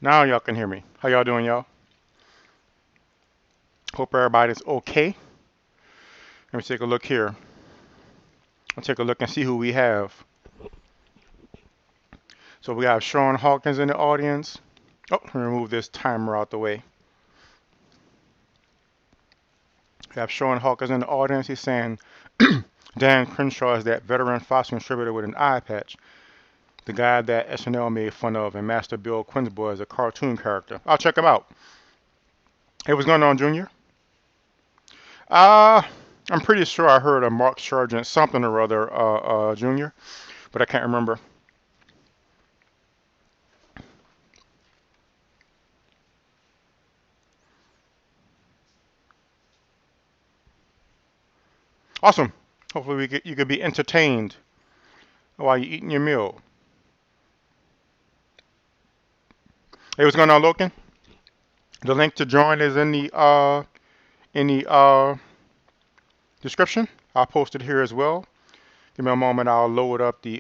Now y'all can hear me. How y'all doing, y'all? Hope everybody's okay. Let me take a look here. I'll take a look and see who we have. So we have Sean Hawkins in the audience. Oh, let me remove this timer out the way. We have Sean Hawkins in the audience. He's saying Dan Crenshaw is that veteran Fox contributor with an eye patch. The guy that SNL made fun of and Master Bill Quinsboy is a cartoon character. I'll check him out. Hey, what's going on, Junior? I'm pretty sure I heard a Mark Sargent something or other, Junior, but I can't remember. Awesome. Hopefully you could be entertained while you're eating your meal. Hey, what's going on, Loken? The link to join is in the description. I'll post it here as well. Give me a moment. I'll load up the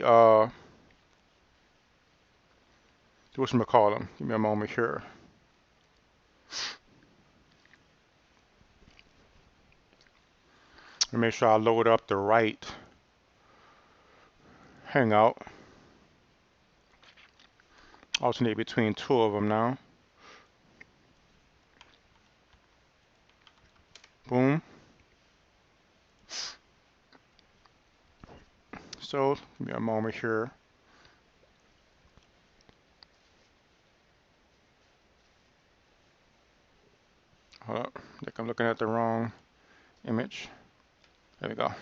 whatchamacallit. Give me a moment here. Let me make sure I load up the right hangout. Alternate between two of them now. Boom. So, give me a moment here. Hold up. I think I'm looking at the wrong image. There we go.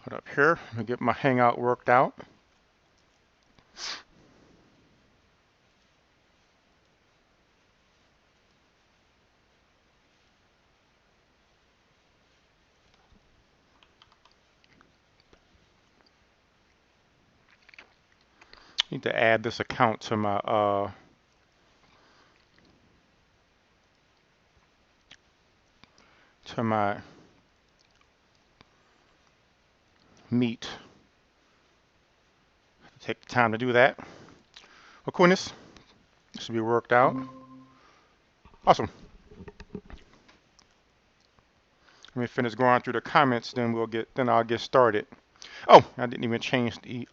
Hold up here. Let me get my hangout worked out. Need to add this account to my Meet. Take the time to do that. Well, coolness. This will be worked out. Awesome. Let me finish going through the comments, then I'll get started. Oh, I didn't even change the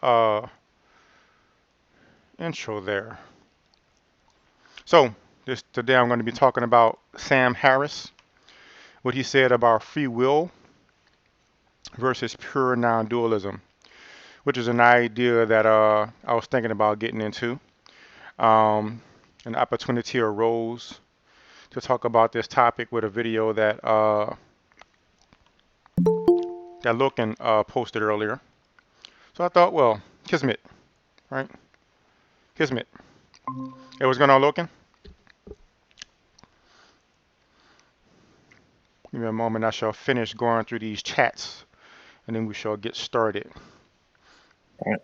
intro there. So today I'm going to be talking about Sam Harris, what he said about free will versus pure non-dualism, which is an idea that I was thinking about getting into. An opportunity arose to talk about this topic with a video that Loken posted earlier. So I thought, well, Kismet, right? Kismet. Hey, what's going on, Loken? Give me a moment. I shall finish going through these chats, and then we shall get started. All right.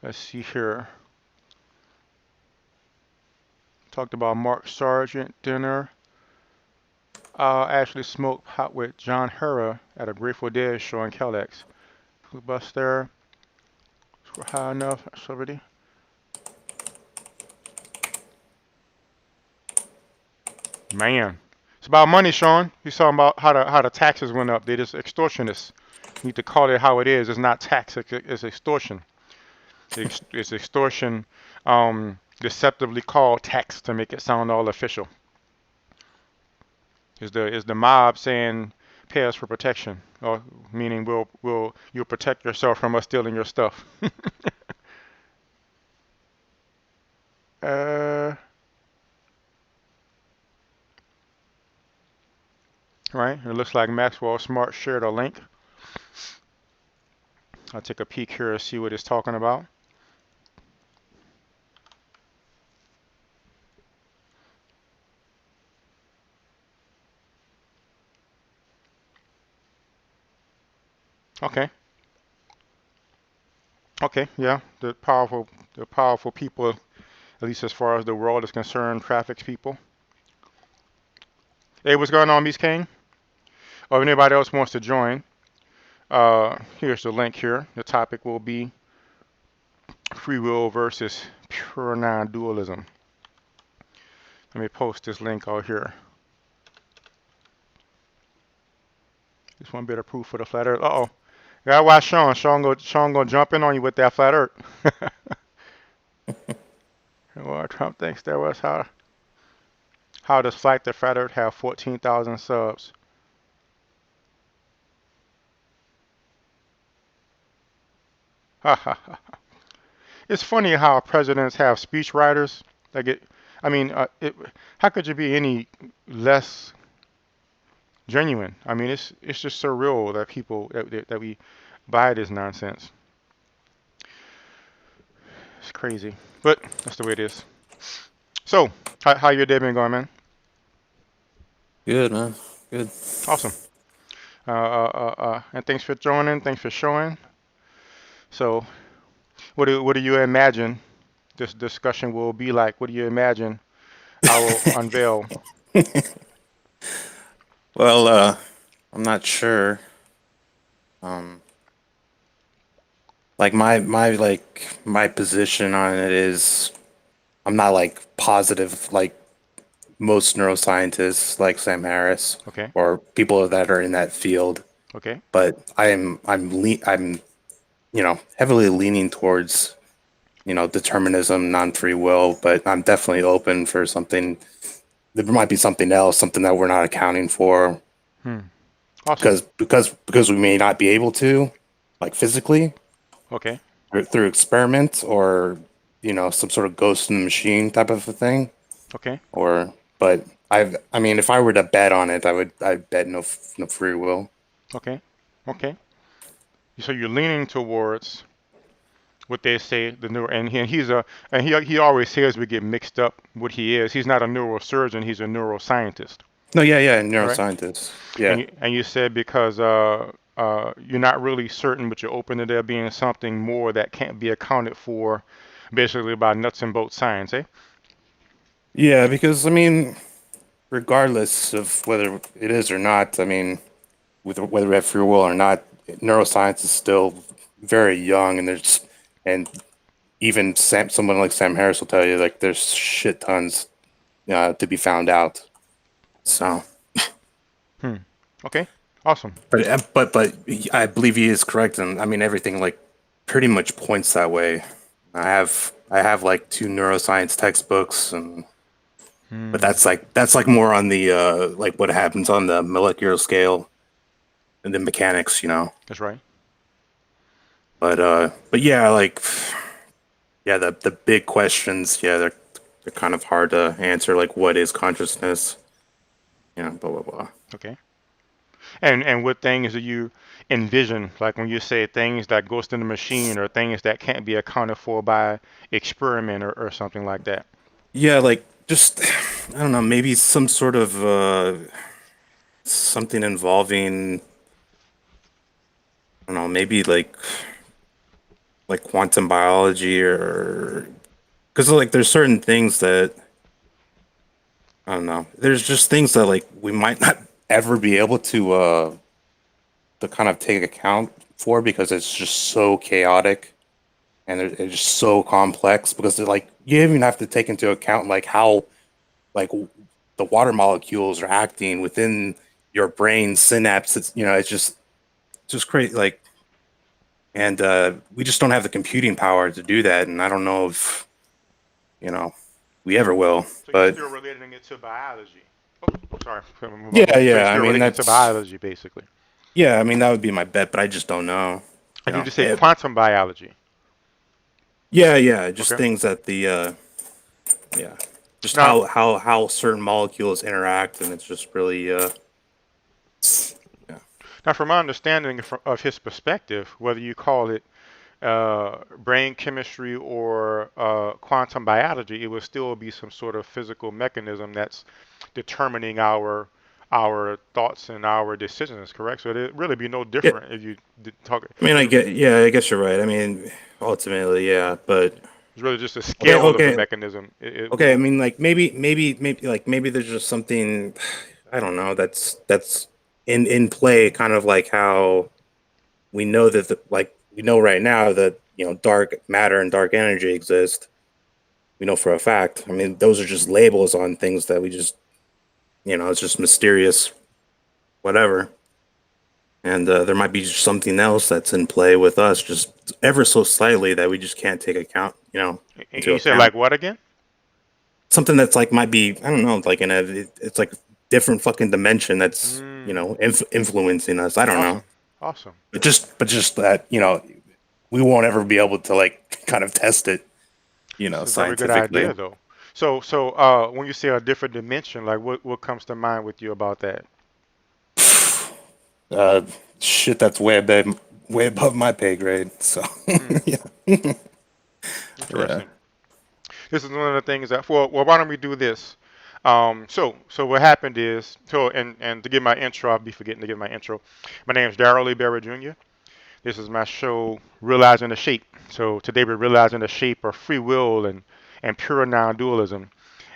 Let's see here. Talked about Mark Sargent dinner. Actually smoked pot with John Hura at a Grateful Dead show in Kellex. Bus there. We're high enough. That's already. Man, it's about money, Sean. He's talking about how the taxes went up. They just extortionists. You need to call it how it is. It's not tax. It's extortion. It's extortion, deceptively called tax to make it sound all official. Is the mob saying pay us for protection, or meaning you'll protect yourself from us stealing your stuff? Right. It looks like Maxwell Smart shared a link. I'll take a peek here and see what it's talking about. Okay. Okay. Yeah. The powerful people, at least as far as the world is concerned, traffics people. Hey, what's going on, Miss King? Or if anybody else wants to join, here's the link here. The topic will be free will versus pure non-dualism. Let me post this link out here. Just one bit of proof for the flat earth. Uh-oh. Gotta watch Sean. Sean gonna jump in on you with that flat earth. Well, Trump thinks there was how does Flight the Flat Earth have 14,000 subs? Ha ha ha. It's funny how presidents have speechwriters that get. I mean, how could you be any less genuine? I mean, it's just surreal that that we buy this nonsense. It's crazy, but that's the way it is. So, how your day been going, man? Good, man. Good. Awesome. And thanks for joining. Thanks for showing. So, what do you imagine this discussion will be like? What do you imagine I will unveil? Well, I'm not sure. Um, like my position on it is I'm not like positive like most neuroscientists like Sam Harris Okay. or people that are in that field, Okay. but I'm heavily leaning towards determinism, non-free will, but I'm definitely open for something. There might be something else, something that we're not accounting for Hmm. Awesome. because we may not be able to, like physically, Okay. through experiment or some sort of ghost in the machine type of a thing. Okay. Or but I mean, if I were to bet on it, I'd bet no free will. Okay. Okay. So you're leaning towards what they say the neuro, and he always says we get mixed up what he is. He's not a neurosurgeon. He's a neuroscientist. No, yeah, All right. neuroscientist. And Yeah, you said because you're not really certain, but you're open to there being something more that can't be accounted for, basically by nuts and bolts science, eh? yeah, because I mean, regardless of whether it is or not, I mean, whether we have free will or not, neuroscience is still very young, and even someone like Sam Harris will tell you like there's shit tons to be found out. So, Hmm. Okay. Awesome. but I believe he is correct, and I mean everything like pretty much points that way. I have like two neuroscience textbooks, and but Hmm. that's like more on the like what happens on the molecular scale and the mechanics. That's right. But yeah, like yeah, the big questions, yeah, they're kind of hard to answer. Like, what is consciousness? Blah blah blah. Okay. And what things do you envision, like when you say things that ghost in the machine or things that can't be accounted for by experiment or something like that? Yeah, like just I don't know, maybe some sort of something involving I don't know, maybe like quantum biology or because like there's certain things that I don't know. There's just things that like we might not ever be able to kind of take account for because it's just so chaotic and it's just so complex because like you even have to take into account like how like the water molecules are acting within your brain synapse. It's just crazy. Like, and we just don't have the computing power to do that. And I don't know if you know we ever will. So you're But still relating it to biology. Oh, sorry. yeah, So you're yeah. I still mean relating it to that's biology, basically. yeah. I mean that would be my bet, but I just don't know. And you just say Eh, quantum biology. yeah, yeah. Just Okay. things that the yeah, just Now, how certain molecules interact, and it's just really yeah. now, from my understanding of his perspective, whether you call it brain chemistry or quantum biology, it would still be some sort of physical mechanism that's determining our thoughts and our decisions. Correct. So it'd really be no Yeah, different if you talk. I mean, It's I guess you're right. I mean, ultimately, yeah, but really just a okay, scale of the okay, mechanism. It okay. I will. mean, like maybe there's just something. I don't know. That's in play, kind of like how we know that like we know right now that dark matter and dark energy exist. We know for a fact. I mean, those are just labels on things that we just it's just mysterious, whatever. And there might be just something else that's in play with us, just ever so slightly that we just can't take account, And into you said account. like what again? Something that's like might be I don't know, like it's like a different fucking dimension that's Mm, influencing us. I don't know, awesome, awesome. but just that we won't ever be able to like kind of test it, This is a very good scientifically. idea, though. So, when you say a different dimension, like what comes to mind with you about that? Uh, Shit, that's way above my pay grade. So Mm, yeah, yeah. interesting. This is one of the things that, well, why don't we do this? So what happened is, and to give my intro, I'll be forgetting to give my intro. My name is Darryl Lee Berry Jr. This is my show, Realizing the Shape. So today we're realizing the shape of free will and pure non-dualism.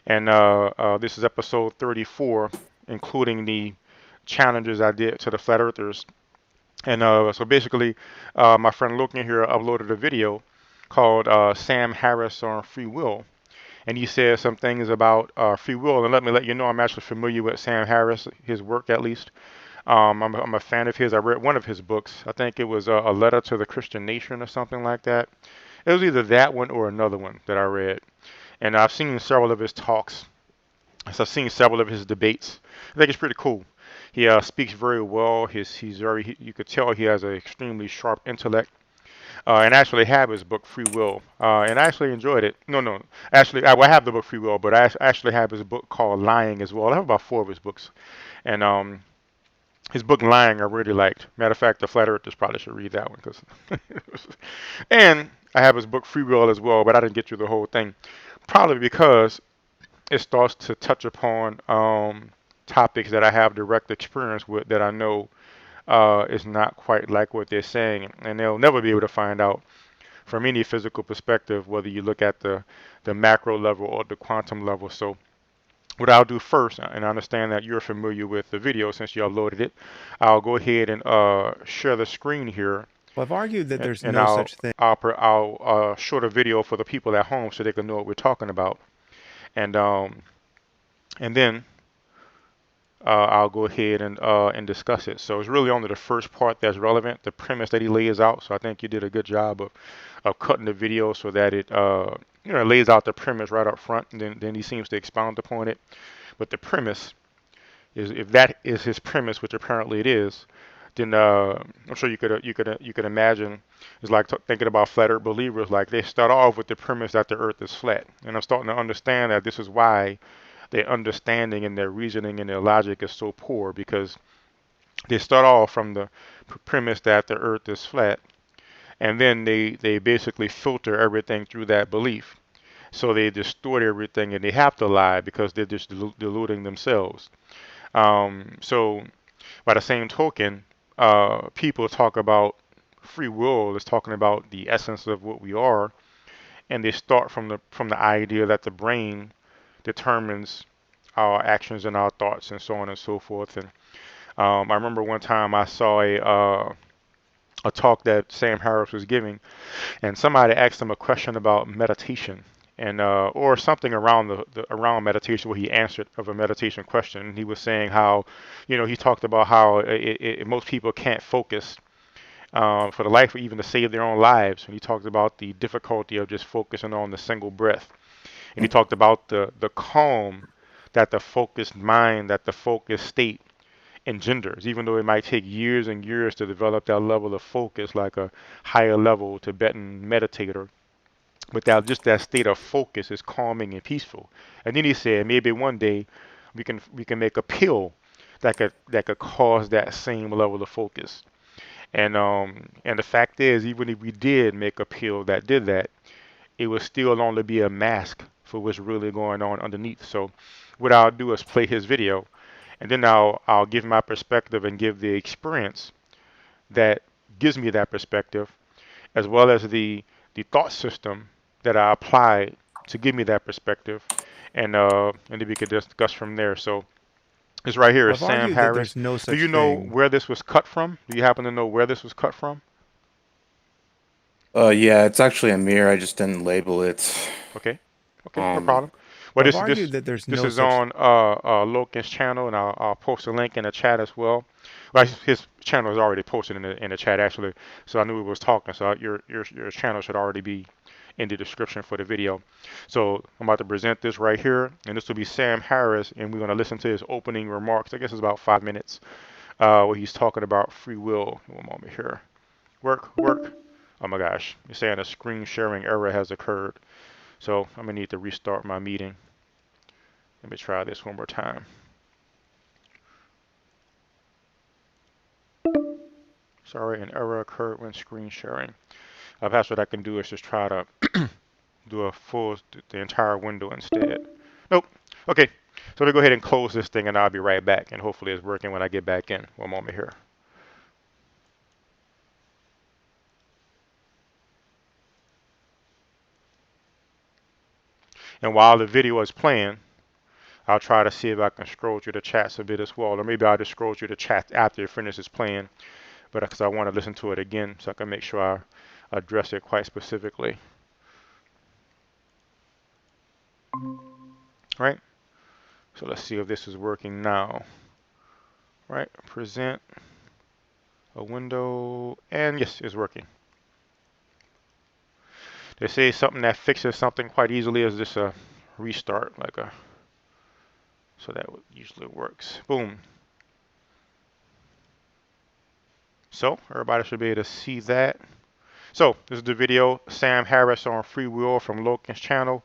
And this is episode 34, including the challenges I did to the flat earthers. And so basically, my friend Logan here uploaded a video called Sam Harris on Free Will. And he says some things about free will. And let me let you know, I'm actually familiar with Sam Harris, his work at least. I'm a fan of his. I read one of his books. I think it was a letter to the Christian nation or something like that. It was either that one or another one that I read. And I've seen several of his talks. So I've seen several of his debates. I think it's pretty cool. He speaks very well. He's very. You could tell he has an extremely sharp intellect. And I actually have his book Free Will, and I actually enjoyed it. No, actually, I have the book Free Will, but actually have his book called Lying as well. I have about four of his books, and his book Lying I really liked. Matter of fact, the Flat Earthers probably should read that one because. And I have his book Free Will as well, but I didn't get through the whole thing, probably because it starts to touch upon topics that I have direct experience with that I know is not quite like what they're saying, and they'll never be able to find out from any physical perspective, whether you look at the macro level or the quantum level. So what I'll do first, and I understand that you're familiar with the video since you uploaded it, I'll go ahead and share the screen here, Well, I've argued that there's and no such thing. I'll show the video for the people at home so they can know what we're talking about, and um, and then I'll go ahead and discuss it. So it's really only the first part that's relevant, the premise that he lays out. So I think you did a good job of cutting the video so that it lays out the premise right up front, and then he seems to expound upon it. But the premise is, if that is his premise, which apparently it is, then I'm sure you could imagine it's like thinking about flat Earth believers. Like they start off with the premise that the Earth is flat, and I'm starting to understand that this is why their understanding and their reasoning and their logic is so poor, because they start off from the premise that the earth is flat, and then they basically filter everything through that belief. So they distort everything and they have to lie because they're just deluding themselves. So by the same token, people talk about free will is talking about the essence of what we are, and they start from the idea that the brain determines our actions and our thoughts and so on and so forth. And I remember one time I saw a talk that Sam Harris was giving, and somebody asked him a question about meditation and or something around around meditation, where he answered of a meditation question. And he was saying how, he talked about how most people can't focus for the life or even to save their own lives. And he talked about the difficulty of just focusing on the single breath. And he talked about the calm that the focused mind, that the focused state engenders, even though it might take years and years to develop that level of focus, like a higher level Tibetan meditator. But that state of focus is calming and peaceful. And then he said maybe one day we can make a pill that could cause that same level of focus. And the fact is, even if we did make a pill that did that, it would still only be a mask for what's really going on underneath. So what I'll do is play his video, and then I'll give my perspective and give the experience that gives me that perspective, as well as the thought system that I apply to give me that perspective, and then we could discuss from there. So It's right here. Well, It's I've Sam argued that Harris. there's no Do such you know thing. where this was cut from? Do you happen to know where this was cut from? Yeah, it's actually a mirror. I just didn't label it. Okay. Okay, no Um, problem. Well, Well, I've this argued that there's this no is such. on Logan's channel, and I'll post a link in the chat as well. Well, his channel is already posted in the chat actually, so I knew he was talking. So your channel should already be in the description for the video. So I'm about to present this right here, and this will be Sam Harris, and we're going to listen to his opening remarks. I guess it's about 5 minutes, where he's talking about free will. One moment here. Work, work. Oh my gosh, you're saying a screen sharing error has occurred. So I'm gonna need to restart my meeting. Let me try this one more time. Sorry, an error occurred when screen sharing. Perhaps what I can do is just try to do the entire window instead. Nope. Okay. So let me go ahead and close this thing, and I'll be right back. And hopefully it's working when I get back in. One moment here. And while the video is playing, I'll try to see if I can scroll through the chats a bit as well. Or maybe I'll just scroll through the chat after it finishes playing. But because I want to listen to it again so I can make sure I address it quite specifically. Right? So let's see if this is working now. Right? Present a window, and yes, it's working. They say something that fixes something quite easily is just a restart, so that usually works. Boom. So everybody should be able to see that. So this is the video, Sam Harris on free will from Logan's channel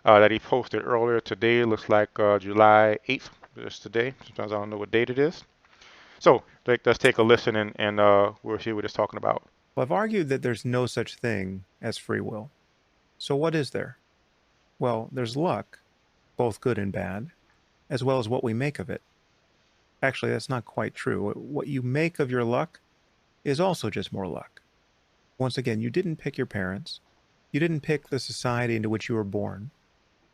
that he posted earlier today. It looks like July 8th. It's today. Sometimes I don't know what date it is. So let's take a listen, and we'll see what it's talking about. Well, I've argued that there's no such thing as free will. So what is there? Well, there's luck, both good and bad, as well as what we make of it. Actually, that's not quite true. What you make of your luck is also just more luck. Once again, you didn't pick your parents. You didn't pick the society into which you were born.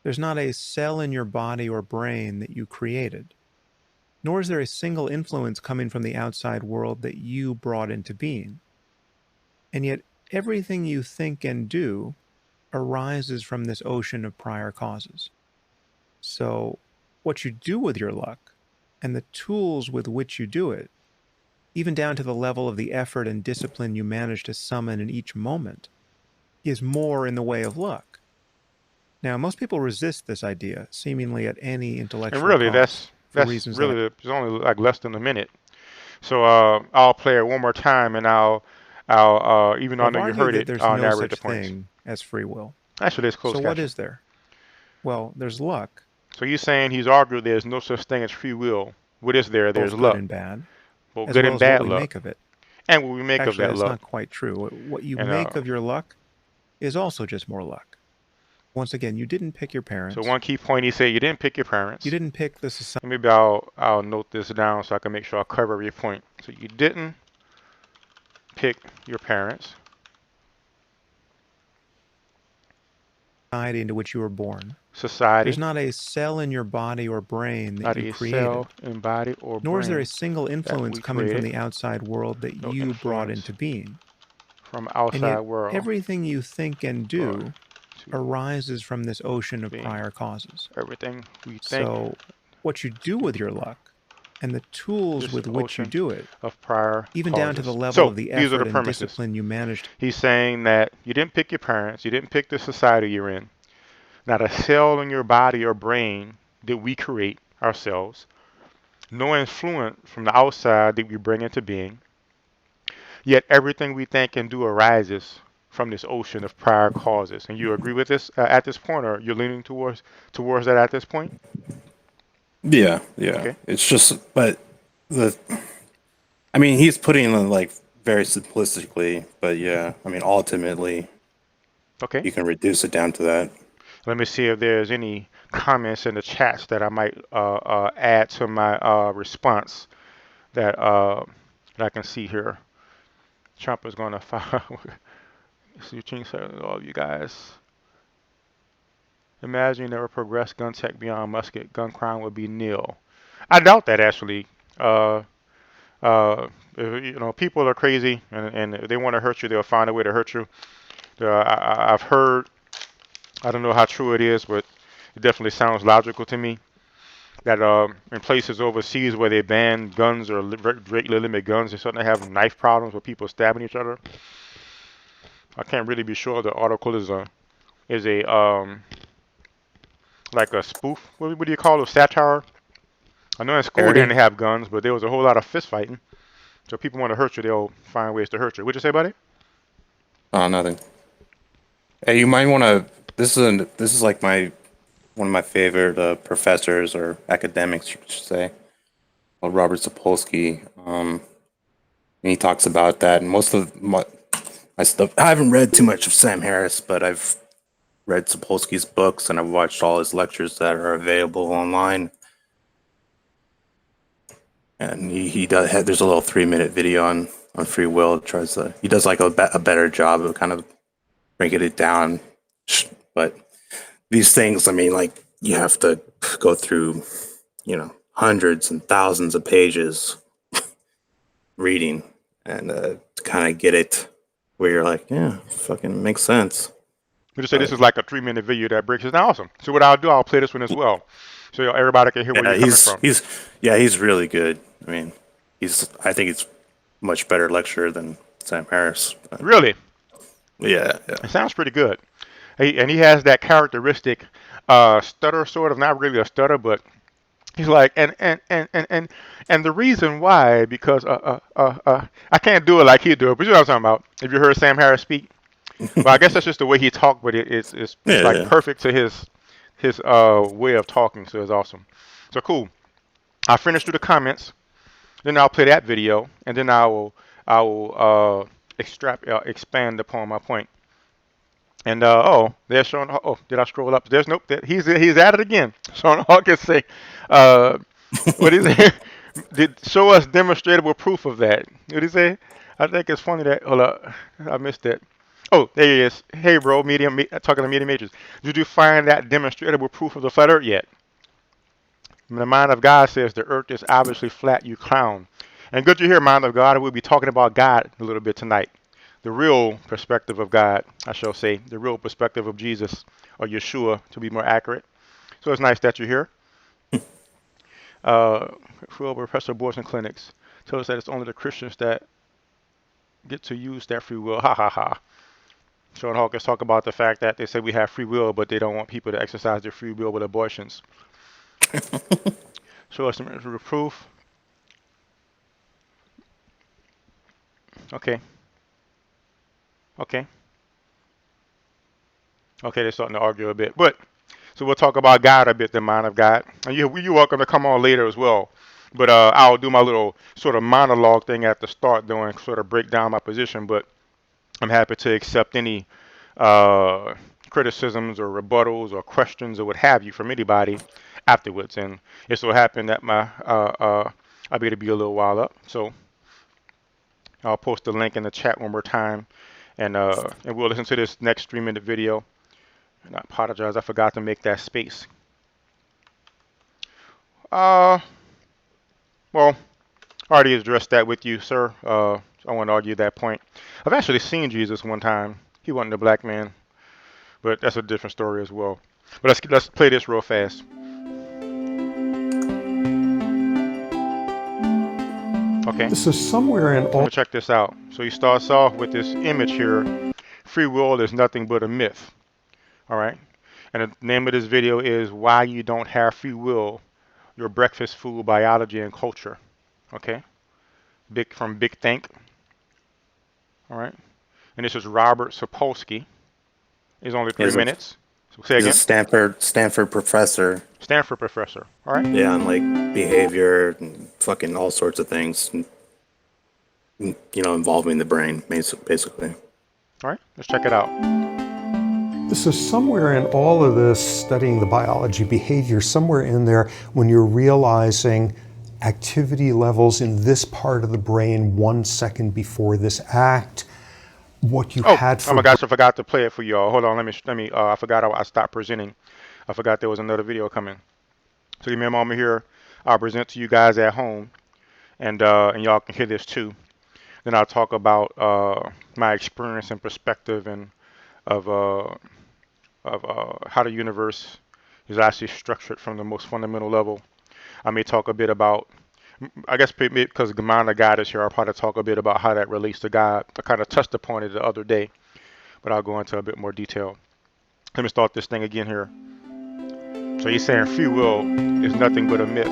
There's not a cell in your body or brain that you created. Nor is there a single influence coming from the outside world that you brought into being. And yet, everything you think and do arises from this ocean of prior causes. So, what you do with your luck, and the tools with which you do it, even down to the level of the effort and discipline you manage to summon in each moment, is more in the way of luck. Now, most people resist this idea, seemingly at any And intellectual really, cost, for that's reasons that really it's only like less than a minute. So I'll play it one more time, and I'll even though well, I I've know you argued heard that it, there's I'll no narrate the such points. thing as free will. Actually, it's So closed what caption. is there? Well, there's luck. So you're saying he's argued there's no such thing as free will. What is there? There's Both good luck, and bad, both as good well and as what bad we luck, make of it. and what we make of Actually, that that's luck. not quite true. What you And make of your luck is also just more luck. Once again, you didn't pick your so parents. one key point he said you didn't pick your You parents. didn't pick the society. And maybe I'll note this down so I can make sure I cover every point. So you didn't pick your parents. Into which you were born. Society, There's not a cell in your body or brain that not you a cell created, in body or nor is there a brain single that influence we coming from created. the outside world that No you brought influence into being. from And outside yet, world everything you think and brought do to arises from this ocean of being. prior causes. Everything we think So, what you do with your luck, and the tools is with the which you ocean do it, of prior even down to the causes. level So of the these are the effort and premises. discipline you managed. He's saying that you didn't pick your parents, you didn't pick the society you're in. Not a cell in your body or brain did we create ourselves. No influence from the outside that we bring into being. Yet everything we think and do arises from this ocean of prior causes. And you agree with this at this point, or you're leaning towards that at this point? yeah, yeah. Okay. It's just, but the, I mean, he's putting it like very simplistically, but yeah, I mean, ultimately, Okay. you can reduce it down to that. Let me see if there's any comments in the chats that I might add to my response that I can see here. Trump is going to file. All of you guys. Imagine there were progressed gun tech beyond musket, gun crime would be nil. I doubt that actually. Uh, people are crazy, and if they want to hurt you, they'll find a way to hurt you. I've heard, I don't know how true it is, but it definitely sounds logical to me that in places overseas where they ban guns or greatly limit guns, they're starting to have knife problems with people stabbing each other. I can't really be sure the article is a like a spoof. What do you call it? Satire. I know in school they Parody? didn't have guns, but there was a whole lot of fist fighting. So if people want to hurt you, they'll find ways to hurt you. What'd you say, buddy? Oh, nothing. Hey, you might want to. This is like my one of my favorite professors or academics, you should say, called Robert Sapolsky. And he talks about that, and most of my stuff. I haven't read too much of Sam Harris, but I've read Sapolsky's books and I've watched all his lectures that are available online. And he does. There's a little 3-minute video on free will. He does like a better job of kind of breaking it down. But these things, I mean, like you have to go through, hundreds and thousands of pages reading and to kind of get it where you're like, yeah, fucking makes sense. We just say this is like a 3-minute video that breaks it down. Awesome. So what I'll do, I'll play this one as well, so everybody can hear where Yeah, you're coming from. he's really good. I mean, I think he's much better lecturer than Sam Harris. Really, Yeah. it sounds pretty good. And he has that characteristic stutter, sort of, not really a stutter, but he's like, and the reason why, because I can't do it like he do it, but you know what I'm talking about. If you heard Sam Harris speak, well, I guess that's just the way he talked, but it's like Yeah. perfect to his way of talking. So it's awesome. So cool. I'll finish through the comments, then I'll play that video, and then I will expand upon my point. And there's Sean. Oh, did I scroll up? There's nope. He's at it again. Sean Hawkins say, uh, what is it? Did show us demonstrable proof of that. What did he say? I think it's funny that. Hold up, I missed that. Oh, there he is. Hey, bro, talking to medium majors. Did you find that demonstrable proof of the flat Earth yet? The mind of God says the Earth is obviously flat. You clown. And good to hear, mind of God. We'll be talking about God a little bit tonight. The real perspective of God, I shall say, the real perspective of Jesus, or Yeshua, to be more accurate. So it's nice that you're here. Well, Professor abortion clinics tell us that it's only the Christians that get to use that free will. Ha ha ha. Sean Hawkins talk about the fact that they say we have free will, but they don't want people to exercise their free will with abortions. Show us some proof. Okay. Okay, they're starting to argue a bit. But so we'll talk about God a bit, the mind of God. And you're welcome to come on later as well. But I'll do my little sort of monologue thing at the start, though, and sort of break down my position. But I'm happy to accept any criticisms or rebuttals or questions or what have you from anybody afterwards. And it so happened that I'll be able to be a little while up. So I'll post the link in the chat one more time. And we'll listen to this next 3-minute video. And I apologize, I forgot to make that space. Well, I already addressed that with you, sir. I won't argue that point. I've actually seen Jesus one time. He wasn't a black man, but that's a different story as well. But let's play this real fast. Okay. This is somewhere in all. Check this out. So he starts off with this image here. Free will is nothing but a myth. All right. And the name of this video is Why You Don't Have Free Will, Your Breakfast Food, Biology, and Culture. Okay. From Big Think. All right. And this is Robert Sapolsky. It's only 3 minutes. So say He's again. a Stanford professor. Stanford professor. All right. Yeah, on like behavior and fucking all sorts of things, involving the brain, basically. All right. Let's check it out. This is somewhere in all of this, studying the biology, behavior, somewhere in there when you're realizing activity levels in this part of the brain 1 second before this act, what you had for... Oh my gosh, I forgot to play it for y'all. Hold on, let me, I forgot I stopped presenting. I forgot there was another video coming. So give me a moment here. I'll present to you guys at home, and y'all can hear this too. Then I'll talk about my experience and perspective and of how the universe is actually structured from the most fundamental level. I may talk a bit about, I guess because Gamana God is here, I'll probably talk a bit about how that relates to God. I kind of touched upon it the other day, but I'll go into a bit more detail. Let me start this thing again here. So he's saying free will is nothing but a myth.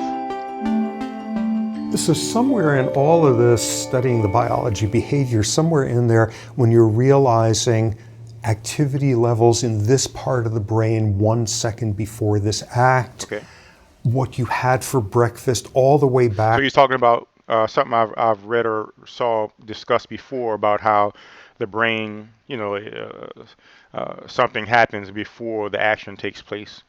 So somewhere in all of this, studying the biology, behavior, somewhere in there, when you're realizing activity levels in this part of the brain 1 second before this act, Okay. what you had for breakfast all the way back. So he's talking about something I've read or saw discussed before about how the brain, something happens before the action takes place.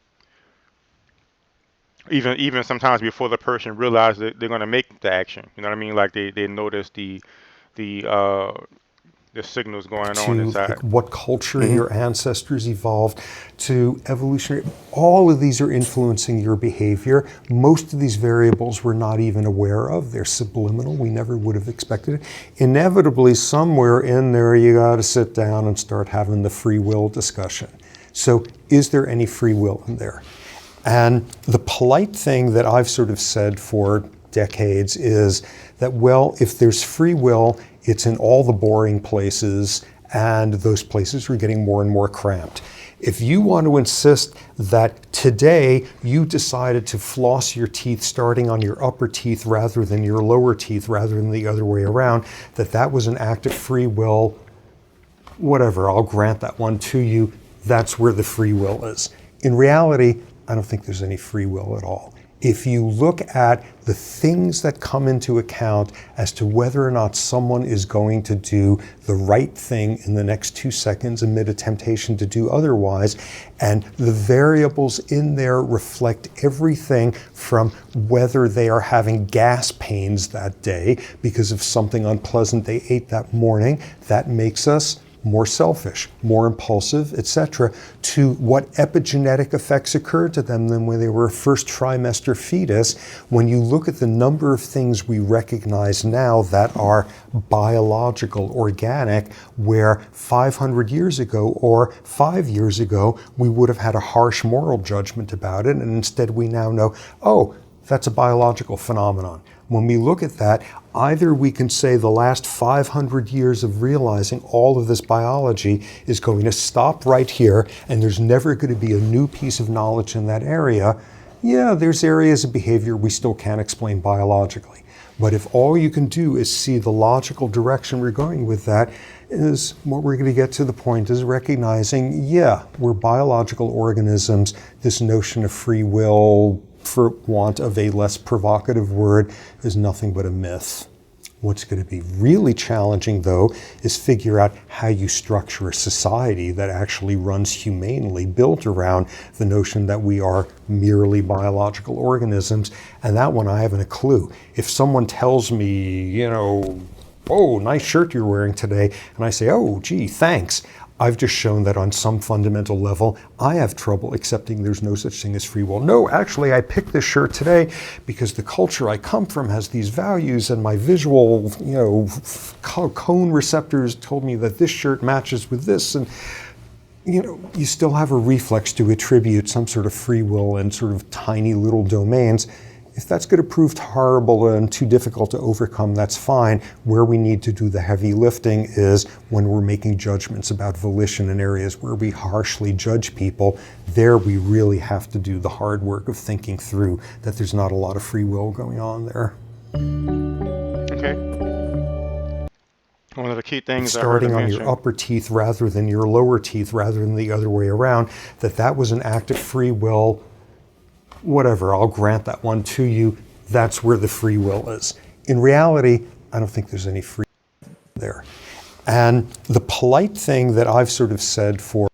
Even sometimes before the person realizes that they're going to make the action. You know what I mean? Like they notice the signals going on to inside. like what culture your ancestors evolved, to evolutionary. All of these are influencing your behavior. Most of these variables we're not even aware of. They're subliminal. We never would have expected it. Inevitably, somewhere in there, you got to sit down and start having the free will discussion. So is there any free will in there? And the polite thing that I've sort of said for decades is that, well, if there's free will, it's in all the boring places, and those places are getting more and more cramped. If you want to insist that today you decided to floss your teeth starting on your upper teeth rather than your lower teeth, rather than the other way around, that was an act of free will, whatever, I'll grant that one to you. That's where the free will is. In reality, I don't think there's any free will at all. If you look at the things that come into account as to whether or not someone is going to do the right thing in the next 2 seconds amid a temptation to do otherwise, and the variables in there reflect everything from whether they are having gas pains that day because of something unpleasant they ate that morning, that makes us more selfish, more impulsive, etc., to what epigenetic effects occurred to them than when they were a first trimester fetus. When you look at the number of things we recognize now that are biological, organic, where 500 years ago or 5 years ago, we would have had a harsh moral judgment about it, and instead we now know, oh, that's a biological phenomenon. When we look at that, either we can say the last 500 years of realizing all of this biology is going to stop right here, and there's never going to be a new piece of knowledge in that area. Yeah, there's areas of behavior we still can't explain biologically. But if all you can do is see the logical direction we're going with that, is what we're going to get to the point is recognizing, yeah, we're biological organisms. This notion of free will, for want of a less provocative word, is nothing but a myth. What's going to be really challenging, though, is figure out how you structure a society that actually runs humanely, built around the notion that we are merely biological organisms. And that one, I haven't a clue. If someone tells me, oh, nice shirt you're wearing today, and I say, oh, gee, thanks, I've just shown that on some fundamental level, I have trouble accepting there's no such thing as free will. No, actually, I picked this shirt today because the culture I come from has these values, and my visual, cone receptors told me that this shirt matches with this. And, you still have a reflex to attribute some sort of free will in sort of tiny little domains. If that's going to prove horrible and too difficult to overcome, that's fine. Where we need to do the heavy lifting is when we're making judgments about volition in areas where we harshly judge people. There we really have to do the hard work of thinking through that there's not a lot of free will going on there. Okay. One of the key things I heard starting him on mention. your upper teeth rather than your lower teeth, rather than the other way around, that was an act of free will. Whatever, I'll grant that one to you. That's where the free will is. In reality, I don't think there's any free will there. And the polite thing that I've sort of said for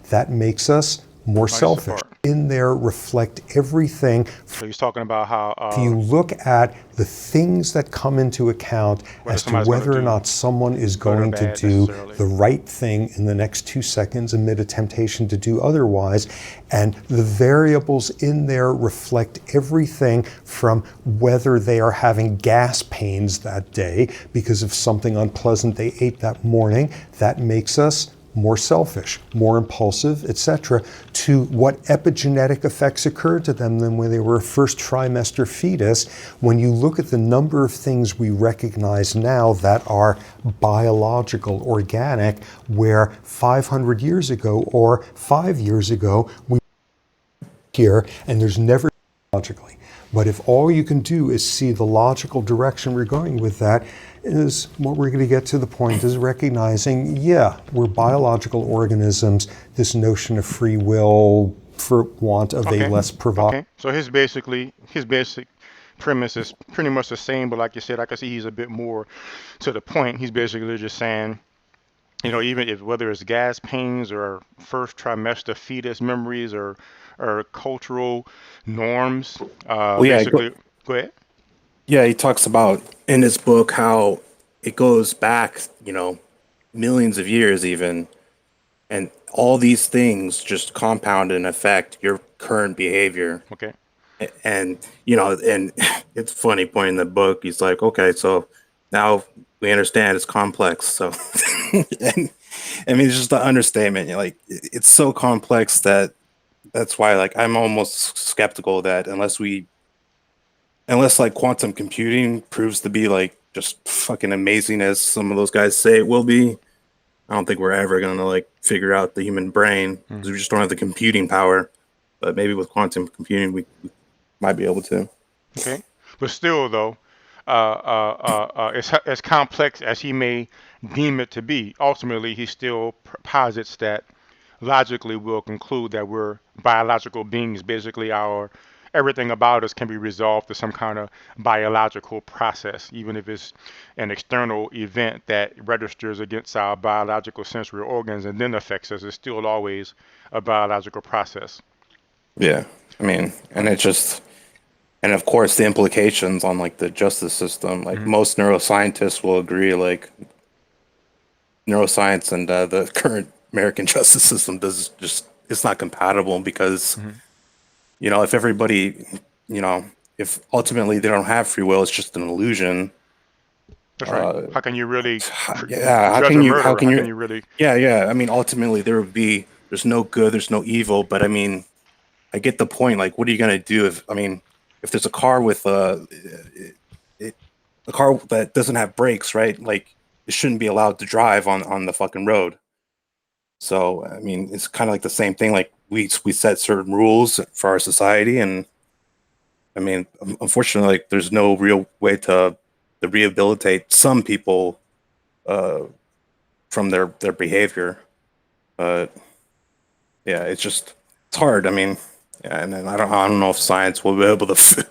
that makes us more How this selfish. apart? In there reflect everything. So he's talking about how If you look at the things that come into account whether as to somebody's gonna whether or do not someone is good or going to bad do necessarily. the right thing in the next 2 seconds amid a temptation to do otherwise, and the variables in there reflect everything from whether they are having gas pains that day because of something unpleasant they ate that morning, that makes us more selfish, more impulsive, etc., to what epigenetic effects occurred to them than when they were a first trimester fetus. When you look at the number of things we recognize now that are biological, organic, where 500 years ago or 5 years ago, we here, and there's never logically. But if all you can do is see the logical direction we're going with that, is what we're going to get to the point is recognizing, yeah, we're biological organisms. This notion of free will, for want of a less provocative. Okay. So his basic premise is pretty much the same, but like you said, I can see he's a bit more to the point. He's basically just saying, even if whether it's gas pains or first trimester fetus memories or cultural norms, Well, yeah, basically, go ahead. yeah, he talks about in his book how it goes back, millions of years even, and all these things just compound and affect your current behavior. Okay. And and it's funny point in the book. He's like, okay, so now we understand it's complex. So, and, I mean, it's just an understatement. Like, it's so complex that's why, like, I'm almost skeptical that unless like quantum computing proves to be like just fucking amazing as some of those guys say it will be, I don't think we're ever gonna like figure out the human brain because we just don't have the computing power. But maybe with quantum computing, we might be able to. Okay. But still, though, as complex as he may deem it to be, ultimately he still posits that logically we'll conclude that we're biological beings. Basically, our everything about us can be resolved to some kind of biological process, even if it's an external event that registers against our biological sensory organs and then affects us. It's still always a biological process. Yeah, I mean, and it just, and of course the implications on like the justice system. Like most neuroscientists will agree, like neuroscience and the current American justice system does just it's not compatible because if everybody, if ultimately they don't have free will, it's just an illusion. That's right. How can you really Yeah, judge a how murderer? can How you? can you really? Yeah. I mean, ultimately there's no good, there's no evil, but I mean, I get the point. Like, what are you gonna do if there's a car with a car that doesn't have brakes, right? Like, it shouldn't be allowed to drive on the fucking road. So, I mean, it's kind of like the same thing. Like, we set certain rules for our society, and I mean, unfortunately, like, there's no real way to rehabilitate some people uh, from their behavior. But yeah, it's hard. I mean, yeah, and then I don't know if science will be able to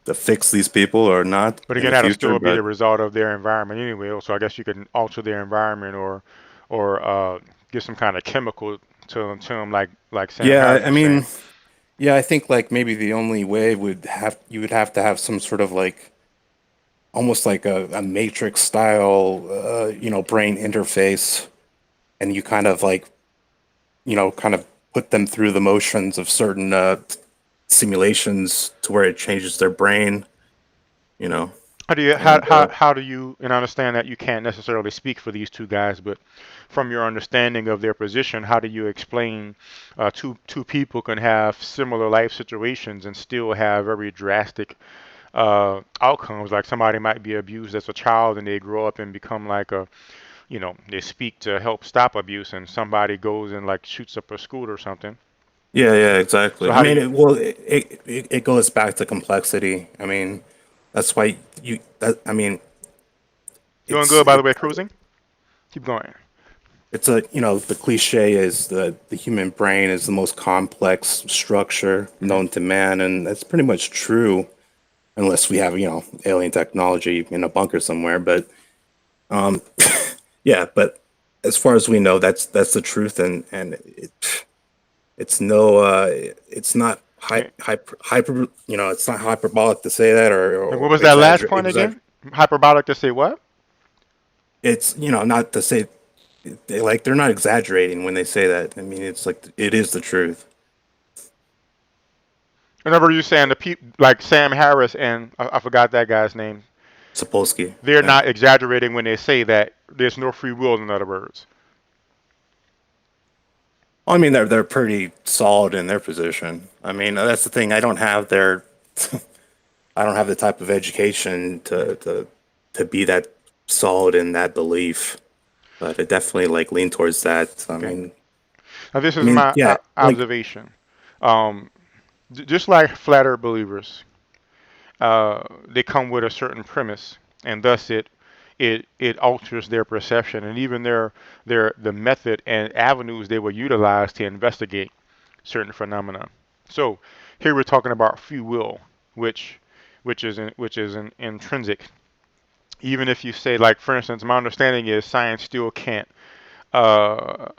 to fix these people or not But in again, the that'll future. still be the But result of their environment anyway. So I guess you can alter their environment or get some kind of chemical to them, like Sam yeah, Harris I was mean, saying. yeah, I think like maybe the only way would have to have some sort of like almost like a matrix style brain interface, and you kind of like kind of put them through the motions of certain simulations to where it changes their brain, you know. How do you And how do you and I understand that you can't necessarily speak for these two guys, but from your understanding of their position, how do you explain two people can have similar life situations and still have very drastic outcomes? Like somebody might be abused as a child and they grow up and become like they speak to help stop abuse, and somebody goes and like shoots up a school or something. yeah, So exactly. I how do mean, you it goes back to complexity. I mean, that's why I mean, doing it's good by the it, way, cruising? Keep going. it's a the cliche is the human brain is the most complex structure Hmm. known to man, and that's pretty much true unless we have alien technology in a bunker somewhere. But um, yeah, but as far as we know, that's the truth, and it's no, it's not And hyper, it's not hyperbolic to say that what or was that last point again? Hyperbolic to say what? It's, not to say they're not exaggerating when they say that. I mean, it's like it is the truth. Whenever you're saying like Sam Harris and I forgot that guy's name, Sapolsky. they're Yeah. not exaggerating when they say that there's no free will. In other words, Well, I mean, they're pretty solid in their position. I mean, that's the thing. I don't have their, I don't have the type of education to be that solid in that belief. But I definitely like lean towards that. okay. Now this is my Yeah, like observation. Um, just like flat Earth believers, they come with a certain premise, and thus it alters their perception and even the method and avenues they will utilize to investigate certain phenomena. So here we're talking about free will, which which is intrinsic. Even if you say, like for instance, my understanding is science still can't.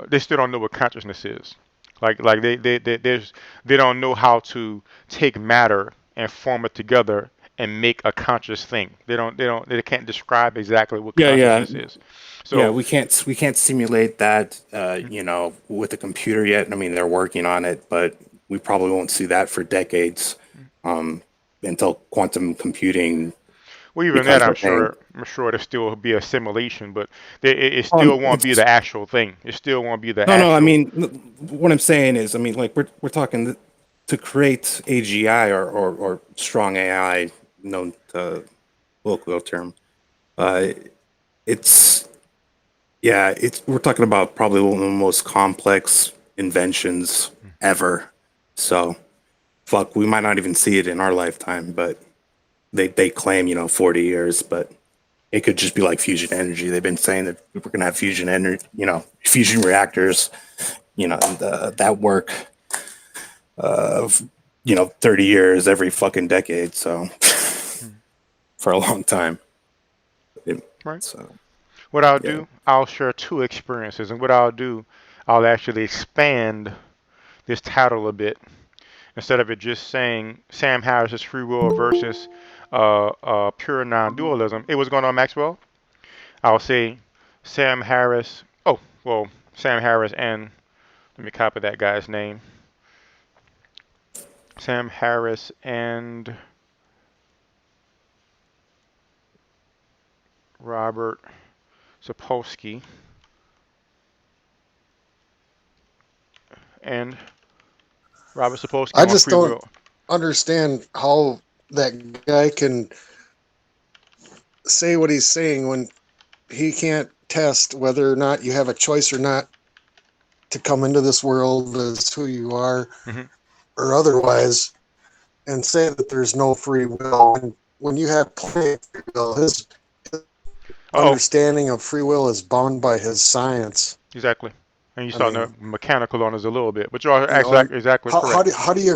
They still don't know what consciousness is. Like they don't know how to take matter and form it together and make a conscious thing. They can't describe exactly what yeah, consciousness is. yeah. So We can't simulate that, mhm, with a computer yet. I mean, they're working on it, but we probably won't see that for decades, um, until quantum computing well, even that becomes a thing. I'm sure it'll still be a simulation, but it still won't be It's the actual thing. It still won't be the no. I actual. mean, what I'm saying is, I mean, like we're talking to create AGI or strong AI, known to colloquial term. Uh, it's Yeah, it's we're talking about probably one of the most complex inventions ever. So, fuck, we might not even see it in our lifetime, but they claim, 40 years, but it could just be like fusion energy. They've been saying that we're gonna have fusion energy, fusion reactors, and that work, 30 years every fucking decade. So, Mhm. for a long time. Right. So, What I'll yeah. do, I'll share two experiences, and what I'll do, I'll actually expand this title a bit instead of it just saying Sam Harris's free will versus pure non-dualism. It was going on Maxwell. I'll say Sam Harris. Oh, well, Sam Harris and let me copy that guy's name. Sam Harris and Robert Sapolsky and Robert Sapolsky I on just free don't will. understand how that guy can say what he's saying when he can't test whether or not you have a choice or not to come into this world as who you are Hmm. or otherwise, and say that there's no free will. And when you have plenty of free will, his Oh, understanding of free will is bound by his science. exactly. And you I starting mean, to mechanical on us a little bit, but you're and exactly how, how correct. do how do you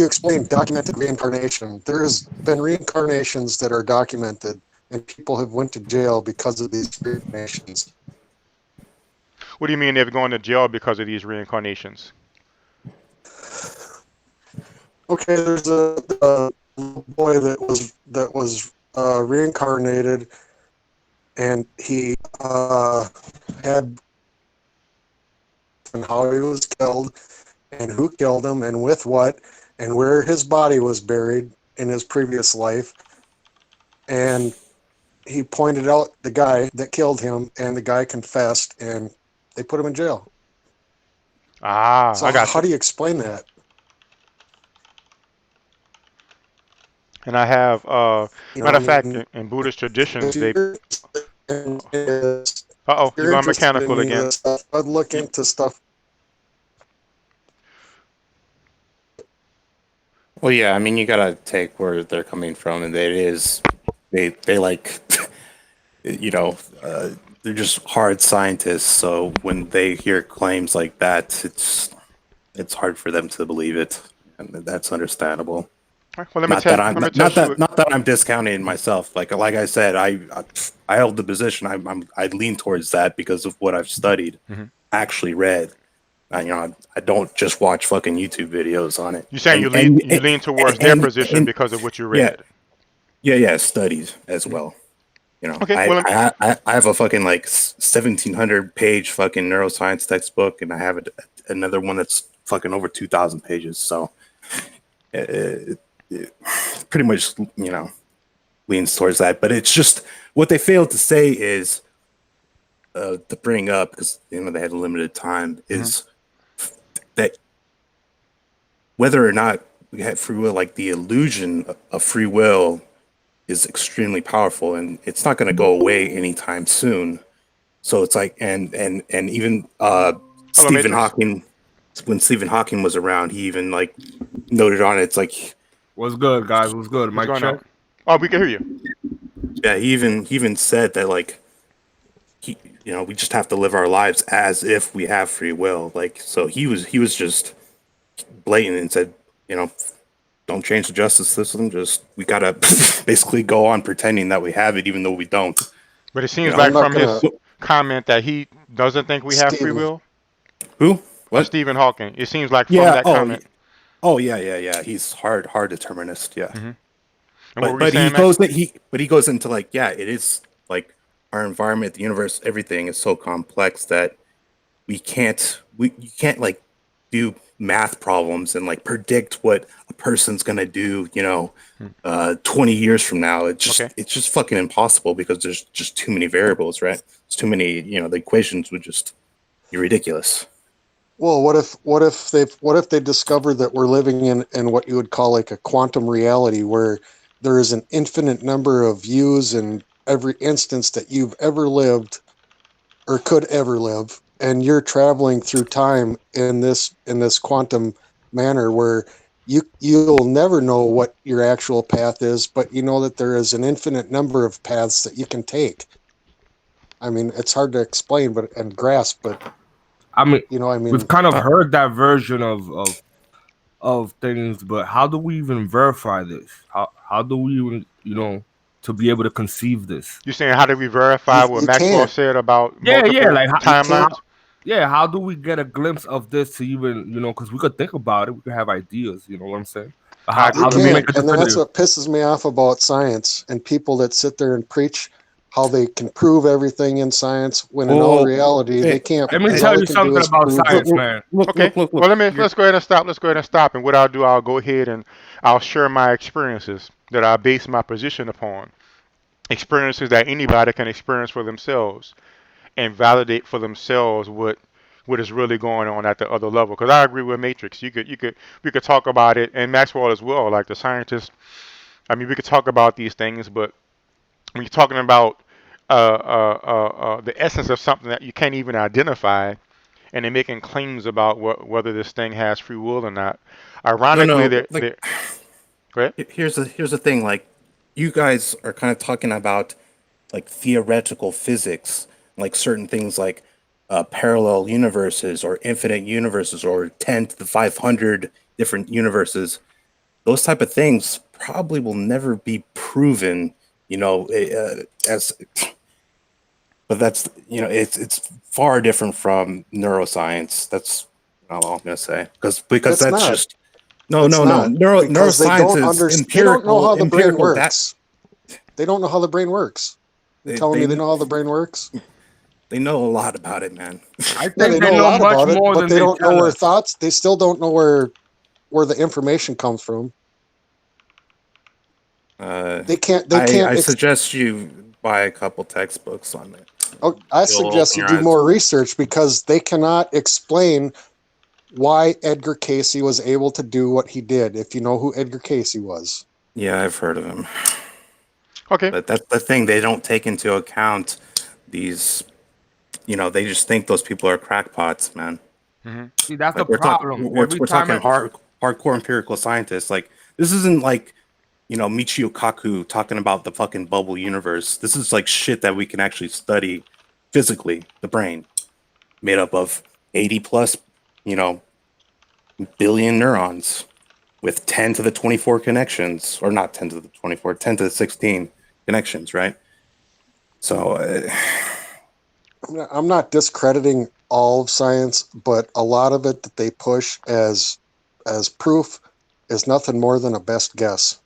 explain documented reincarnation? There's been reincarnations that are documented, and people have went to jail because of these reincarnations. What do you mean they're going to jail because of these reincarnations? Okay, there's a little boy that was reincarnated, and he had and how he was killed, and who killed him, and with what, and where his body was buried in his previous life, and he pointed out the guy that killed him, and the guy confessed, and they put him in jail. Ah, So I got how you. do you explain that? And I have, I matter of fact, mean, in Buddhist if traditions, they. you're in this, Uh-oh, if you're you're going interested in mechanical any of again. this stuff, I'd look You, into stuff. Well, yeah, I mean, you gotta take where they're coming from, and it is they like, you know, uh, they're just hard scientists. So when they hear claims like that, it's hard for them to believe it, and that's understandable. well, let me Not that test. I'm Let me not test you. that not that I'm discounting myself. Like I said, I held the position. I lean towards that because of what I've studied. Mm-hmm. actually read. I don't just watch fucking YouTube videos on it. You're saying you lean towards their position because of what you yeah, read. yeah, studies as Mhm. well. Okay, I, well, I have a fucking like 1,700 page fucking neuroscience textbook, and I have another one that's fucking over 2,000 pages. So it pretty much leans towards that. But it's just what they failed to say is to bring up, because they had a limited time, is that whether or not we have free will, like the illusion of free will is extremely powerful, and it's not going to go away anytime soon. So it's like, and even hello, Stephen Matrix. Hawking, when Stephen Hawking was around, he even like noted on it. It's like, What's good, guys? What's good? What's Mic going check. on? Oh, we can hear you. yeah, he even said that like we just have to live our lives as if we have free will. Like, so he was just blatant and said, don't change the justice system. Just we gotta basically go on pretending that we have it, even though we don't. But it seems I'm like not from gonna. his comment that he doesn't think we have free Stephen, will. Who? What? Stephen Hawking. It seems like from Yeah. that comment. Oh yeah. He's hard determinist. Yeah. And what were you But saying, Max? he goes into like, yeah, it is like our environment, the universe, everything is so complex that you can't like do math problems and like predict what a person's gonna do 20 years from now. Okay. It's just fucking impossible because there's just too many variables, right? It's too many, the equations would just be ridiculous. Well, what if they discover that we're living in what you would call like a quantum reality, where there is an infinite number of views in every instance that you've ever lived or could ever live, and you're traveling through time in this quantum manner where you'll never know what your actual path is, but you know that there is an infinite number of paths that you can take. I mean, it's hard to explain and grasp, but I mean, I mean, we've kind of heard that version of things, but how do we even verify this? How do we even to be able to conceive this? You're saying how do we verify what you Maxwell can't. said about Yeah, multiple like timelines? how do we get a glimpse of this to even because we could think about it, we could have ideas. You know what I'm saying? But I You how do we make can't, it and that's definitive? what pisses me off about science and people that sit there and preach how they can prove everything in science when in all reality they can't. Let me All tell they you can do something is about prove. science, man. Okay. Well, let's go ahead and stop. Let's go ahead and stop. And what I'll do, I'll go ahead and I'll share my experiences that I base my position upon. Experiences that anybody can experience for themselves and validate for themselves what is really going on at the other level. Because I agree with Matrix. We could talk about it, and Maxwell as well. Like the scientists, I mean, we could talk about these things, but when you're talking about the essence of something that you can't even identify, and they're making claims about whether this thing has free will or not. Ironically, No, like go ahead. here's the thing. Like, you guys are kind of talking about like theoretical physics, like certain things like parallel universes or infinite universes or 10 to the 500 different universes. Those type of things probably will never be proven, as. But that's it's far different from neuroscience. That's all I'm gonna say because It's that's not. just no. It's not because they Neuroscience don't is they don't know how the brain empirical. That works. They don't know how the brain works. You're telling me they know how the brain works? they know a lot about it, man. I Yeah, think they they know a know lot much about it, more but than they they don't know tell where us. thoughts. They still don't know where the information comes from. They can't. They can't. I suggest you buy a couple textbooks on it. I You'll suggest open you your do eyes. more research because they cannot explain why Edgar Casey was able to do what he did. If you know who Edgar Casey was. Yeah, I've heard of him. Okay. But that's the thing, they don't take into account these. They just think those people are crackpots, man. See, that's the Like we're talking, problem. we're Every time, talking hardcore empirical scientists. Like this isn't like Michio Kaku talking about the fucking bubble universe. This is like shit that we can actually study physically. The brain, made up of 80 plus, billion neurons with 10 to the 24 connections, or not 10 to the 24, 10 to the 16 connections, right? So I'm not discrediting all of science, but a lot of it that they push as proof is nothing more than a best guess.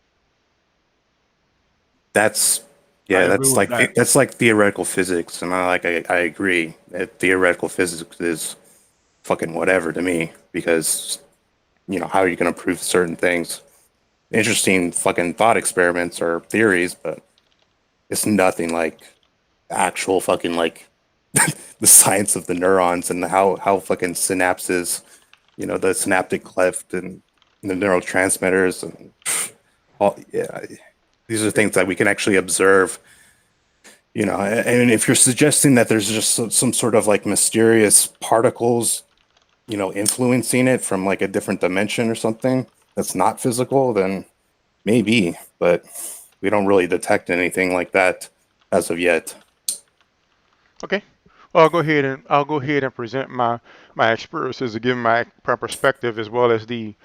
That's I yeah, agree with that. that's like theoretical physics, and I agree that theoretical physics is fucking whatever to me because how are you going to prove certain things? Interesting fucking thought experiments or theories, but it's nothing like actual fucking like the science of the neurons and how fucking synapses, the synaptic cleft and the neurotransmitters and all. Yeah, these are things that we can actually observe. And if you're suggesting that there's just some sort of like mysterious particles, influencing it from like a different dimension or something that's not physical, then maybe, but we don't really detect anything like that as of yet. Okay. Well, I'll go ahead and present my experiences to give my perspective as well as the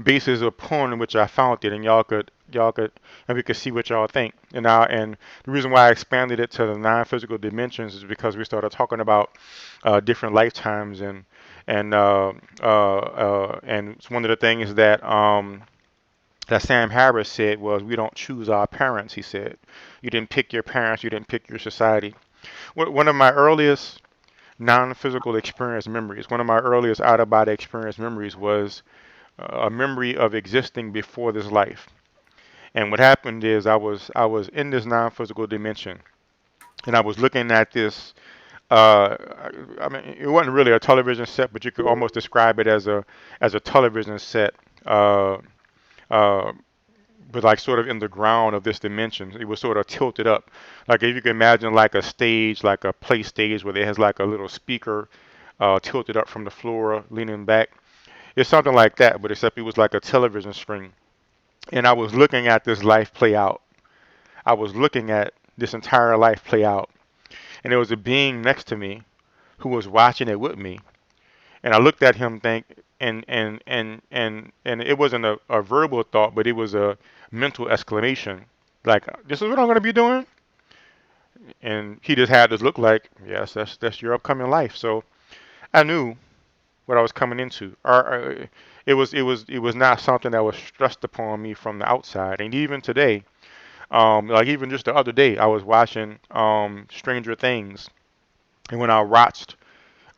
basis upon which I found it, and y'all could and we could see what y'all think. And the reason why I expanded it to the non-physical dimensions is because we started talking about different lifetimes and it's one of the things that Sam Harris said was we don't choose our parents. He said you didn't pick your parents, you didn't pick your society. One of my earliest non-physical experience memories, one of my earliest out-of-body experience memories was a memory of existing before this life. And what happened is I was in this non-physical dimension, and I was looking at this. Uh, I mean, it wasn't really a television set, but you could almost describe it as a television set. Uh, uh, but like sort of in the ground of this dimension, it was sort of tilted up. Like if you can imagine like a stage, like a play stage, where it has like a little speaker tilted up from the floor, leaning back. It's something like that, but except it was like a television screen. And I was looking at this life play out. I was looking at this entire life play out. And there was a being next to me who was watching it with me. And I looked at him and it wasn't a verbal thought, but it was a mental exclamation. Like, this is what I'm gonna be doing? And he just had this look like, yes, that's your upcoming life. So I knew what I was coming into. It was not something that was stressed upon me from the outside. And even today, like even just the other day, I was watching Stranger Things, and when I watched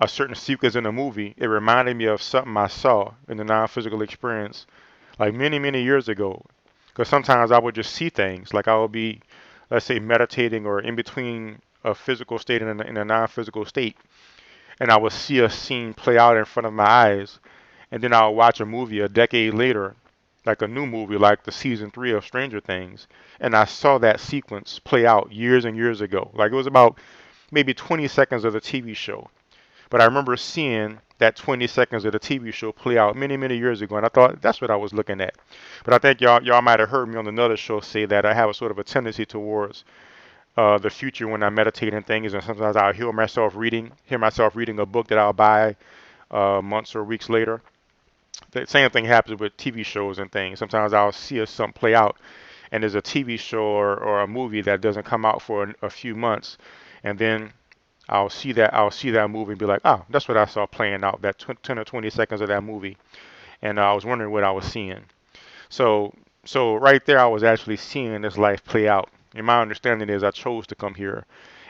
a certain sequence in a movie, it reminded me of something I saw in the non-physical experience, like many many years ago. Because sometimes I would just see things, like I would be, let's say, meditating or in between a physical state and a non-physical state, and I would see a scene play out in front of my eyes, and then I'll watch a movie a decade later, like a new movie, like the season 3 of Stranger Things, and I saw that sequence play out years and years ago. Like it was about maybe 20 seconds of the TV show, but I remember seeing that 20 seconds of the TV show play out many, many years ago, and I thought that's what I was looking at. But I think y'all might have heard me on another show say that I have a sort of a tendency towards the future when I meditate and things, and sometimes I'll hear myself reading a book that I'll buy months or weeks later. The same thing happens with TV shows and things. Sometimes I'll see something play out, and there's a TV show or a movie that doesn't come out for a few months, and then I'll see that movie and be like, oh, that's what I saw playing out, that 10 or 20 seconds of that movie, and I was wondering what I was seeing. So so right there, I was actually seeing this life play out. And my understanding is I chose to come here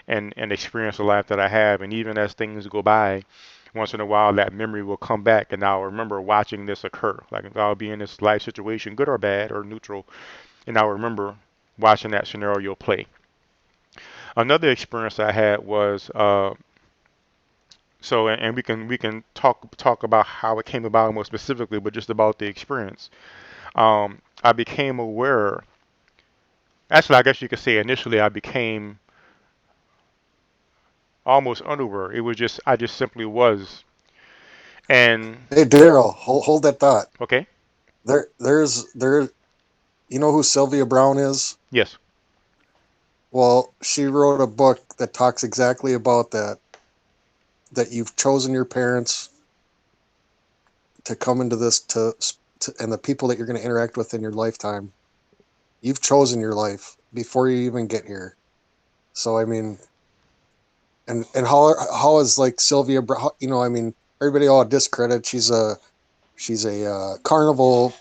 and experience the life that I have. And even as things go by, once in a while that memory will come back, and I'll remember watching this occur. Like if I'll be in this life situation, good or bad or neutral, and I'll remember watching that scenario play. Another experience I had was and we can talk about how it came about more specifically, but just about the experience. I became aware. Actually, I guess you could say initially I became almost unaware. It was just I just simply was. And Hey, Darryl, hold that thought. okay, There. You know who Sylvia Browne is? yes, Well, she wrote a book that talks exactly about that. That you've chosen your parents to come into this and the people that you're going to interact with in your lifetime. You've chosen your life before you even get here. So I mean, And how is like Sylvia, you know, I mean, everybody all discredit. She's a carnival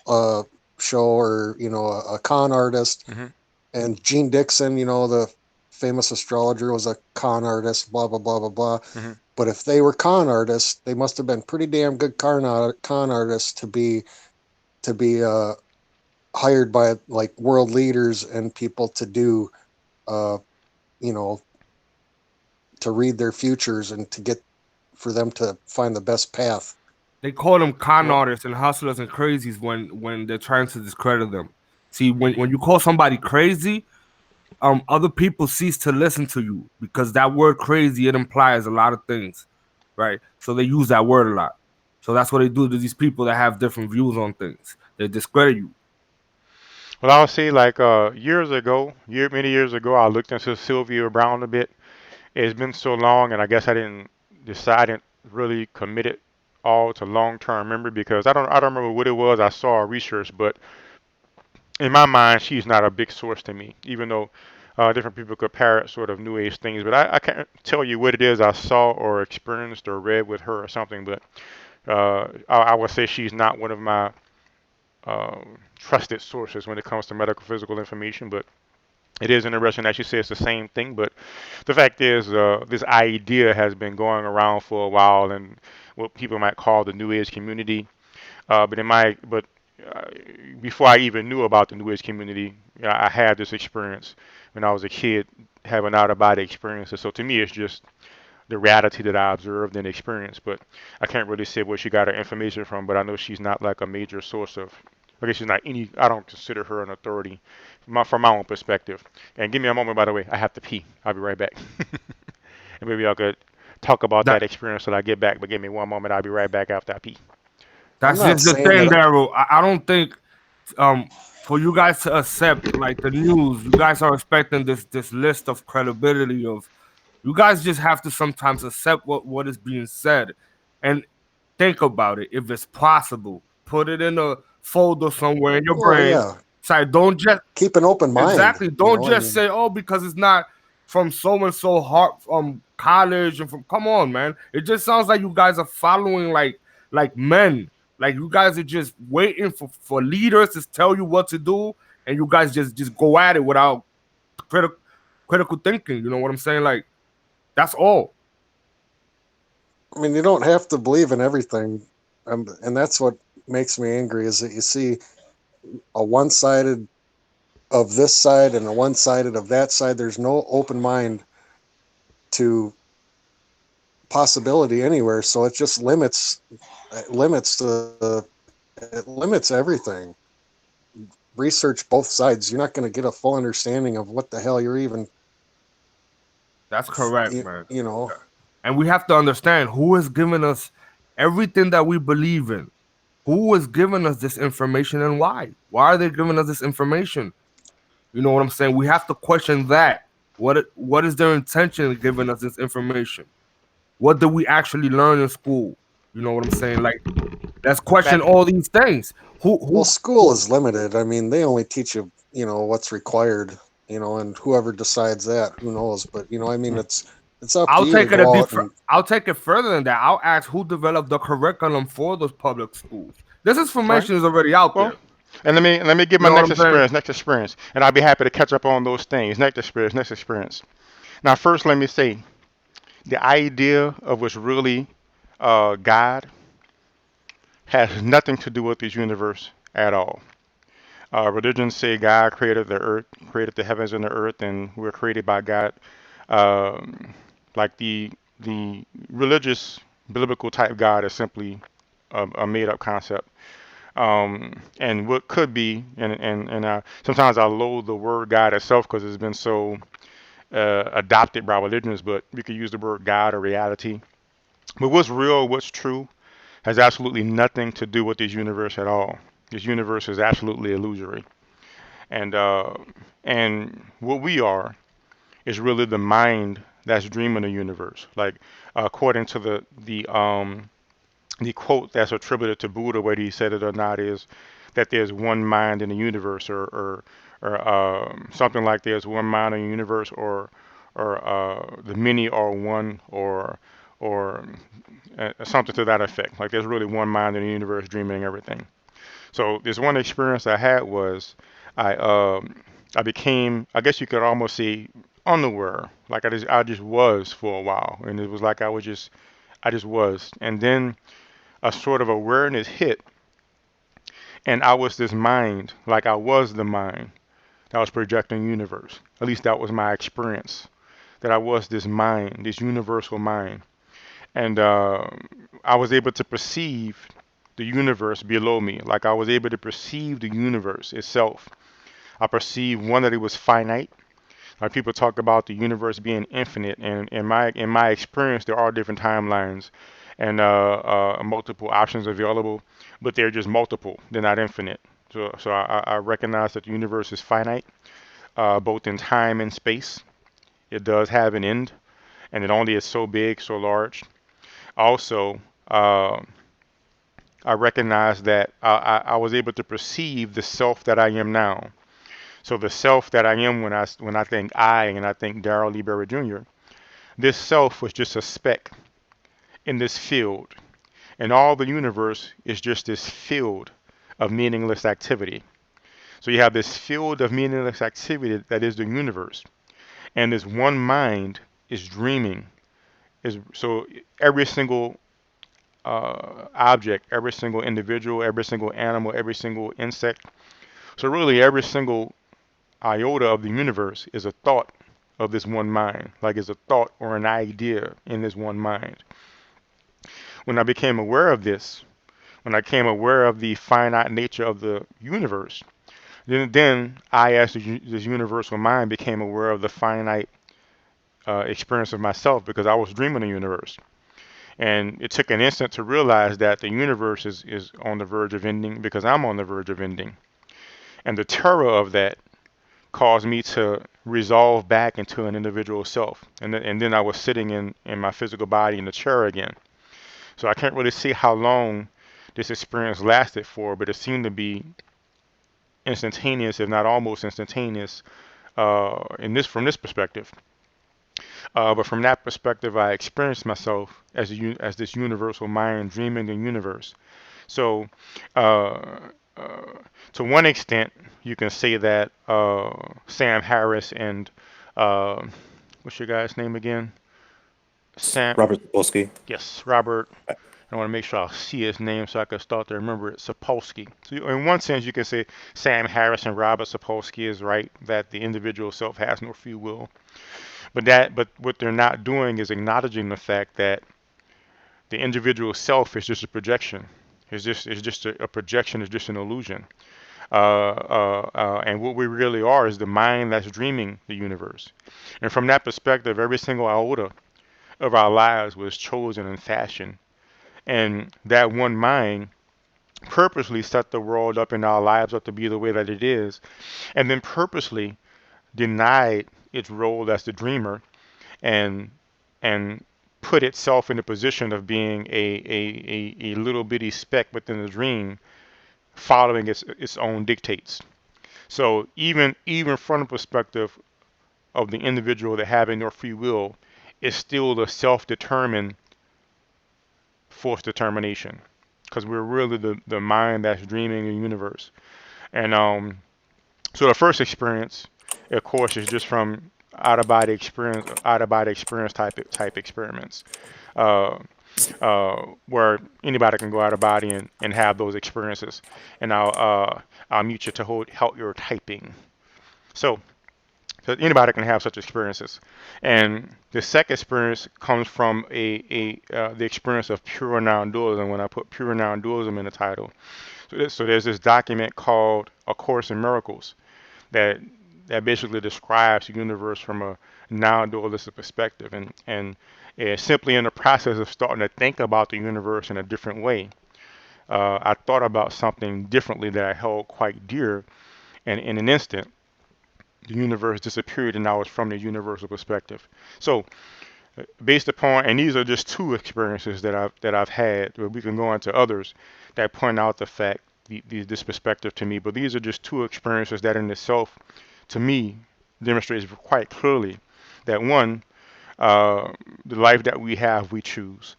show, or you know, a con artist. Hmm. And Gene Dixon, you know, the famous astrologer, was a con artist. Blah blah blah blah blah. Hmm. But if they were con artists, they must have been pretty damn good con artists to be hired by like world leaders and people to do, uh, you know, to read their futures and to get for them to find the best path. They call them con Well, artists and hustlers and crazies when they're trying to discredit them. See, when you call somebody crazy, other people cease to listen to you because that word crazy, it implies a lot of things, right? So they use that word a lot. So that's what they do to these people that have different views on things. They discredit you. well, I'll say like many years ago, I looked into Sylvia Brown a bit. It's been so long, and I guess I didn't really commit it all to long-term memory because I don't remember what it was I saw or researched, but in my mind, she's not a big source to me, even though different people could parrot sort of new age things. But I can't tell you what it is I saw or experienced or read with her or something. But I would say she's not one of my trusted sources when it comes to medical physical information. But it is interesting that you say it's the same thing. But the fact is, this idea has been going around for a while, and what people might call the new age community. But uh, before I even knew about the New Age community, I had this experience when I was a kid, having out of body experiences. So to me, it's just the reality that I observed and experienced. But I can't really say where she got her information from. But I know she's not like a major source of. I guess she's not any. I don't consider her an authority, from my own perspective. And give me a moment, by the way. I have to pee. I'll be right back. And maybe I could talk about That that experience till I get back. But give me one moment. I'll be right back after I pee. I'm that's not just the saying thing, that. Darryl. I don't think for you guys to accept like the news, you guys are expecting this list of credibility of you guys just have to sometimes accept what is being said and think about it if it's possible. Put it in a folder somewhere in your Well, brain. yeah, So don't just keep an open mind. exactly You don't know, I just mean, say, oh, because it's not from so and so heart college and from come on, man. It just sounds like you guys are following like men. Like you guys are just waiting for leaders to tell you what to do, and you guys just go at it without critical thinking. You know what I'm saying? Like that's all. I mean, you don't have to believe in everything, and that's what makes me angry is that you see a one-sided of this side and a one-sided of that side. There's no open mind to possibility anywhere, so it limits everything. Research both sides. You're not going to get a full understanding of what the hell you're even, That's correct, man. you know. And we have to understand who is giving us everything that we believe in. Who is giving us this information and why? Why are they giving us this information? You know what I'm saying? We have to question that. What is their intention in giving us this information? What did we actually learn in school? You know what I'm saying? Like, let's question Back. all these things. Well, Who school is limited. I mean, they only teach you, you know, what's required, you know, and whoever decides that, who knows? But you know, I mean, it's up to I'll you to take it a go out different. and I'll take it further than that. I'll ask who developed the curriculum for those public schools. This Right. information is already out Well, there. and let me give You my know what I'm saying? next experience, and I'll be happy to catch up on those things. Next experience. Now, first, let me say the idea of what's really God has nothing to do with this universe at all. Religions say God created the earth, created the heavens and the earth, and we're created by God. Um, like the religious biblical type God is simply a made up concept. And what could be, and sometimes I loathe the word God itself because it's been so adopted by religions, but we could use the word God or reality. But what's real, what's true, has absolutely nothing to do with this universe at all. This universe is absolutely illusory, and uh, and what we are is really the mind that's dreaming the universe. Like according to the quote that's attributed to Buddha, whether he said it or not, is that there's one mind in the universe, or something like there's one mind in the universe, the many are one, or something to that effect. Like there's really one mind in the universe dreaming everything. So this one experience I had was I I became, I guess you could almost say, unaware. Like I just was for a while, and it was like I just was, and then a sort of awareness hit, and I was this mind, like I was the mind that was projecting universe. At least that was my experience, that I was this mind, this universal mind. And I was able to perceive the universe below me. Like I was able to perceive the universe itself. I perceived, one, that it was finite. Like people talk about the universe being infinite, and in my experience, there are different timelines and multiple options available, but they're just multiple. They're not infinite. So I recognize that the universe is finite, both in time and space. It does have an end, and it only is so big, so large. Also, I recognize that I was able to perceive the self that I am now. So the self that I am when I think I, and I think Darryl Lee Berry Jr., this self was just a speck in this field. And all the universe is just this field of meaningless activity. So you have this field of meaningless activity that is the universe. And this one mind is dreaming. So every single object, every single individual, every single animal, every single insect. So really every single iota of the universe is a thought of this one mind, like it's a thought or an idea in this one mind. When I became aware of this, when I became aware of the finite nature of the universe, then I, as this universal mind, became aware of the finite experience of myself, because I was dreaming the universe. And it took an instant to realize that the universe is on the verge of ending, because I'm on the verge of ending. And the terror of that caused me to resolve back into an individual self. And then I was sitting in my physical body in the chair again. So I can't really see how long this experience lasted for, but it seemed to be instantaneous, if not almost instantaneous, from this perspective. But from that perspective, I experienced myself as this universal mind dreaming the universe. So, to one extent, you can say that Sam Harris and what's your guy's name again? Sam. Robert Sapolsky. Yes, Robert. I want to make sure I see his name so I can start to remember it. Sapolsky. So in one sense, you can say Sam Harris and Robert Sapolsky is right, that the individual self has no free will. But what they're not doing is acknowledging the fact that the individual self is just a projection. It's just a projection. It's just an illusion. And what we really are is the mind that's dreaming the universe. And from that perspective, every single iota of our lives was chosen and fashioned. And that one mind purposely set the world up and our lives up to be the way that it is, and then purposely denied its role as the dreamer, and put itself in the position of being a little bitty speck within the dream, following its own dictates. So even from the perspective of the individual that having no free will, is still the self-determined force determination, because we're really the mind that's dreaming the universe. And so the first experience, of course, is just from out of body experience type experiments, where anybody can go out of body and have those experiences. And I'll mute you to help your typing. So anybody can have such experiences. And the second experience comes from the experience of pure non-dualism, when I put pure non-dualism in the title. So there's this document called A Course in Miracles that basically describes the universe from a non-dualistic perspective. And simply in the process of starting to think about the universe in a different way, I thought about something differently that I held quite dear, and in an instant, the universe disappeared, and I was from the universal perspective. So, based upon, and these are just two experiences that I've had, but we can go into others that point out the fact, this perspective to me. But these are just two experiences that, in itself, to me, demonstrates quite clearly that one, the life that we have, we choose.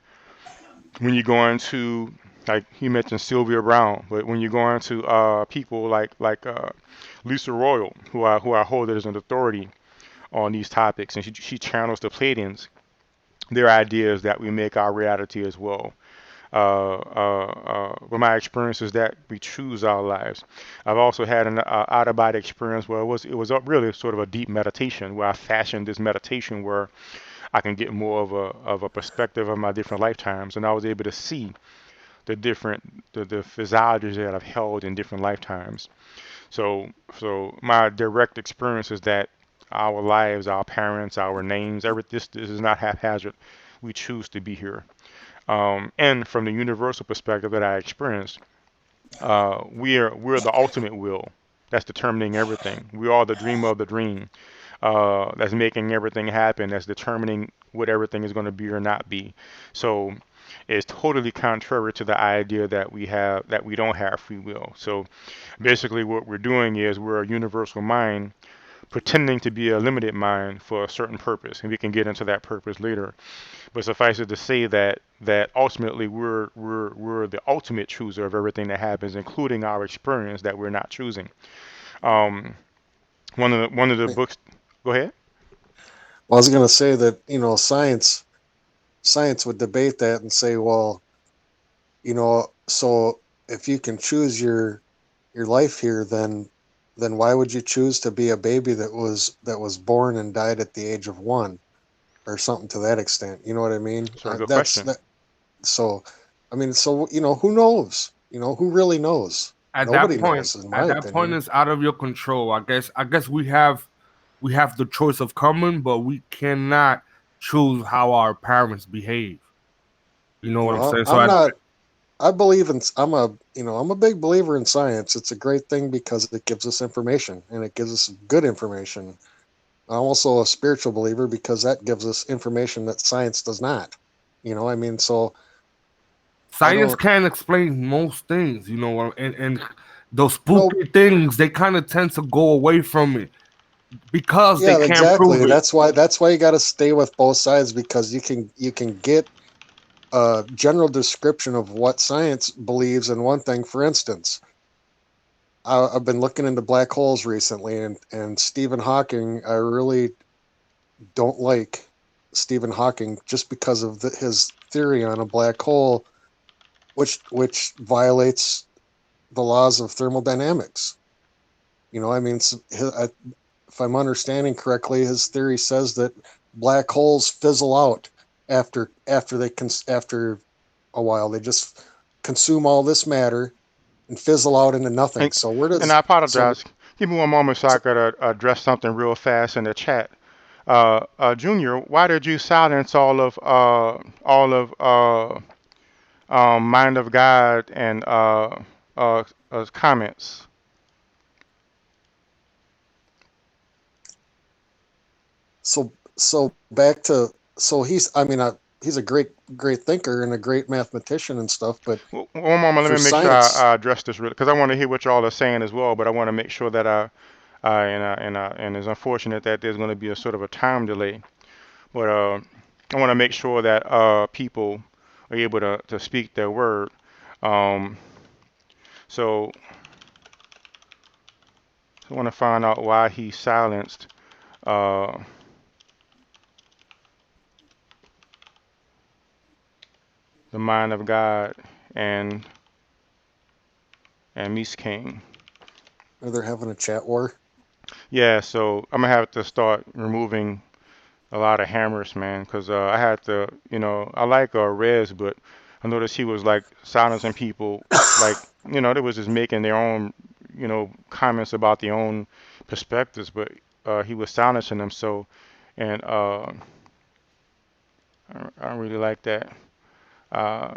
When you go into, like he mentioned Sylvia Brown, but when you go into people like Lisa Royal, who I hold as an authority on these topics, and she channels the Pleiadians, their ideas that we make our reality as well. With my experience is that we choose our lives. I've also had an out of body experience where it was really sort of a deep meditation where I fashioned this meditation where I can get more of a perspective of my different lifetimes, and I was able to see the physiologies that I've held in different lifetimes. So my direct experience is that our lives, our parents, our names, this is not haphazard. We choose to be here. And from the universal perspective that I experienced, we're the ultimate will that's determining everything. We are the dreamer of the dream that's making everything happen. That's determining what everything is going to be or not be. So it's totally contrary to the idea that we don't have free will. So basically, what we're doing is we're a universal mind pretending to be a limited mind for a certain purpose, and we can get into that purpose later. But suffice it to say that ultimately we're the ultimate chooser of everything that happens, including our experience that we're not choosing. Um, one of the books. Go ahead. Well, I was going to say that science would debate that and say, well, so if you can choose your life here, then why would you choose to be a baby that was born and died at the age of 1 or something to that extent? You know what I mean? That's a very good That's question. that. So, I mean, who knows? Who really knows? At Nobody that point, knows, in my at that point, opinion. it's out of your control. I guess we have the choice of coming, but we cannot choose how our parents behave. You know what I'm Well, saying? So I'm at not. I believe in. I'm a big believer in science. It's a great thing because it gives us information and it gives us good information. I'm also a spiritual believer because that gives us information that science does not. I mean, so I Science don't can't explain most things, and those know. spooky things they kind of tend to go away from it because they Yeah, can't prove exactly. it. That's why you got to stay with both sides because you can get a general description of what science believes in one thing. For instance, I've been looking into black holes recently, and Stephen Hawking. I really don't like Stephen Hawking just because of his theory on a black hole, which violates the laws of thermodynamics. I mean, if I'm understanding correctly, his theory says that black holes fizzle out after a while. They just consume all this matter and fizzle out into nothing. And So where and does I so, apologize. Give me one moment so I so could address something real fast in the chat. Junior, why did you silence all of Mind of God and comments? so back to so he's I mean he's a great thinker and a great mathematician and stuff, but One moment, let for me make sure science, I address this really, because I want to hear what y'all are saying as well. But I want to make sure that and it's unfortunate that there's going to be a sort of a time delay. But I want to make sure that people are able to speak their word. Um, so I want to find out why he silenced uh, the Mind of God and Miss King. are they having a chat war? Yeah, so I'm gonna have to start removing a lot of hammers, man, because I had to, I like Rez, but I noticed he was like silencing people, like, they was just making their own, comments about their own perspectives, but he was silencing them. So, and I don't really like that. Uh,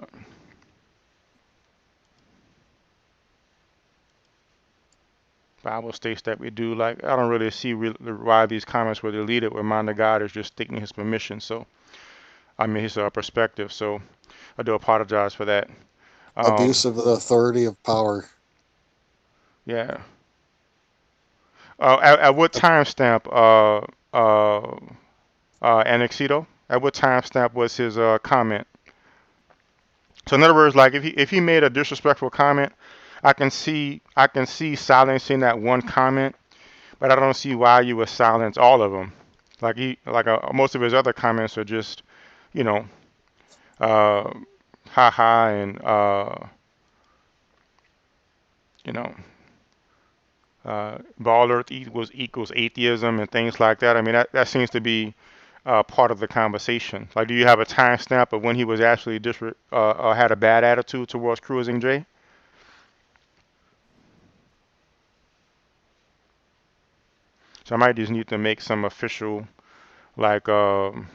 Bible states that we do. Like, I don't really see why these comments were deleted where mind of God is just taking his permission. So, I mean, his perspective. So, I do apologize for that. Um, Abuse of the authority of power. yeah. At what timestamp, Anexito? At what timestamp was his comment? So in other words, like if he made a disrespectful comment, I can see silencing that one comment, but I don't see why you would silence all of them. Most of his other comments are just, you know, uh, ha and you know, ball earth equals atheism and things like that. I mean that seems to be part of the conversation. Like, do you have a timestamp of when he was actually had a bad attitude towards Cruising J? So I might just need to make some official like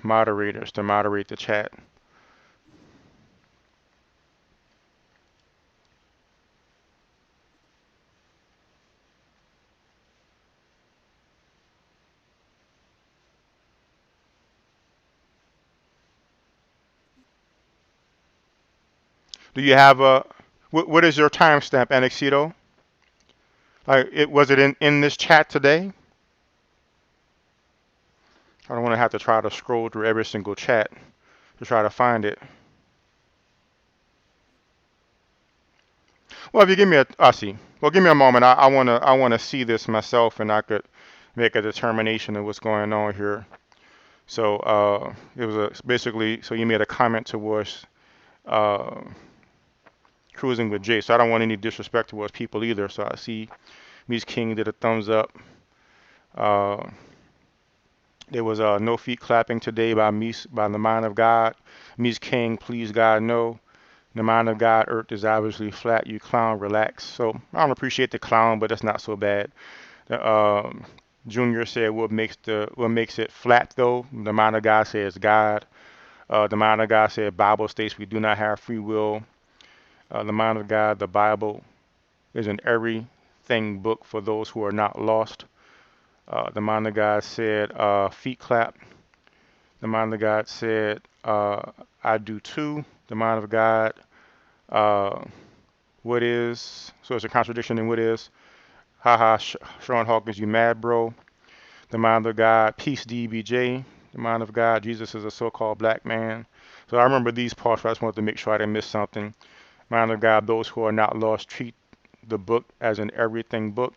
moderators to moderate the chat. Do you have a what is your timestamp, Anexito? Like, was it in this chat today? I don't want to have to try to scroll through every single chat to try to find it. Well, if you give me I see. Well, give me a moment. I wanna see this myself, and I could make a determination of what's going on here. So it was basically, so you made a comment towards uh, Cruising with Jay. So I don't want any disrespect towards people either. So I see Mies King did a thumbs up. Uh, there was no feet clapping today by the mind of God. Mies King, please God, no. The mind of God, earth is obviously flat. You clown, relax. So I don't appreciate the clown, but that's not so bad. Junior said, what makes it flat though? The mind of God says God. The mind of God said Bible states we do not have free will. The mind of God, the Bible is an everything book for those who are not lost. The mind of God said feet clap. The mind of God said I do too. The mind of God, uh, what is? So it's a contradiction in what is. Haha, Sean Hawkins, you mad, bro. The mind of God, peace, DBJ. The mind of God, Jesus is a so-called black man. So I remember these parts, but I just wanted to make sure I didn't miss something. Mind of God, those who are not lost, treat the book as an everything book.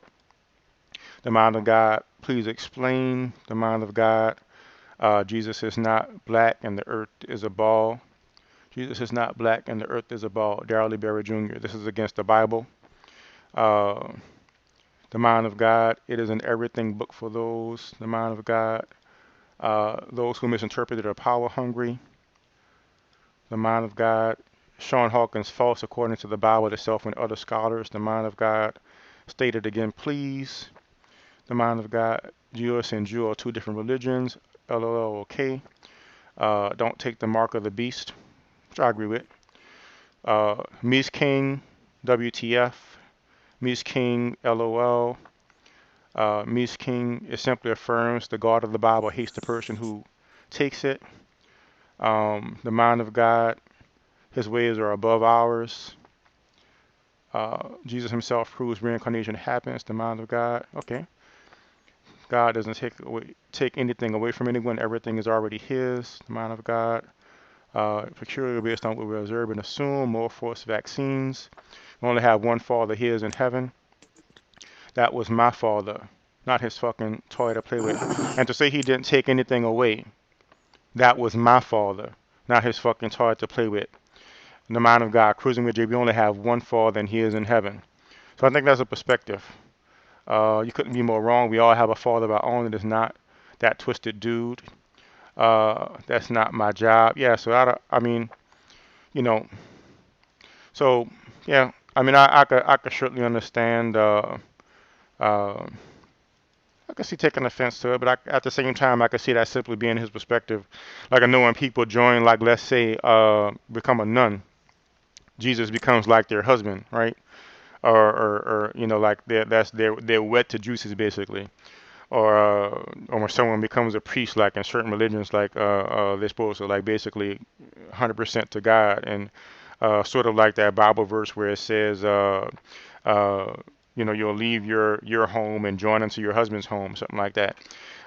The mind of God, please explain. The mind of God, Jesus is not black and the earth is a ball. Jesus is not black and the earth is a ball. Darryl Berry Jr. This is against the Bible. Uh, the mind of God, it is an everything book for those. The mind of God, those who misinterpreted are power hungry. The mind of God, Sean Hawkins, false according to the Bible itself and other scholars. The mind of God, stated again, please. The mind of God, Jewish and Jew are two different religions. LOL, okay. Don't take the mark of the beast, which I agree with. Mies King, WTF. Mies King, LOL. Mies King, it simply affirms the God of the Bible hates the person who takes it. The mind of God, his ways are above ours. Jesus himself proves reincarnation happens. The mind of God, okay. God doesn't take anything away from anyone. Everything is already his. The mind of God. Peculiar based on what we observe and assume. More forced vaccines. We only have one father, his in heaven. That was my father, not his fucking toy to play with. And to say he didn't take anything away, that was my father, not his fucking toy to play with. In the mind of God, Cruising with Jay, we only have one father and he is in heaven. So I think that's a perspective. You couldn't be more wrong. We all have a father of our own that is not that twisted dude. That's not my job. Yeah, so I mean, you know, so yeah, I mean, I could certainly understand. I could see taking offense to it, but at the same time, I could see that simply being his perspective. Like I know when people join, like let's say, become a nun, Jesus becomes like their husband, right? Or you know, like they're wed to juices basically. Or when someone becomes a priest, like in certain religions, like they're supposed to like basically 100% to God, and sort of like that Bible verse where it says, uh, you know, you'll leave your home and join into your husband's home, something like that.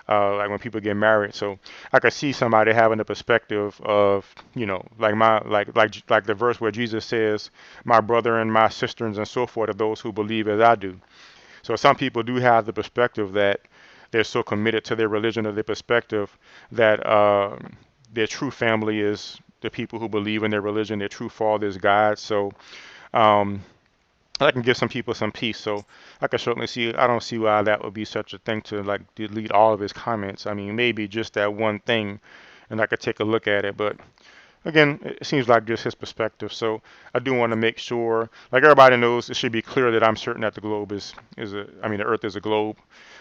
like when people get married. So I could see somebody having the perspective of, like the verse where Jesus says, "My brother and my sisters and so forth are those who believe as I do." So some people do have the perspective that they're so committed to their religion or their perspective that their true family is the people who believe in their religion. Their true father is God. So um, that can give some people some peace. So I can certainly see. I don't see why that would be such a thing to like delete all of his comments. I mean, maybe just that one thing, and I could take a look at it. But again, it seems like just his perspective. So I do want to make sure, like everybody knows, it should be clear that I'm certain that the globe the Earth is a globe.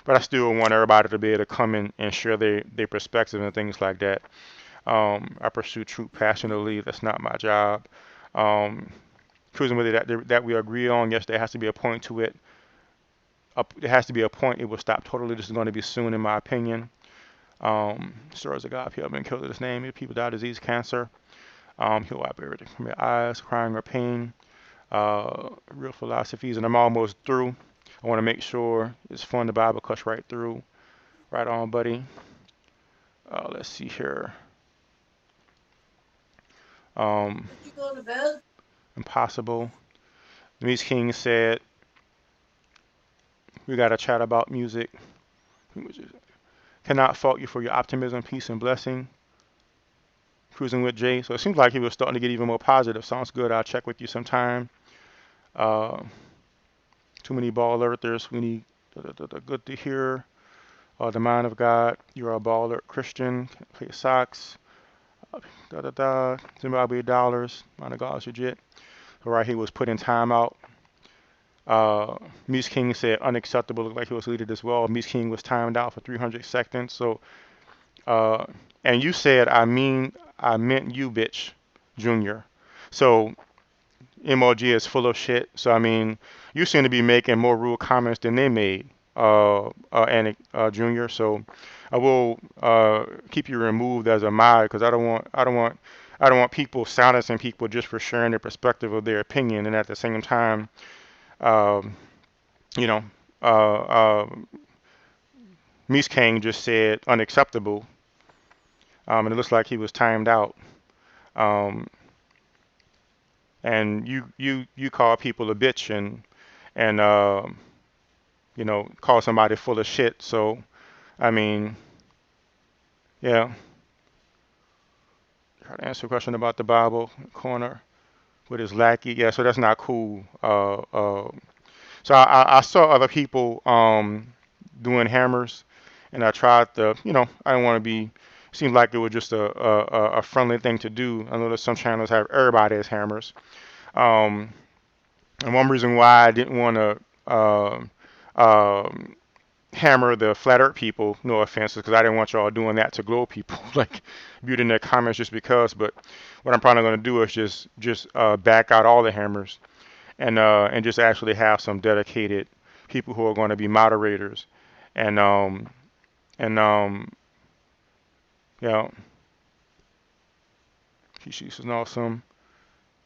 But I still want everybody to be able to come in and share their perspective and things like that. I pursue truth passionately. That's not my job. Um, Choosing whether that we agree on, yes, there has to be a point to it. There has to be a point. It will stop totally. This is going to be soon, in my opinion. Stories of God, people have been killed in His name. People die of disease, cancer. He'll wipe everything from your eyes, crying or pain. Real philosophies, and I'm almost through. I want to make sure it's fun. The Bible cuts right through. Right on, buddy. Let's see here. Um, Did you go to bed? Impossible. Denise King said, we got to chat about music. Cannot fault you for your optimism, peace, and blessing. Cruising with Jay. So it seems like he was starting to get even more positive. Sounds good. I'll check with you sometime. Uh, Too many ball earthers. We need good to hear. The mind of God. You're a baller Christian. Play socks. Zimbabwe dollars. Mind of God is legit. All right, he was put in timeout. Mies King said unacceptable. Looked like he was deleted as well. Mies King was timed out for 300 seconds. So, and you said I meant you, bitch, Junior. So MOG is full of shit. So I mean, you seem to be making more rude comments than they made, Junior. So I will keep you removed as a mod because I don't want people silencing people just for sharing their perspective of their opinion, and at the same time, um, you know, Mies King just said unacceptable, and it looks like he was timed out. Um, and you call people a bitch and call somebody full of shit. So I mean, yeah. Try to answer a question about the Bible corner with his lackey. Yeah, so that's not cool. So I saw other people doing hammers, and I tried to, I didn't want to be. Seemed like it was just a friendly thing to do. I know that some channels have everybody as hammers. Um, and one reason why I didn't want to hammer the flat earth people, no offense, because I didn't want y'all doing that to glow people, like muting their comments just because. But what I'm probably going to do is just back out all the hammers and just actually have some dedicated people who are going to be moderators and and yeah, she's awesome.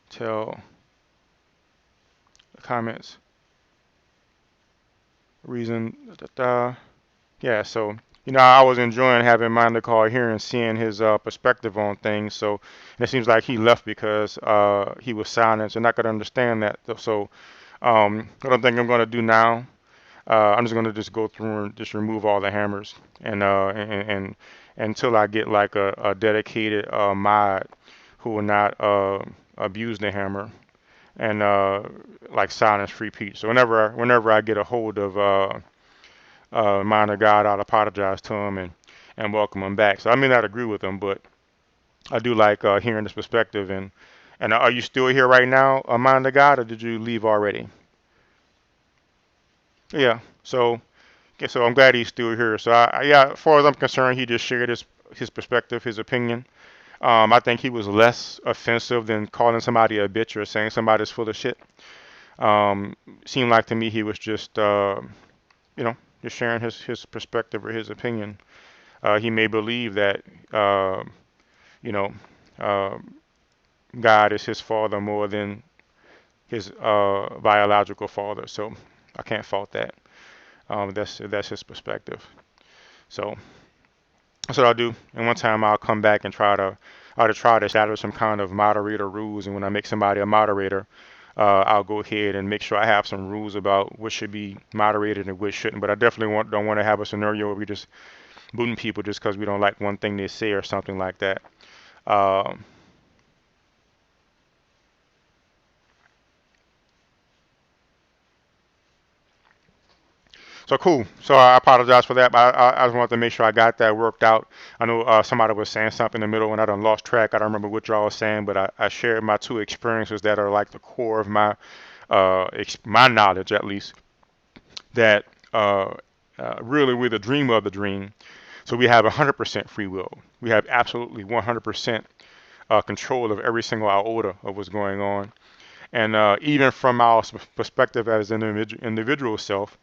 Tell the comments reason. Yeah, so I was enjoying having Mandakar here and seeing his perspective on things. So and it seems like he left because he was silenced, and I could understand that. So what I think I'm going to do now, I'm just going to just go through and just remove all the hammers, and until I get like a dedicated mod who will not abuse the hammer and like silence free speech. So whenever I get a hold of mind of God, I'll apologize to him and welcome him back. So I may not agree with him, but I do like hearing his perspective. And are you still here right now, mind of God, or did you leave already? Yeah. So so I'm glad he's still here. So yeah, as far as I'm concerned, he just shared his perspective, his opinion. I think he was less offensive than calling somebody a bitch or saying somebody's full of shit. Seemed like to me he was just just sharing his perspective or his opinion. He may believe that you know uh, God is his father more than his biological father. So I can't fault that. That's his perspective. So That's what I'll do. And one time I'll come back and try to establish some kind of moderator rules. And when I make somebody a moderator, I'll go ahead and make sure I have some rules about what should be moderated and what shouldn't. But I definitely don't want to have a scenario where we just booting people just because we don't like one thing they say or something like that. Um, So cool. So I apologize for that, but I just wanted to make sure I got that worked out. I know somebody was saying something in the middle and I done lost track. I don't remember what y'all was saying, but I shared my two experiences that are like the core of my knowledge, at least, that really we're the dream of the dream. So we have 100% free will. We have absolutely 100% control of every single iota of what's going on. And even from our perspective as an individual self,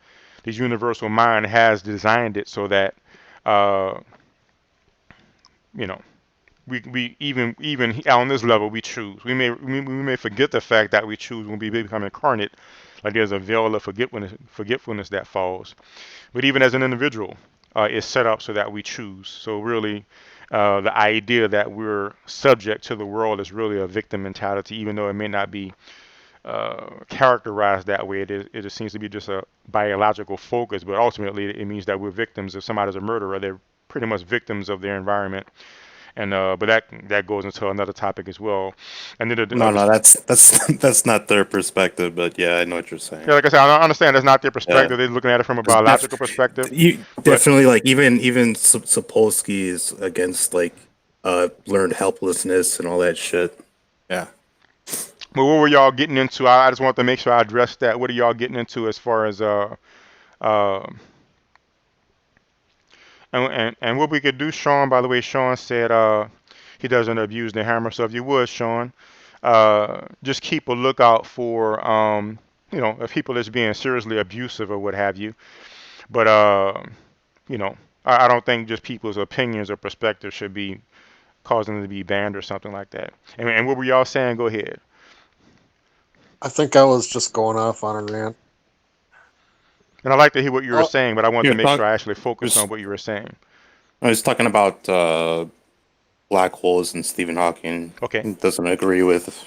this universal mind has designed it so that, uh, you know, we even on this level we choose. We may forget the fact that we choose when we become incarnate. Like there's a veil of forgetfulness that falls. But even as an individual, it's set up so that we choose. So really, the idea that we're subject to the world is really a victim mentality, even though it may not be characterized that way. It just seems to be just a biological focus, but ultimately it means that we're victims. If somebody's a murderer, they're pretty much victims of their environment. And but that goes into another topic as well. And then No, no, that's that's not their perspective, but yeah, I know what you're saying. yeah, like I said, I understand that's not their Yeah, perspective. They're looking at it from a 'cause biological perspective. you But definitely like even Sapolsky is against like learned helplessness and all that shit. Yeah. what were y'all getting into? I just want to make sure I address that. What are y'all getting into as far as uh and what we could do, Sean? By the way, Sean said he doesn't abuse the hammer. So if you would, Sean, just keep a lookout for if people is being seriously abusive or what have you. But you know, I don't think just people's opinions or perspectives should be causing them to be banned or something like that. And what were y'all saying? Go ahead. I think I was just going off on a rant. And I like to hear what you were Oh, saying, but I want to You're make sure talk I actually focused was on what you were saying. I was talking about black holes and Stephen Hawking. Okay. He doesn't agree with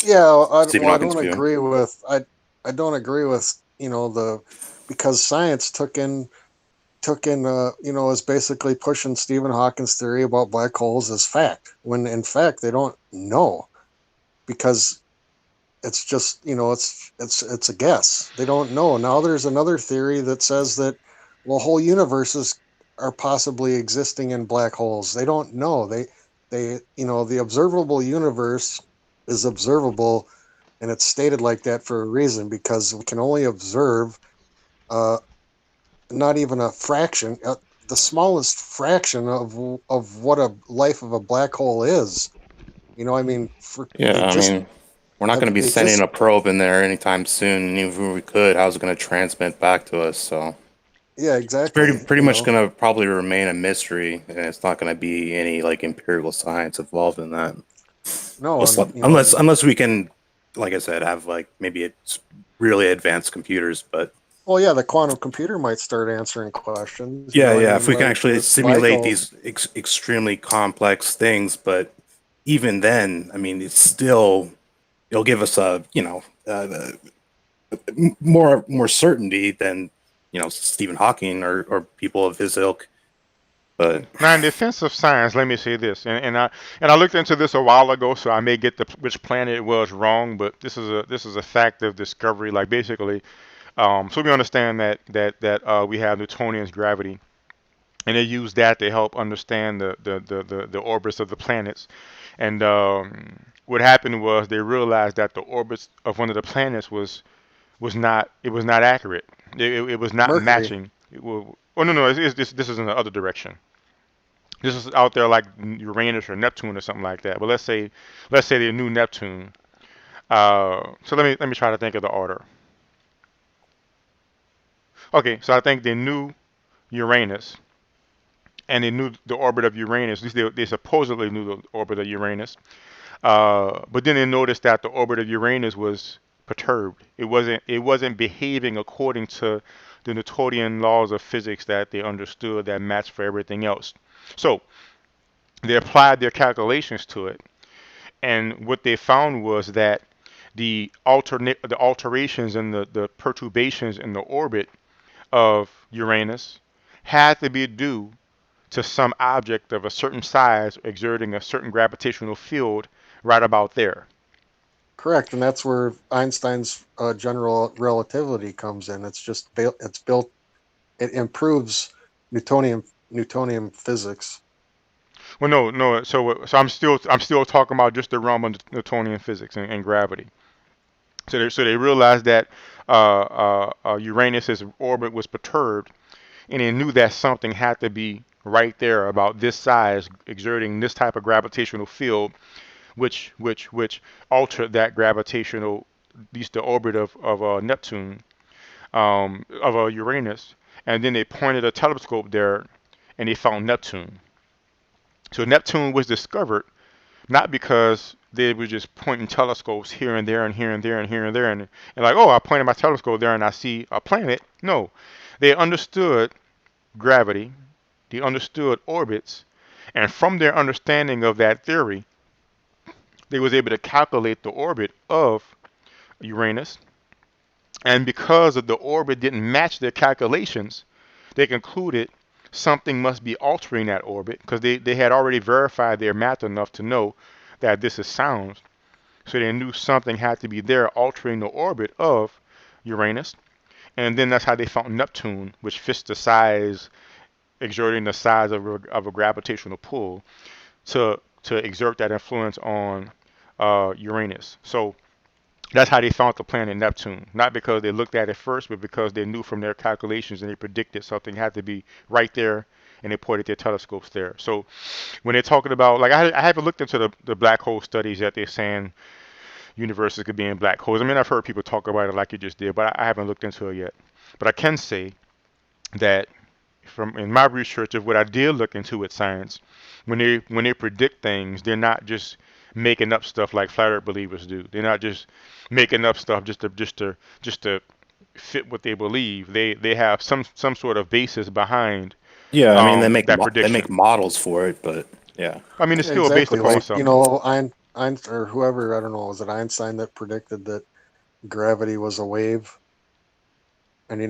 yeah. Stephen I Hawking's don't view. agree with. I don't agree with the because science took in is basically pushing Stephen Hawking's theory about black holes as fact when in fact they don't know because it's just it's a guess. They don't know. Now there's another theory that says that whole universes are possibly existing in black holes. They don't know. They the observable universe is observable, and it's stated like that for a reason because we can only observe uh, not even a fraction, the smallest fraction of what a life of a black hole is. I mean, Yeah, I mean, we're not going to be they sending just a probe in there anytime soon. And even if we could, how's it going to transmit back to us? So yeah, it's exactly. pretty much going to probably remain a mystery, and it's not going to be any like empirical science involved in that. No, Just and unless we can, like I said, have like maybe it's really advanced computers, but well, yeah, the quantum computer might start answering questions. yeah, I yeah. mean, If we can like actually with simulate Michael. these extremely complex things, but even then, I mean, it's still it'll give us a more certainty than Stephen Hawking or people of his ilk. But Now, in defense of science, let me say this, and I looked into this a while ago, so I may get which planet it was wrong, but this is a fact of discovery. Like basically, so we understand that we have Newtonian's gravity, and they use that to help understand the orbits of the planets. And what happened was they realized that the orbits of one of the planets was not accurate. It was not Mercury. matching. Oh no, this is in the other direction. This is out there like Uranus or Neptune or something like that. But let's say they knew Neptune. So let me try to think of the order. Okay, so I think they knew Uranus, and they knew the orbit of Uranus. At least they supposedly knew the orbit of Uranus. But then they noticed that the orbit of Uranus was perturbed. It wasn't behaving according to the Newtonian laws of physics that they understood that matched for everything else. So they applied their calculations to it, and what they found was that the alterations and the perturbations in the orbit of Uranus had to be due to some object of a certain size exerting a certain gravitational field right about there. Correct, and that's where Einstein's general relativity comes in. It's just it's built. It improves Newtonian physics. Well, no, no. So I'm still talking about just the realm of Newtonian physics and gravity. So they realized that Uranus's orbit was perturbed, and they knew that something had to be right there about this size, exerting this type of gravitational field, which altered that gravitational, at least the orbit of Neptune, of Uranus, and then they pointed a telescope there, and they found Neptune. So Neptune was discovered not because they were just pointing telescopes here and there and here and there and here and there and like, oh, I pointed my telescope there and I see a planet. No, they understood gravity, they understood orbits, and from their understanding of that theory, they was able to calculate the orbit of Uranus. And because of the orbit didn't match their calculations, they concluded something must be altering that orbit because they had already verified their math enough to know that this is sound. So they knew something had to be there altering the orbit of Uranus. And then that's how they found Neptune, which fits the size, exerting the size of a gravitational pull to exert that influence on Uranus. So that's how they found the planet Neptune. Not because they looked at it first, but because they knew from their calculations and they predicted something had to be right there, and they pointed their telescopes there. So when they're talking about, like, I haven't looked into the black hole studies that they're saying universes could be in black holes. I mean, I've heard people talk about it like you just did, but I haven't looked into it yet. But I can say that from in my research of what I did look into with science, when they predict things, they're not just making up stuff like flat earth believers do. They're not just making up stuff just to fit what they believe. They have some sort of basis behind Yeah, I mean that they make prediction. models for it, but yeah. I mean, it's Yeah, still based exactly. upon Like, something. Einstein or whoever, I don't know, was it Einstein that predicted that gravity was a wave? And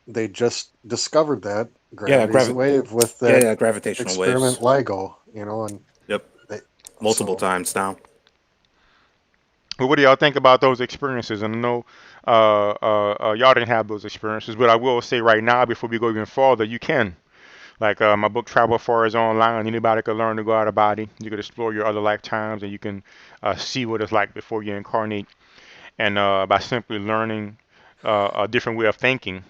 they just discovered that Yeah, gravity is a wave with yeah, that yeah, gravitational experiment waves. LIGO, and Yep. they Multiple so times now. But what do y'all think about those experiences? And I know y'all didn't have those experiences, but I will say right now, before we go even further, you can. Like my book Travel Far is online. Anybody can learn to go out of body. You can explore your other lifetimes, and you can see what it's like before you incarnate. And by simply learning a different way of thinking,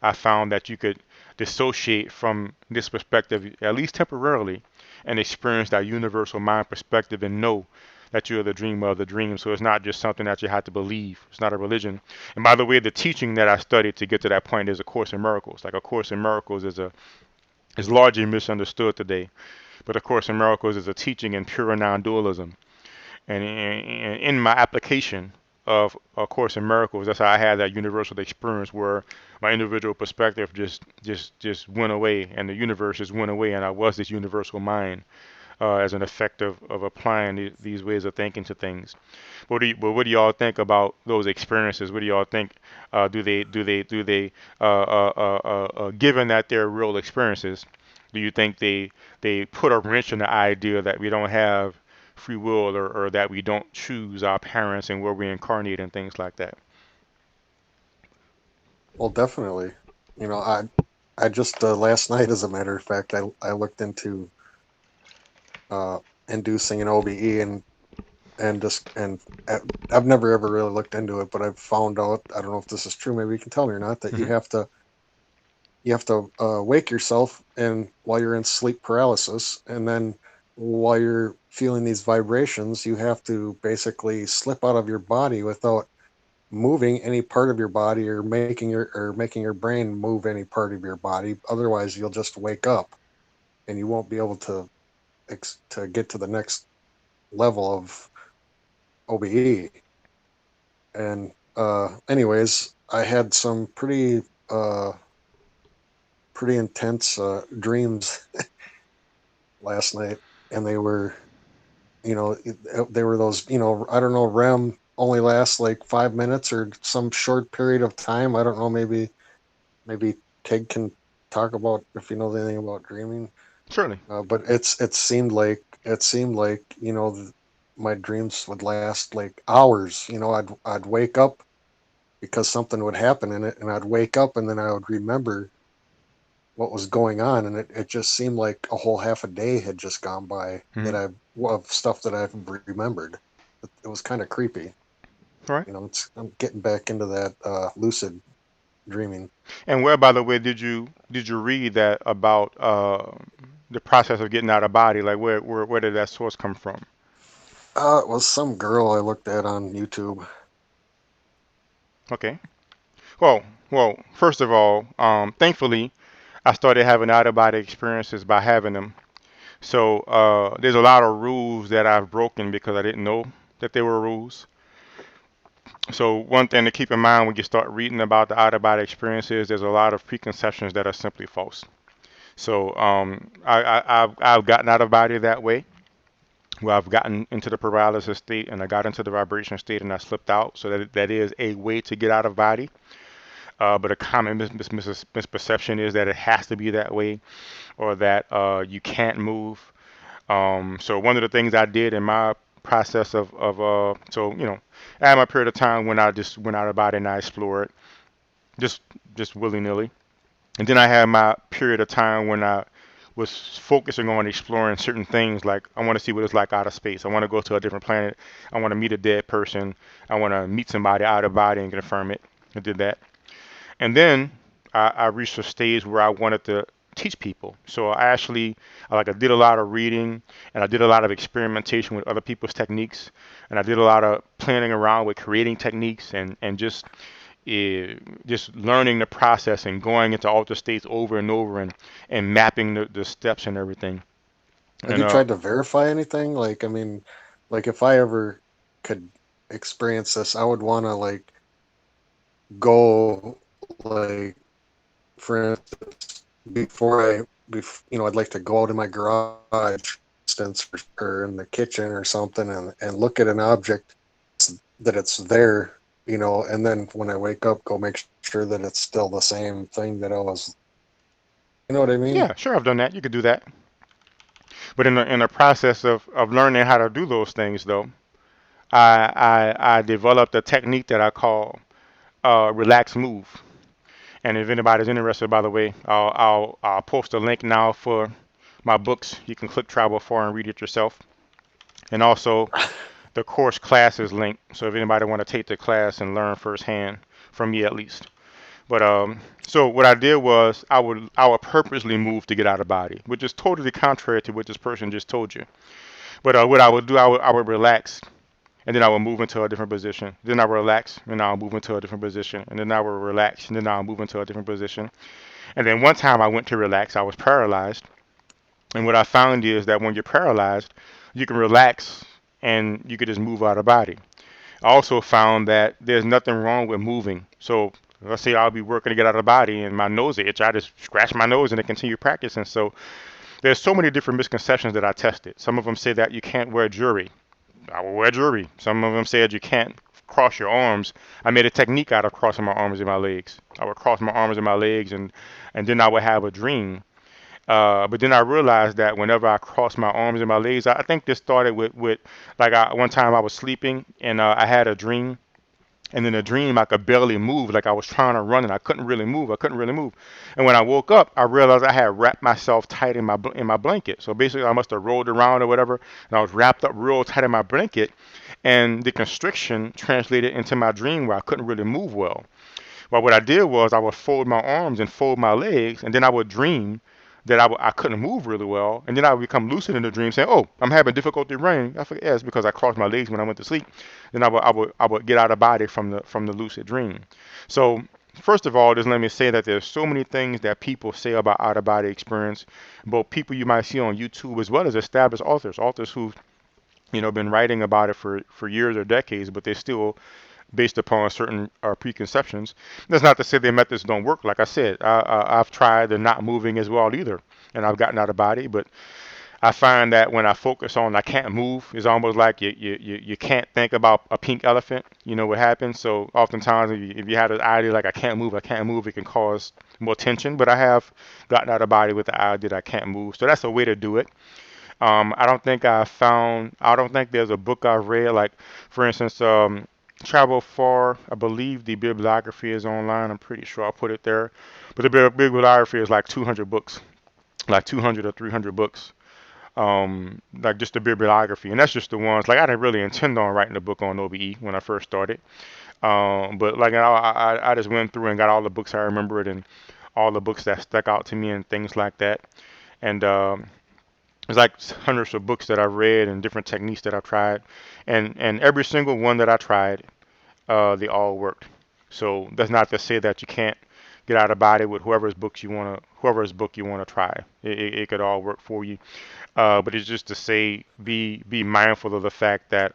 I found that you could dissociate from this perspective, at least temporarily, and experience that universal mind perspective and know that you're the dreamer of the dream. So it's not just something that you have to believe. It's not a religion. And by the way, the teaching that I studied to get to that point is A Course in Miracles. Like A Course in Miracles is largely misunderstood today. But A Course in Miracles is a teaching in pure non-dualism. And in my application of A Course in Miracles, that's how I had that universal experience where my individual perspective just went away, and the universe just went away, and I was this universal mind as an effect of applying these ways of thinking to things. What do y'all think about those experiences? What do y'all think? Given that they're real experiences, do you think they put a wrench in the idea that we don't have free will, or that we don't choose our parents and where we incarnate and things like that? well, definitely. I just last night, as a matter of fact, I looked into uh, inducing an OBE, and just and I've never ever really looked into it, but I've found out, I don't know if this is true, maybe you can tell me or not, that Hmm. you have to wake yourself and while you're in sleep paralysis, and then while you're feeling these vibrations, you have to basically slip out of your body without moving any part of your body, or making your brain move any part of your body. Otherwise, you'll just wake up and you won't be able to get to the next level of OBE. And anyways, I had some pretty intense dreams last night, and they were, they were those, I don't know, REM only lasts like 5 minutes or some short period of time. I don't know, maybe Tig can talk about if he knows anything about dreaming. Certainly. But it seemed like my dreams would last like hours. I'd wake up because something would happen in it, and I'd wake up and then I would remember what was going on, and it just seemed like a whole half a day had just gone by Hmm. of stuff that I've remembered. It was kind of creepy. All right. I'm getting back into that lucid dreaming. And where, by the way, did you read that about the process of getting out of body? Like where did that source come from? It was some girl I looked at on YouTube. Okay. Well, first of all, thankfully, I started having out of body experiences by having them. So there's a lot of rules that I've broken because I didn't know that they were rules. So one thing to keep in mind when you start reading about the out of body experiences, there's a lot of preconceptions that are simply false. So I've gotten out of body that way, where I've gotten into the paralysis state and I got into the vibration state and I slipped out. So that is a way to get out of body. But a common misperception is that it has to be that way, or that you can't move. So one of the things I did in my process of I had my period of time when I just went out of body and I explored just just willy nilly, and then I had my period of time when I was focusing on exploring certain things. Like I want to see what it's like out of space. I want to go to a different planet. I want to meet a dead person. I want to meet somebody out of body and confirm it. I did that. And then I reached a stage where I wanted to teach people. So I did a lot of reading and I did a lot of experimentation with other people's techniques, and I did a lot of playing around with creating techniques and just learning the process and going into altered states over and over and mapping the steps and everything. Have And you tried to verify anything? Like, I mean, like if I ever could experience this, I would want to like go, like, for instance, I'd like to go out in my garage, for instance, or in the kitchen or something, and look at an object that it's there, and then when I wake up, go make sure that it's still the same thing that I was. You know what I mean? yeah, sure, I've done that. You could do that. But in the process of learning how to do those things, though, I developed a technique that I call relax move. And if anybody's interested, by the way, I'll post a link now for my books. You can click Travel Far and read it yourself. And also the course classes link. So if anybody want to take the class and learn firsthand from me at least. But so what I did was I would purposely move to get out of body, which is totally contrary to what this person just told you. But what I would do, I would relax, and then I would move into a different position. Then I would relax, and I'll move into a different position, and then I would relax, and then I'll move into a different position. And then one time I went to relax, I was paralyzed. And what I found is that when you're paralyzed, you can relax and you can just move out of body. I also found that there's nothing wrong with moving. So let's say I'll be working to get out of body and my nose itch, I just scratch my nose and I continue practicing. So there's so many different misconceptions that I tested. Some of them say that you can't wear jewelry. I will wear jewelry. Some of them said you can't cross your arms. I made a technique out of crossing my arms and my legs. I would cross my arms and my legs, and then I would have a dream. But then I realized that whenever I crossed my arms and my legs, I think this started with like one time I was sleeping and I had a dream. And in the dream, I could barely move. Like I was trying to run and I couldn't really move. I couldn't really move. And when I woke up, I realized I had wrapped myself tight in my blanket. So basically, I must have rolled around or whatever, and I was wrapped up real tight in my blanket. And the constriction translated into my dream where I couldn't really move well. Well, what I did was I would fold my arms and fold my legs, and then I would dream that I couldn't move really well, and then I would become lucid in the dream, saying, "Oh, I'm having difficulty running." I forget, yeah, it's because I crossed my legs when I went to sleep. Then I would get out of body from the lucid dream. So first of all, just let me say that there's so many things that people say about out of body experience, both people you might see on YouTube as well as established authors who've been writing about it for years or decades, but they still based upon certain preconceptions. That's not to say their methods don't work. Like I said, I've tried the not moving as well either, and I've gotten out of body. But I find that when I focus on I can't move, it's almost like you can't think about a pink elephant. You know what happens? So oftentimes if you have an idea like I can't move, it can cause more tension. But I have gotten out of body with the idea that I can't move. So that's a way to do it. I don't think there's a book I've read, like, for instance, Travel Far. I believe the bibliography is online. I'm pretty sure I'll put it there. But the bibliography is like 200 books, like 200 or 300 books. Like just the bibliography. And that's just the ones, like, I didn't really intend on writing a book on OBE when I first started. But like I just went through and got all the books I remembered and all the books that stuck out to me and things like that. And there's like hundreds of books that I've read and different techniques that I've tried, and every single one that I tried, they all worked. So that's not to say that you can't get out of body with whoever's book you wanna try. It could all work for you. But it's just to say be mindful of the fact that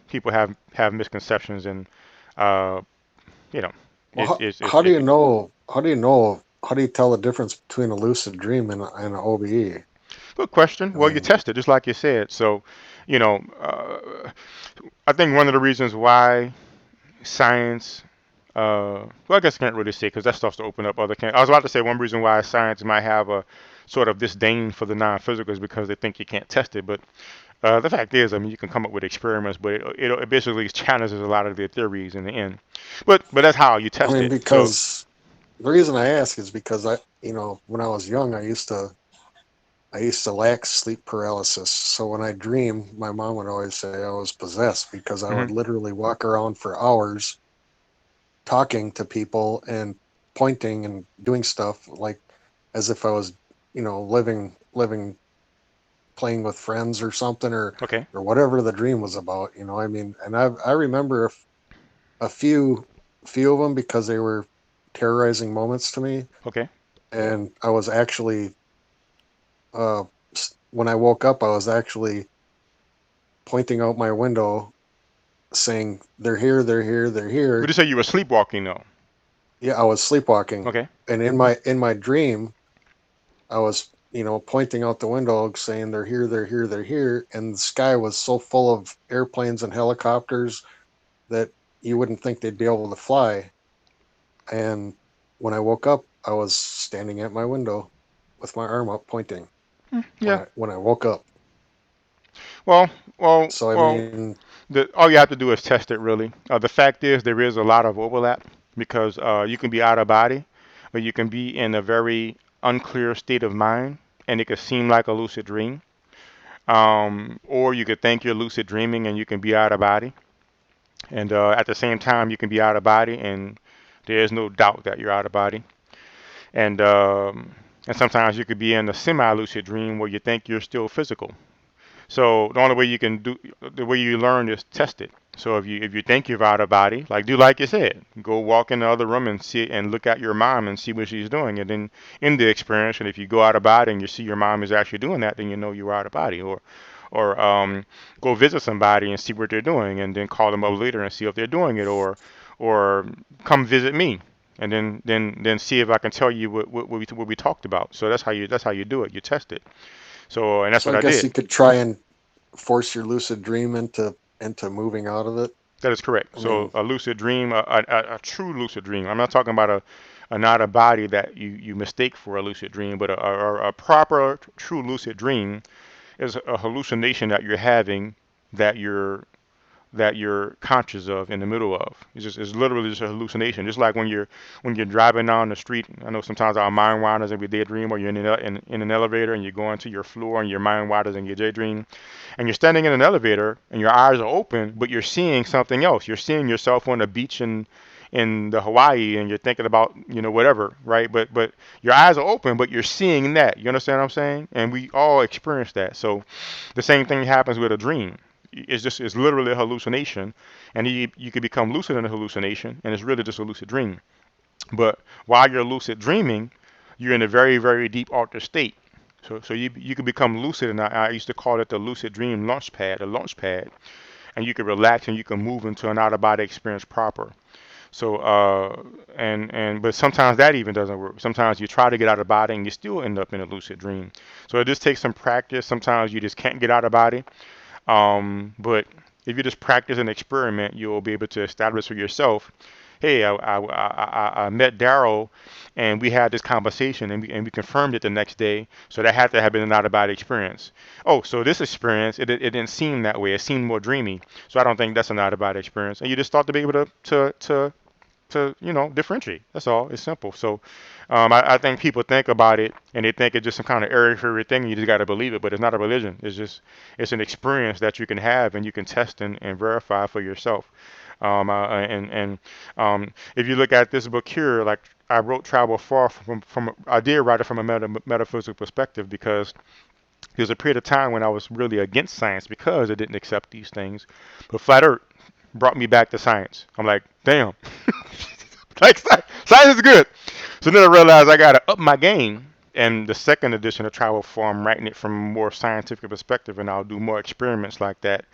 people have misconceptions and uh, you know Well, how do you know? How do you know? How do you tell the difference between a lucid dream and an OBE? Good question. I Well, you mean, test it just like you said. So, you know, I think one of the reasons why science, well, I guess I can't really say because that starts to open up other can. I was about to say one reason why science might have a sort of disdain for the non-physical is because they think you can't test it. But the fact is, I mean, you can come up with experiments, but it basically challenges a lot of their theories in the end. But that's how you I test mean, it. So, because the reason I ask is because when I was young, I used to lack sleep paralysis. So when I dream, my mom would always say I was possessed because I mhm. would literally walk around for hours talking to people and pointing and doing stuff like as if I was, living, playing with friends or something, Okay, or whatever the dream was about. I mean, and I remember a few of them because they were terrorizing moments to me, okay. and I was actually uh, when I woke up, I was actually pointing out my window, saying, "They're here, they're here, they're Would here." you say you were sleepwalking though? Yeah, I was sleepwalking, Okay. and in my dream, I was, pointing out the window, saying, "They're here, they're here, they're here," and the sky was so full of airplanes and helicopters that you wouldn't think they'd be able to fly. And when I woke up, I was standing at my window with my arm up, pointing when Yeah. I woke up. Well, well, So I well. mean, All you have to do is test it, really. The fact is, there is a lot of overlap because you can be out of body, but you can be in a very unclear state of mind, and it could seem like a lucid dream. Or you could think you're lucid dreaming and you can be out of body. And at the same time, you can be out of body, and there is no doubt that you're out of body. And sometimes you could be in a semi-lucid dream where you think you're still physical. So the only way you can do the way you learn is test it. So if you think you're out of body, like do like you said, go walk in the other room and see and look at your mom and see what she's doing, and then in the experience, and if you go out of body and you see your mom is actually doing that, then you know you're out of body. Or go visit somebody and see what they're doing, and then call them up later and see if they're doing it, or come visit me, and then see if I can tell you what we talked about. So that's how you do it. You test it. So and that's so what I I guess did. you could try and force your lucid dream into moving out of it. That is correct. I So mean, a lucid dream, a true lucid dream. I'm not talking about a not a body that you mistake for a lucid dream, but a proper true lucid dream is a hallucination that you're having that you're conscious of in the middle of. It's literally just a hallucination. Just like when you're driving down the street. I know sometimes our mind wanders and we daydream, or you're in an elevator and you're going to your floor and your mind wanders and you daydream, and you're standing in an elevator and your eyes are open, but you're seeing something else. You're seeing yourself on a beach in the Hawaii, and you're thinking about whatever, right? But your eyes are open, but you're seeing that. You understand what I'm saying? And we all experience that. So the same thing happens with a dream. It's literally a hallucination, and you could become lucid in a hallucination, and it's really just a lucid dream. But while you're lucid dreaming, you're in a very, very deep altered state. So you could become lucid, and I used to call it the lucid dream launch pad, a launch pad, and you can relax and you can move into an out of body experience proper. So but sometimes that even doesn't work. Sometimes you try to get out of body and you still end up in a lucid dream. So it just takes some practice. Sometimes you just can't get out of body. But if you just practice and experiment, you'll be able to establish for yourself, hey, I met Darryl and we had this conversation and we confirmed it the next day. So that had to have been an out of body experience. Oh, so this experience, it didn't seem that way. It seemed more dreamy. So I don't think that's an out of body experience. And you just start to be able to differentiate. That's all. It's simple. So I think people think about it and they think it's just some kind of airy-fairy thing and you just got to believe it, but it's not a religion. It's an experience that you can have and you can test and verify for yourself. If you look at this book here, like I wrote Travel Far I did write it from a metaphysical perspective because there's a period of time when I was really against science because it didn't accept these things. But Flat Earth brought me back to science. I'm like, damn. Like science is good. So then I realized I gotta up my game. And the second edition of Travel Far, I'm writing it from a more scientific perspective, and I'll do more experiments like that.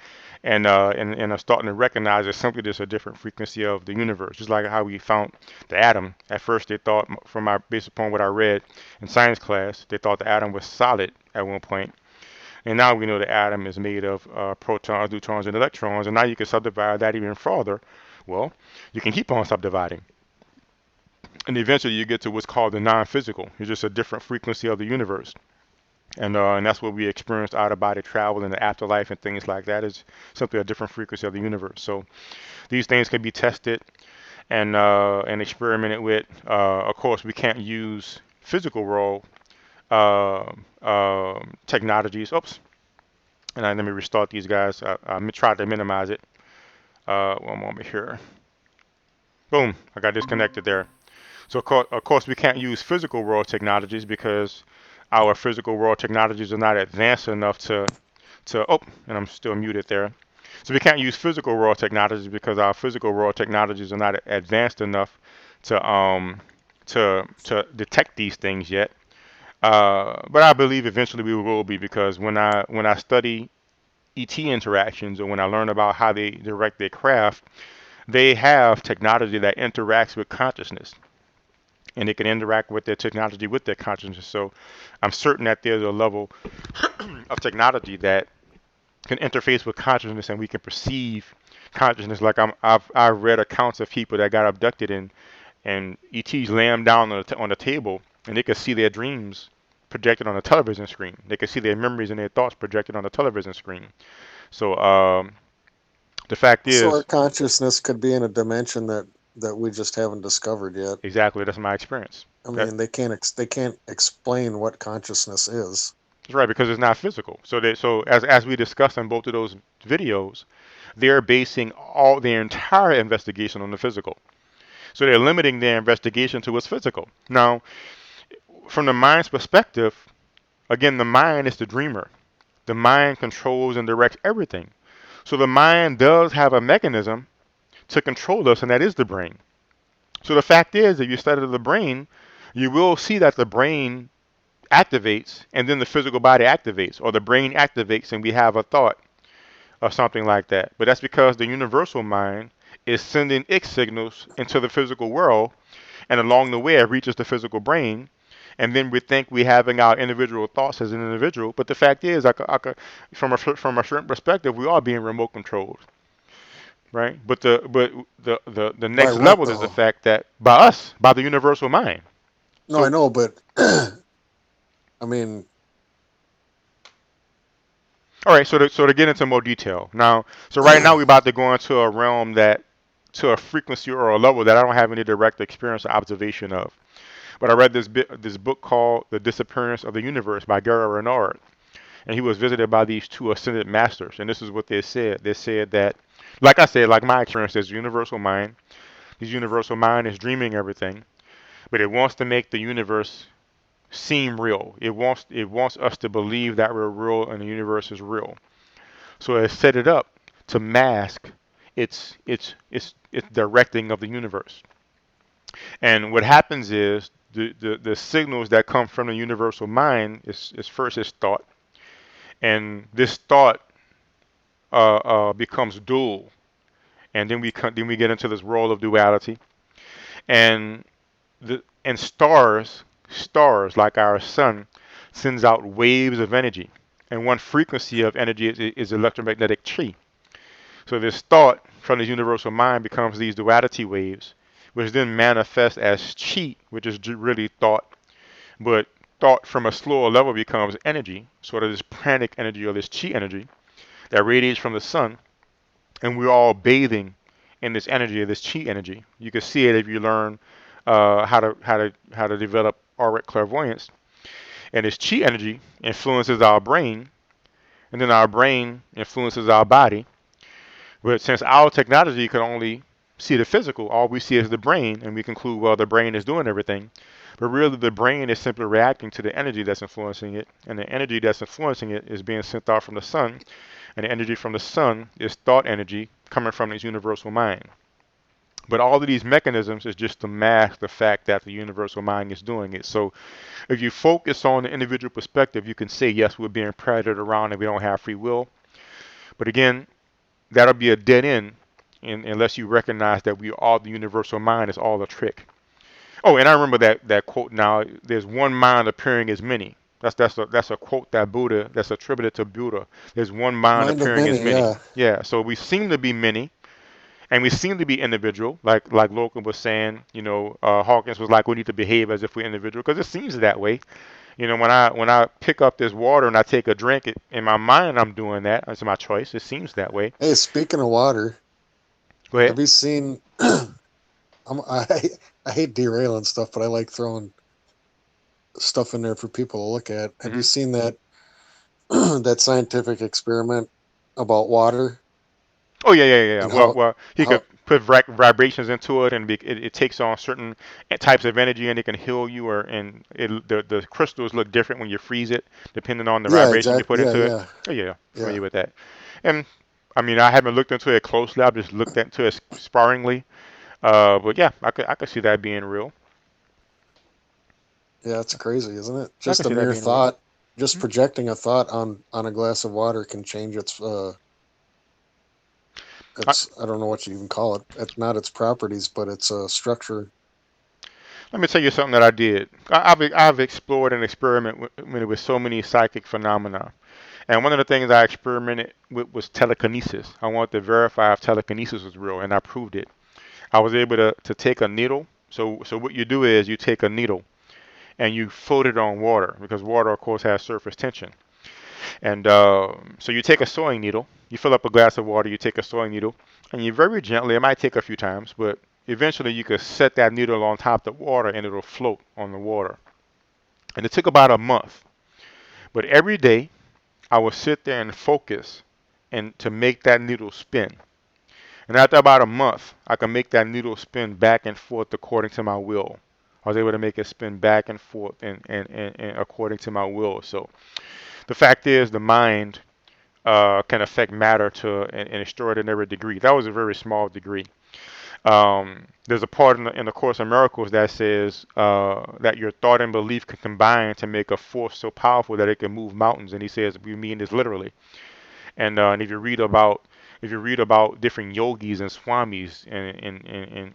And I'm starting to recognize it's simply just a different frequency of the universe, just like how we found the atom. At first, they thought, based upon what I read in science class, they thought the atom was solid at one point. And now we know the atom is made of protons, neutrons, and electrons. And now you can subdivide that even further. Well, you can keep on subdividing. And eventually you get to what's called the non-physical. It's just a different frequency of the universe. And that's what we experience out of body travel in the afterlife and things like that is simply a different frequency of the universe. So these things can be tested and experimented with. Of course, we can't use physical world technologies. Oops. And let me restart these guys. I tried to minimize it. One moment here. Boom. I got disconnected there. So of course we can't use physical world technologies because our physical world technologies are not advanced enough to and I'm still muted there. So we can't use physical world technologies because our physical world technologies are not advanced enough to detect these things yet. But I believe eventually we will be because when I study ET interactions or when I learn about how they direct their craft, they have technology that interacts with consciousness. And they can interact with their technology with their consciousness. So I'm certain that there's a level of technology that can interface with consciousness and we can perceive consciousness. Like I've read accounts of people that got abducted and ETs lay them down on the table and they could see their dreams projected on a television screen. They could see their memories and their thoughts projected on a television screen. So the fact So our is, consciousness could be in a dimension that we just haven't discovered yet. exactly, that's my experience. I mean, they can't explain what consciousness is. That's right, because it's not physical. So as we discussed in both of those videos, they're basing all their entire investigation on the physical. So they're limiting their investigation to what's physical. Now, from the mind's perspective, again, the mind is the dreamer. The mind controls and directs everything. So the mind does have a mechanism to control us, and that is the brain. So the fact is, if you study the brain, you will see that the brain activates and then the physical body activates, or the brain activates and we have a thought or something like that. But that's because the universal mind is sending its signals into the physical world, and along the way it reaches the physical brain, and then we think we're having our individual thoughts as an individual. But the fact is, from a certain perspective, we are being remote controlled, right? But the By next what level is the though? fact that by us, by the universal mind. No, So I know, but I mean, all right, so to get into more detail now, so right now we're about to go into a realm to a frequency or a level that I don't have any direct experience or observation of. But I read this book called The Disappearance of the Universe by Darryl, and he was visited by these two ascended masters, and this is what they said. They said that, like I said, like my experience, there's a universal mind. This universal mind is dreaming everything, but it wants to make the universe seem real. It wants us to believe that we're real and the universe is real. So it set it up to mask its directing of the universe. And what happens is the signals that come from the universal mind is first is thought, and this thought becomes dual, and then we get into this world of duality, And and stars like our sun sends out waves of energy, and one frequency of energy is electromagnetic chi. So this thought from the universal mind becomes these duality waves, which then manifest as chi, which is really thought, but thought from a slower level becomes energy, sort of this pranic energy or this chi energy that radiates from the sun, and we're all bathing in this energy, this chi energy. You can see it if you learn how to develop auric clairvoyance. And this chi energy influences our brain, and then our brain influences our body. But since our technology can only see the physical, all we see is the brain, and we conclude, well, the brain is doing everything. But really, the brain is simply reacting to the energy that's influencing it, and the energy that's influencing it is being sent out from the sun, and the energy from the sun is thought energy coming from its universal mind. But all of these mechanisms is just to mask the fact that the universal mind is doing it. So if you focus on the individual perspective, you can say, yes, we're being predated around and we don't have free will. But again, that'll be a dead end unless you recognize that we all, the universal mind is all a trick. Oh, and I remember that quote now, there's one mind appearing as many. That's a quote that's attributed to Buddha. There's one mind Mind of appearing as many, many. yeah. Yeah, so we seem to be many, and we seem to be individual, like Logan was saying. Hawkins was like, we need to behave as if we're individual, because it seems that way. When I pick up this water and I take a drink, in my mind I'm doing that. It's my choice. It seems that way. Hey, speaking of water, Go ahead. have you seen? I hate derailing stuff, but I like throwing stuff in there for people to look at. Have you Hmm. seen that that scientific experiment about water Oh yeah, yeah, yeah, yeah. and Well, he could how put vibrations into it, and it takes on certain types of energy, and it can heal you, the crystals look different when you freeze it, depending on the yeah, vibration you exactly, put yeah, into it. yeah, Oh yeah, yeah. familiar with that. And I mean, I haven't looked into it closely. I've just looked into it sparingly. But yeah, I could see that being real. Yeah, it's crazy, isn't it? I could Just a see that mere being real. thought, just projecting a thought on a glass of water can change I, its I don't know what you even call it. Not its properties, but its structure. Let me tell you something that I did. I've explored and experimented with so many psychic phenomena. And one of the things I experimented with was telekinesis. I wanted to verify if telekinesis was real, and I proved it. I was able to take a needle. So what you do is you take a needle and you float it on water, because water, of course, has surface tension. And so you take a sewing needle, you fill up a glass of water, you take a sewing needle, and you very gently, it might take a few times, but eventually you could set that needle on top of the water and it'll float on the water. And it took about a month. But every day I would sit there and focus and to make that needle spin. And after about a month, I could make that needle spin back and forth according to my will. I was able to make it spin back and forth and according to my will. So the fact is, the mind can affect matter to an extraordinary degree. That was a very small degree. There's a part in the Course in Miracles that says that your thought and belief can combine to make a force so powerful that it can move mountains. And he says we mean this literally. And if you read about different yogis and swamis, and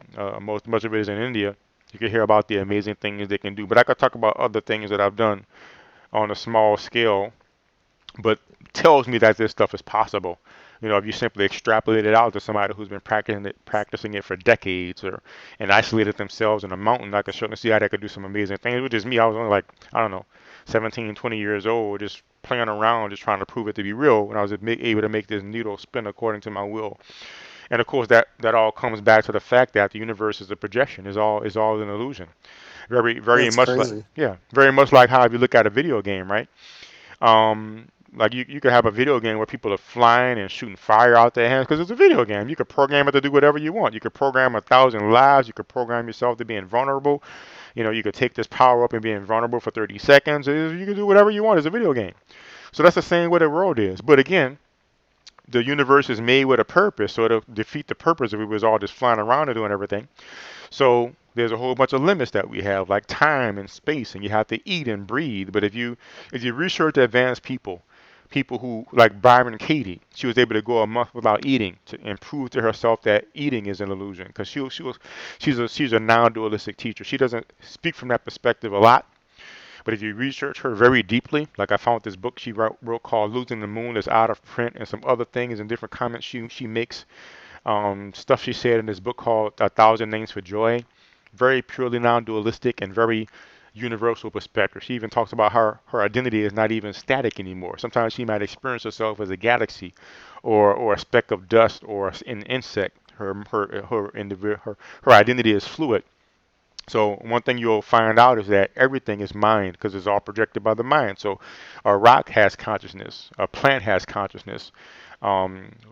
much of it is in India, you can hear about the amazing things they can do. But I could talk about other things that I've done on a small scale, but tells me that this stuff is possible. If you simply extrapolate it out to somebody who's been practicing it for decades, or and isolated themselves in a mountain, I can certainly see how they could do some amazing things. Which is me. I was only like, I don't know, 17, 20 years old, just playing around, just trying to prove it to be real. When I was able to make this needle spin according to my will. And of course, that all comes back to the fact that the universe is a projection. Is all an illusion. Very, very That's much like, crazy. yeah, very much like how if you look at a video game, right? Like you could have a video game where people are flying and shooting fire out their hands because it's a video game. You could program it to do whatever you want. You could program 1,000 lives. You could program yourself to be invulnerable. You could take this power up and be invulnerable for 30 seconds. You can do whatever you want. It's a video game. So that's the same way the world is. But again, the universe is made with a purpose, so it'll defeat the purpose if we was all just flying around and doing everything. So there's a whole bunch of limits that we have, like time and space, and you have to eat and breathe. But if you research advanced people, People who, like Byron Katie, she was able to go a month without eating and prove to herself that eating is an illusion, because she's a non-dualistic teacher. She doesn't speak from that perspective a lot, but if you research her very deeply, like I found this book she wrote called Losing the Moon that's out of print, and some other things and different comments she makes, stuff she said in this book called A Thousand Names for Joy, very purely non-dualistic and very universal perspective. She even talks about her identity is not even static anymore. Sometimes she might experience herself as a galaxy, or a speck of dust, or an insect. Her identity is fluid. So one thing you'll find out is that everything is mind, because it's all projected by the mind. So a rock has consciousness, a plant has consciousness.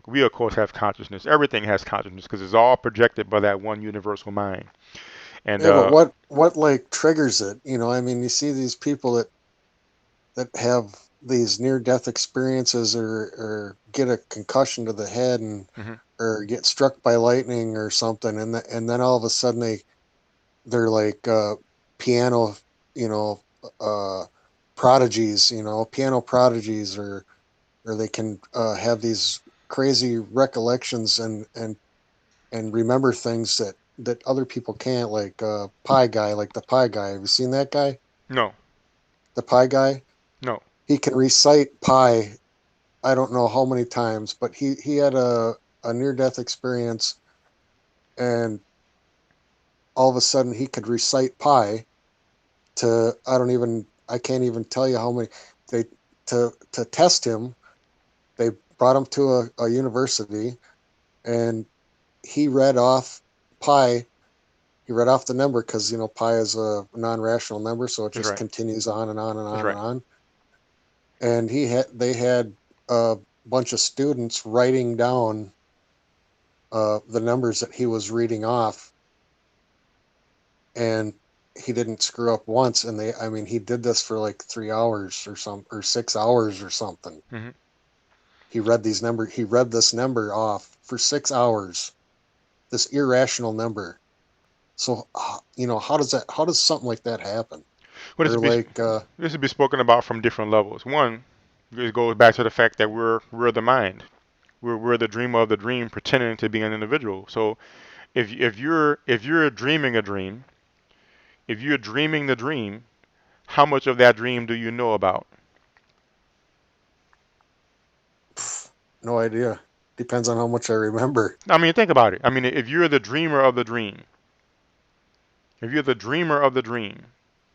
We of course have consciousness. Everything has consciousness because it's all projected by that one universal mind. And Yeah, but what like triggers it? You know, I mean, you see these people that have these near death experiences, or get a concussion to the head, and Mhm. or get struck by lightning or something, and then all of a sudden they're like piano, you know, prodigies, piano prodigies, or they can have these crazy recollections, and remember things that other people can't, like pie guy, like the pie guy. Have you seen that guy? No, The pie guy? no. He can recite pi, I don't know how many times, but he had a near death experience, and all of a sudden he could recite pi to, I can't even tell you how many. They To test him, they brought him to a university, and he read off pi. He read off the number, because pi is a non-rational number, so it That's just right. continues on and on and That's on and right. on. And they had a bunch of students writing down the numbers that he was reading off, and he didn't screw up once. And he did this for like 3 hours or 6 hours or something. Mhm. He read this number off for 6 hours, this irrational number. So how does something like that happen? Well, Or like this would be spoken about from different levels. One, it goes back to the fact that we're the mind. We're the dreamer of the dream, pretending to be an individual. So if you're dreaming a dream, if you're dreaming the dream, how much of that dream do you know about? no idea. Depends on how much I remember. I mean, think about it. I mean, if you're the dreamer of the dream, if you're the dreamer of the dream,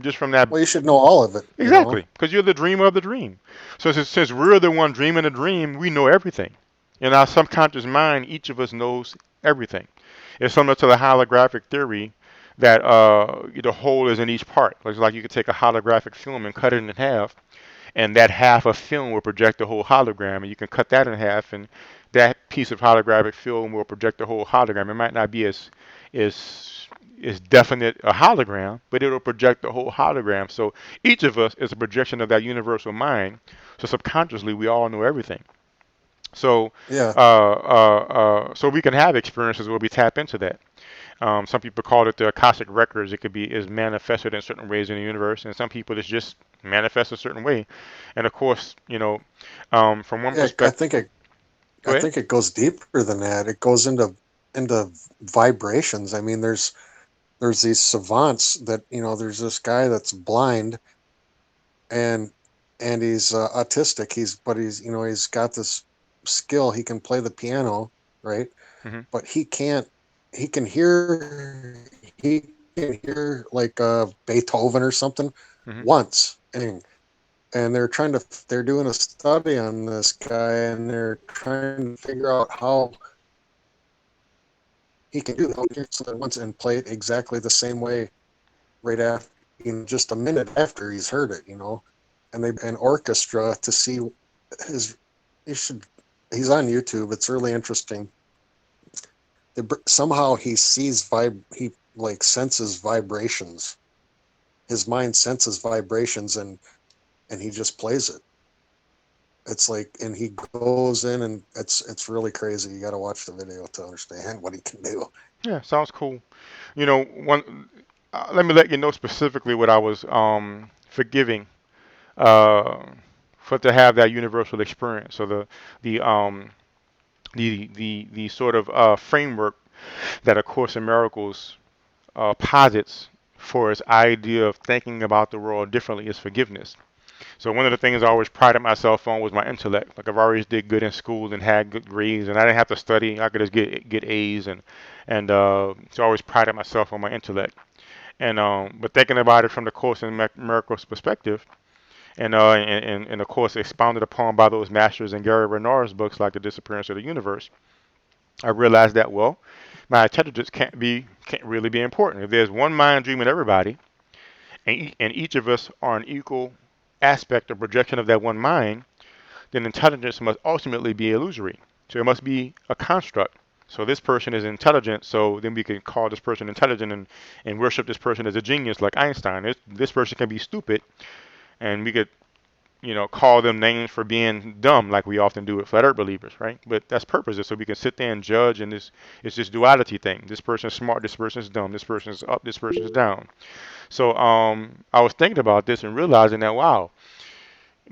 just from that. Well, you should know all of it. Exactly, because you're the dreamer of the dream. So since we're the one dreaming the dream, we know everything. In our subconscious mind, each of us knows everything. It's similar to the holographic theory that the whole is in each part. It's like you could take a holographic film and cut it in half, and that half of film will project the whole hologram, and you can cut that in half, and that piece of holographic film will project the whole hologram. It might not be as definite a hologram, but it'll project the whole hologram. So each of us is a projection of that universal mind. So subconsciously, we all know everything. So Yeah. so we can have experiences where we tap into that. Some people call it the Akashic records. It could be is manifested in certain ways in the universe, and some people it's just manifest a certain way. And of course, from one Yeah, I perspective, think it go I ahead. think it goes deeper than that. It goes into vibrations. I mean, there's these savants that, there's this guy that's blind, and he's autistic. He's got this skill. He can play the piano, right? Hmm. But he can hear like Beethoven or something Hmm. once. And they're doing a study on this guy, and they're trying to figure out how he can do that. He can hear something once and play it exactly the same way right after, just a minute after he's heard it. And they an orchestra to see his. You should. He's on YouTube. It's really interesting. Somehow he sees he like senses vibrations. His mind senses vibrations, and he just plays it. It's like, and he goes in, and it's really crazy. You got to watch the video to understand what he can do. Yeah, sounds cool. One. Let me let you know specifically what I was forgiving uh, for it to have that universal experience. So the sort of framework that A Course in Miracles posits for its idea of thinking about the world differently is forgiveness. So one of the things I always prided myself on was my intellect. Like I've always did good in school and had good grades, and I didn't have to study. I could just get A's, so I always prided myself on my intellect. And but thinking about it from the Course in Miracles perspective, and of course expounded upon by those masters in Gary Renard's books like The Disappearance of the Universe, I realized that my intelligence can't really be important. If there's one mind dream in everybody, and each of us are an equal aspect or projection of that one mind, then intelligence must ultimately be illusory. So it must be a construct. So this person is intelligent, so then we can call this person intelligent and worship this person as a genius like Einstein. This person can be stupid, and we could call them names for being dumb like we often do with flat earth believers, right? But that's purpose, is so we can sit there and judge, and it's this duality thing. This person's smart, this person's dumb, this person's up, this person's down. So I was thinking about this and realizing that, wow,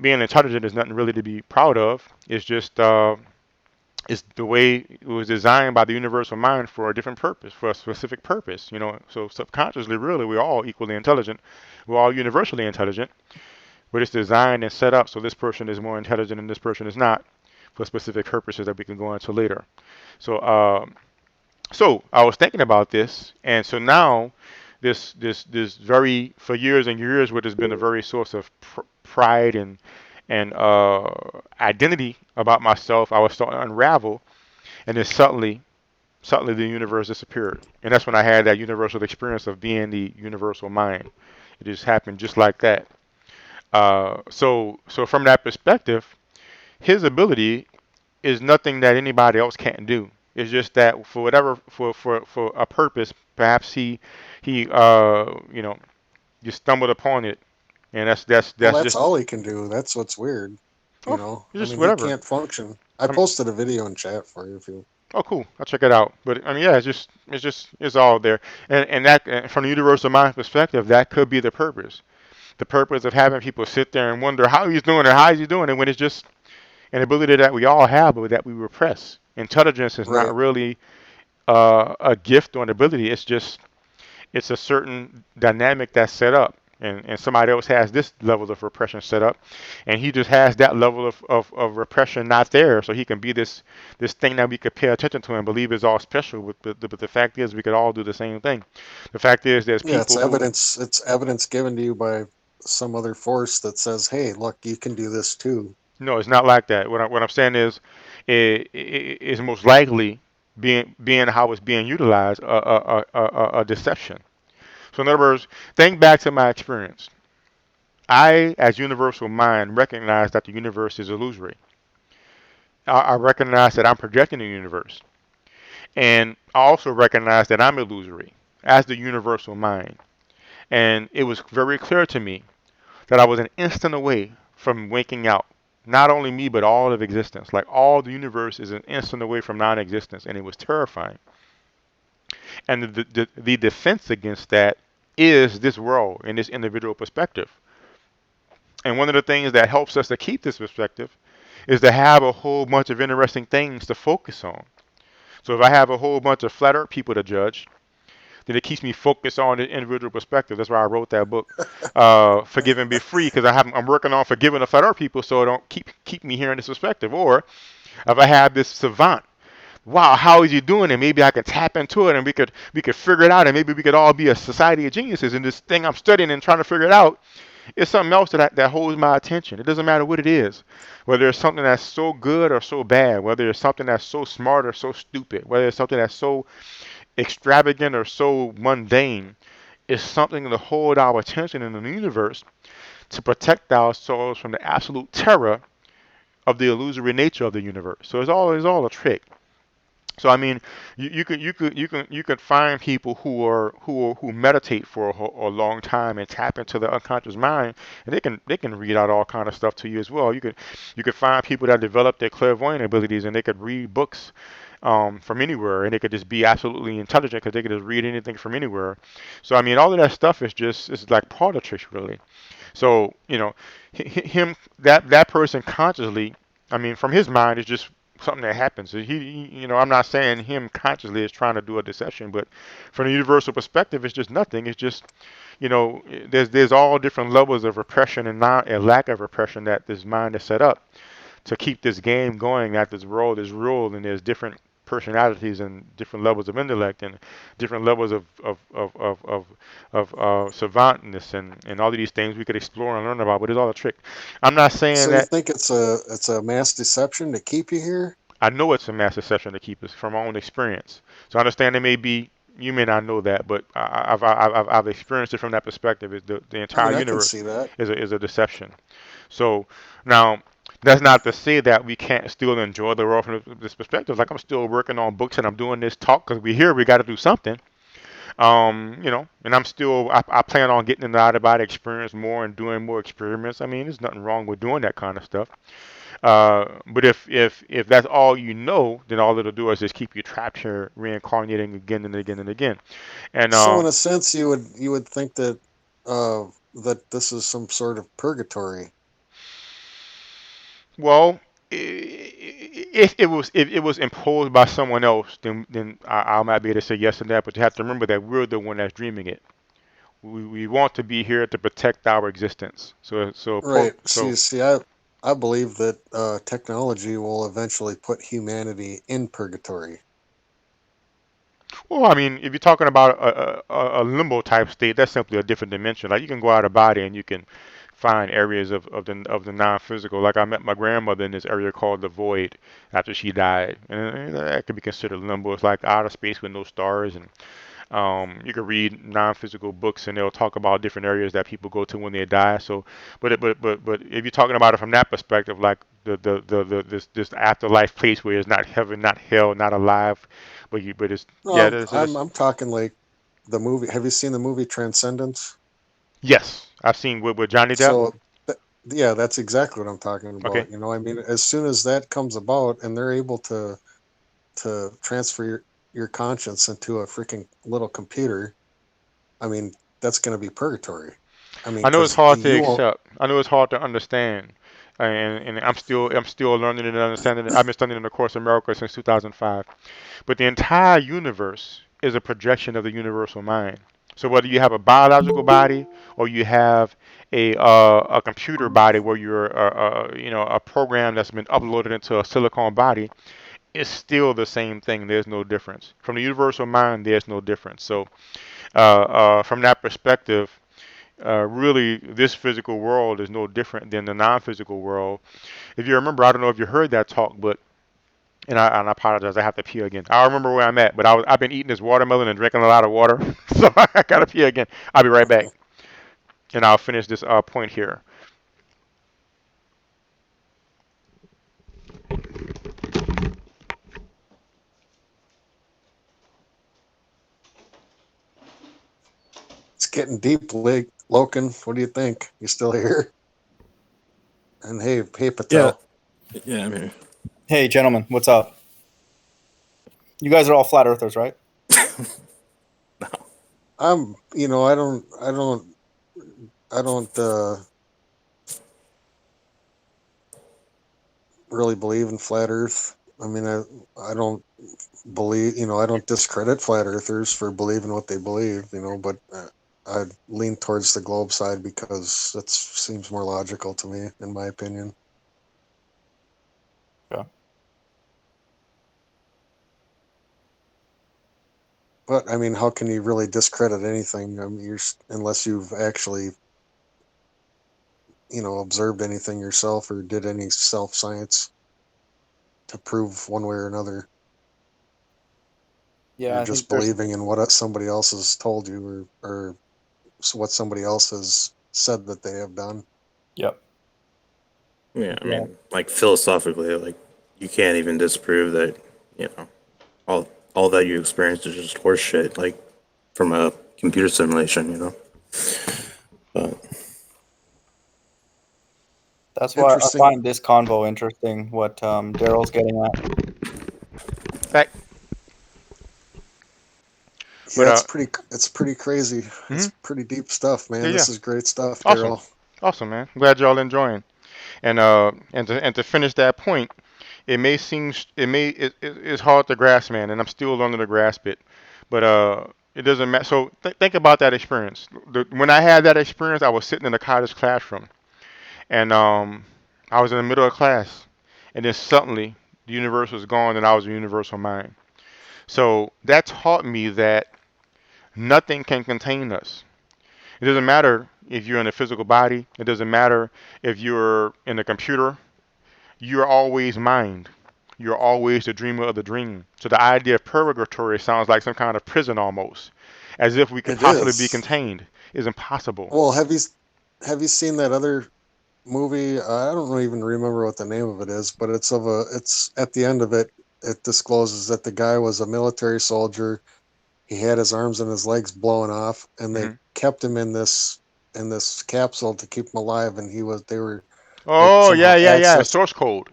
being intelligent is nothing really to be proud of. It's just it's the way it was designed by the universal mind for a different purpose, for a specific purpose. So subconsciously, really, we're all equally intelligent. We're all universally intelligent, but it's designed and set up so this person is more intelligent and this person is not, for specific purposes that we can go into later. So I was thinking about this, and so now this very, for years and years, what has been a very source of pride and identity about myself, I was starting to unravel, and then suddenly the universe disappeared, and that's when I had that universal experience of being the universal mind. It just happened just like that. So from that perspective, his ability is nothing that anybody else can't do. It's just that for whatever, for a purpose, perhaps he just stumbled upon it, and that's Well, that's just, all he can do. That's what's weird. oh, I just mean, he whatever. can't function. I I'm, posted a video in chat for you if you. oh, cool. I'll check it out. But I mean, yeah, it's all there, and that, from the universal mind perspective, that could be the purpose. The purpose of having people sit there and wonder how he's doing or how he's doing it, when it's just an ability that we all have, but that we repress. Intelligence is not Right. really a gift or an ability. It's a certain dynamic that's set up, and somebody else has this level of repression set up, and he just has that level of repression not there, so he can be this thing that we could pay attention to and believe is all special. But the fact is, we could all do the same thing. The fact is, there's Yeah, it's people who, evidence. It's evidence given to you by some other force that says, "Hey, look, you can do this too." no, it's not like that. What I'm saying is, it is most likely being how it's being utilized, a deception. So in other words, think back to my experience. I, as universal mind, recognize that the universe is illusory. I recognize that I'm projecting the universe. And I also recognize that I'm illusory as the universal mind. And it was very clear to me that I was an instant away from waking out. Not only me, but all of existence. Like all the universe is an instant away from non-existence. And it was terrifying. And the defense against that is this world and this individual perspective. And one of the things that helps us to keep this perspective is to have a whole bunch of interesting things to focus on. So if I have a whole bunch of flat earth people to judge, then it keeps me focused on the individual perspective. That's why I wrote that book, Forgive and Be Free, because I'm working on forgiving the flat earth people, so it don't keep me here in this perspective. Or if I have this savant, wow, how is he doing it? Maybe I could tap into it, and we could figure it out, and maybe we could all be a society of geniuses. And this thing I'm studying and trying to figure it out is something else that holds my attention. It doesn't matter what it is, whether it's something that's so good or so bad, whether it's something that's so smart or so stupid, whether it's something that's so extravagant or so mundane. It's something to hold our attention in the universe to protect ourselves from the absolute terror of the illusory nature of the universe. So it's all a trick. So I mean, you could find people who meditate for a long time and tap into the unconscious mind, and they can read out all kind of stuff to you as well. You could find people that develop their clairvoyant abilities, and they could read books from anywhere, and they could just be absolutely intelligent because they could just read anything from anywhere. So I mean, all of that stuff is like part of tricks, really. So, him, that person consciously, I mean, from his mind, it's just something that happens. I'm not saying him consciously is trying to do a deception, but from the universal perspective, it's just nothing. It's just, there's all different levels of repression and lack of repression that this mind is set up to keep this game going, that this world is ruled, and there's different personalities and different levels of intellect and different levels of savantness and all of these things we could explore and learn about, but it's all a trick. I'm not saying So you that. think it's a mass deception to keep you here? I know it's a mass deception to keep us from my own experience. So I understand it may be, you may not know that, but I've experienced it from that perspective. Is the I entire mean, I can universe see that. is a deception. So now, that's not to say that we can't still enjoy the world from this perspective. Like, I'm still working on books and I'm doing this talk because we here, we got to do something. And I plan on getting in the out of body experience more and doing more experiments. I mean, there's nothing wrong with doing that kind of stuff. But if that's all you know, then all it'll do is just keep you trapped here, reincarnating again and again and again. And So in a sense, you would think that that this is some sort of purgatory. well, if it was imposed by someone else, then I might be able to say yes to that. But you have to remember that we're the one that's dreaming it. We want to be here to protect our existence. Right. So See, I believe that technology will eventually put humanity in purgatory. well, I mean, if you're talking about a limbo type state, that's simply a different dimension. Like, you can go out of body and you can find areas of the non-physical. Like, I met my grandmother in this area called the void after she died, and that could be considered limbo. It's like outer space with no stars, and you can read non-physical books, and they'll talk about different areas that people go to when they die. So, but if you're talking about it from that perspective, like this afterlife place where it's not heaven, not hell, not alive, but it's No, yeah, I'm talking like the movie. Have you seen the movie Transcendence? yes, I've seen with Johnny Depp. So, yeah, that's exactly what I'm talking Okay, about. I mean, as soon as that comes about and they're able to transfer your conscience into a freaking little computer, I mean, that's going to be purgatory. I mean, I know it's because hard to you won't. accept. I know it's hard to understand, and I'm still learning and understanding it. I've been studying the Course in Miracles since 2005. But the entire universe is a projection of the universal mind. So whether you have a biological body or you have a computer body where you're a program that's been uploaded into a silicon body, it's still the same thing. There's no difference. From the universal mind, there's no difference. So from that perspective, really, this physical world is no different than the non-physical world. If you remember, I don't know if you heard that talk, but and I apologize, I have to pee again. I remember where I'm at, but I've been eating this watermelon and drinking a lot of water, so I gotta pee again. I'll be right back, and I'll finish this point here. It's getting deep, Loken. What do you think? You still here? And hey, Yeah. Patel. Yeah, I mean, Hey, gentlemen, what's up? You guys are all flat earthers, right? I don't really believe in flat Earth. I mean, I don't believe, I don't discredit flat earthers for believing what they believe, but I lean towards the globe side because that seems more logical to me, in my opinion. Yeah. But I mean, how can you really discredit anything? I mean, unless you've actually, observed anything yourself or did any self science to prove one way or another. Yeah, You're I think just there's. believing in what somebody else has told you or what somebody else has said that they have done. Yep. yeah, I Yeah. mean, like philosophically, like you can't even disprove that, all that you experienced is just horse shit, like from a computer simulation. But That's why I Interesting. find this convo interesting. What Daryl's getting at. Back, but Yeah, it's pretty crazy. mhm. It's pretty deep stuff, Yeah, man. yeah, This is great stuff, awesome. Daryl. Awesome, man. Glad y'all enjoying. And to finish that point, it's hard to grasp, man, and I'm still learning to grasp it. But it doesn't matter. So think about that experience. When I had that experience, I was sitting in a college classroom, and I was in the middle of class, and then suddenly the universe was gone, and I was a universal mind. So that taught me that nothing can contain us. It doesn't matter if you're in a physical body. It doesn't matter if you're in a computer. You're always mind. You're always the dreamer of the dream. So the idea of purgatory sounds like some kind of prison almost, as if we could It possibly be is. contained. Is impossible. Well, have you seen that other movie? I don't even remember what the name of it is, but it's at the end of it. It discloses that the guy was a military soldier. He had his arms and his legs blown off, and they Hmm. kept him in this capsule to keep him alive. And they were like Oh somehow yeah, yeah, yeah. access. Source code.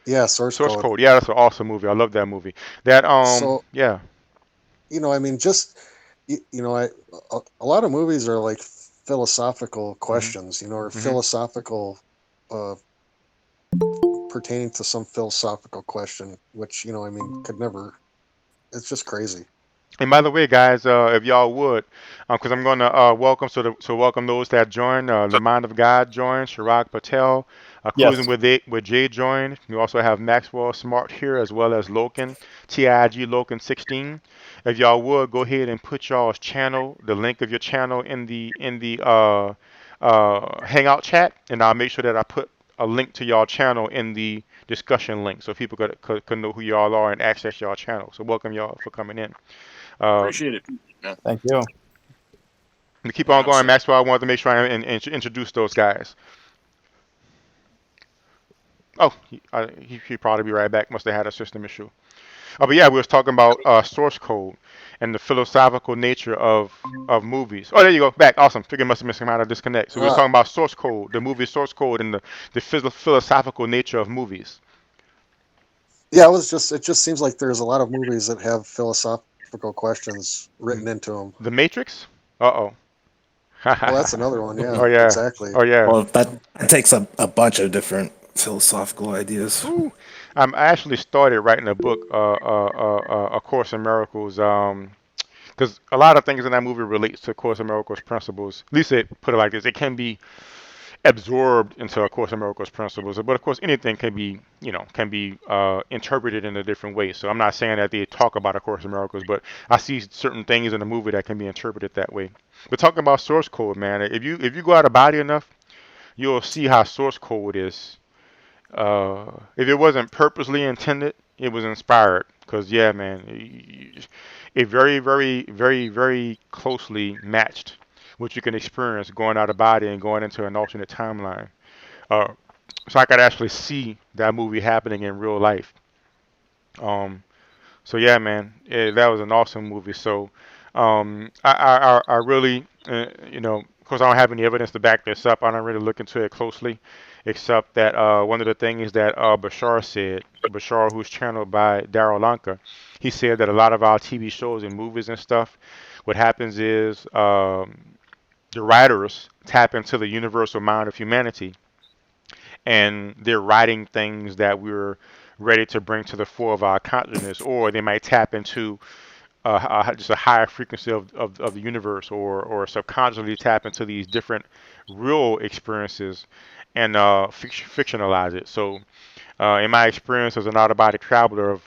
Yeah, source Source code. code. Yeah, that's an awesome movie. I love that movie. That So yeah. I mean, just a lot of movies are like philosophical Hmm. questions, or Hmm. philosophical uh, pertaining to some philosophical question, which I mean, could never. It's just crazy. And by the way, guys, if y'all would, because I'm going to welcome those that join. The Mind of God joined. Chirag Patel, Cruising Yes. with Jay joined. We also have Maxwell Smart here as well as Loken, TIG Loken 16. If y'all would go ahead and put y'all's channel, the link of your channel in the Hangout chat, and I'll make sure that I put a link to y'all channel in the discussion link so people could know who y'all are and access y'all channel. So welcome y'all for coming in. Uh, Appreciate it. Yeah, Thank you. to keep on going, absolutely. Maxwell, I wanted to make sure I introduce those guys. Oh, he probably be right back. Must have had a system issue. Oh, but yeah, we was talking about source code and the philosophical nature of movies. Oh, there you go. Back. Awesome. Figure must have missed out of disconnect. So we was Uh, talking about source code, the movie source code, and the philosophical nature of movies. yeah, it just seems like there's a lot of movies that have philosophical questions written into them. The Matrix. Uh Oh, that's oh. another one. Oh Yeah, yeah. exactly. Oh yeah. Well, that takes a bunch of different philosophical ideas. Ooh. I actually started writing a book, A Course in Miracles. Because a lot of things in that movie relates to Course in Miracles principles. At least it put it like this: it can be absorbed into A Course in Miracles principles, but of course anything can be, interpreted in a different way. So I'm not saying that they talk about A Course in Miracles, but I see certain things in the movie that can be interpreted that way. But talking about source code, man, if you go out of body enough, you'll see how source code is. If it wasn't purposely intended, it was inspired. Cause yeah, man, it very, very, very, very closely matched what you can experience going out of body and going into an alternate timeline. Uh, so I could actually see that movie happening in real life. Um, so yeah, man, that was an awesome movie. So I really, of course, I don't have any evidence to back this up. I don't really look into it closely, except that one of the things that Bashar said, Bashar, who's channeled by Darryl Lanka, he said that a lot of our TV shows and movies and stuff, what happens is the writers tap into the universal mind of humanity, and they're writing things that we're ready to bring to the fore of our consciousness, or they might tap into just a higher frequency of the universe, or subconsciously tap into these different real experiences and fictionalize it. So, in my experience as an out-of-body traveler of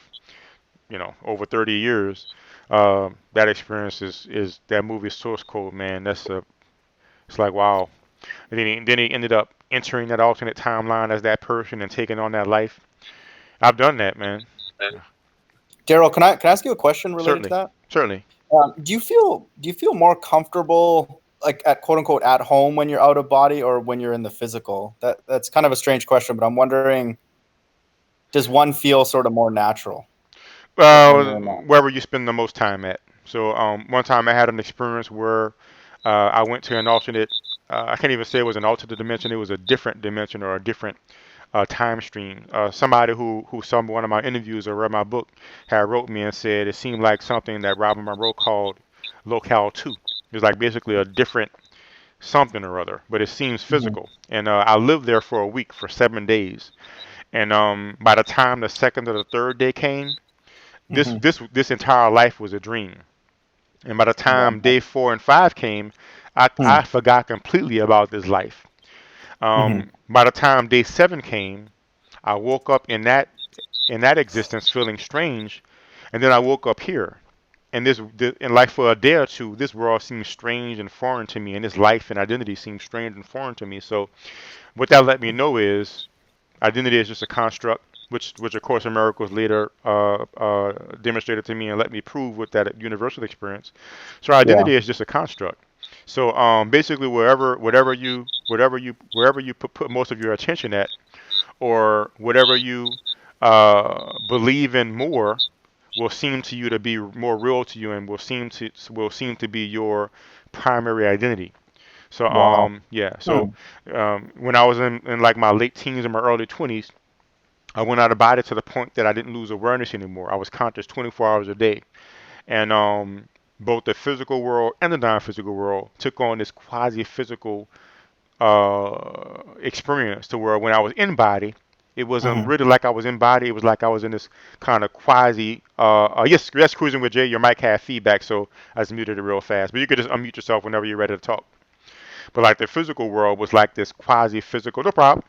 over 30 years, that experience is that movie Source Code, man. It's like wow. And then he ended up entering that alternate timeline as that person and taking on that life. I've done that, man. Darryl, can I ask you a question relating to Certainly, that? certainly. Do you feel more comfortable, like, at quote unquote at home when you're out of body, or when you're in the physical? That's kind of a strange question, but I'm wondering, does one feel sort of more natural when you're in that? Wherever you spend the most time at. So one time I had an experience where I went to an alternate. I can't even say it was an alternate dimension. It was a different dimension or a different time stream. Somebody who saw one of my interviews or read my book had wrote me and said it seemed like something that Robin Monroe called Locale 2. It was like basically a different something or other, but it seems physical. And I lived there for a week, for 7 days. And by the time the second or the third day came, this entire life was a dream. And by the time day 4 and 5 came, I forgot completely about this life. By the time day 7 came, I woke up in that existence feeling strange, and then I woke up here. And and like for a day or two, this world seemed strange and foreign to me, and this life and identity seemed strange and foreign to me. So what that let me know is identity is just a construct, which A Course in Miracles later demonstrated to me and let me prove with that universal experience. So identity is just a construct. So basically, wherever you put most of your attention at, or whatever you believe in more, will seem to you to be more real to you, and will seem to be your primary identity. So yeah. So when I was in like my late teens and my early 20s, I went out of body to the point that I didn't lose awareness anymore. I was conscious 24 hours a day, and both the physical world and the non-physical world took on this quasi-physical experience, to where when I was in body, it wasn't really like I was in body. It was like I was in this kind of quasi. Yes, cruising with Jay. Your mic had feedback, so I just muted it real fast. But you could just unmute yourself whenever you're ready to talk. But like the physical world was like this quasi-physical. No problem.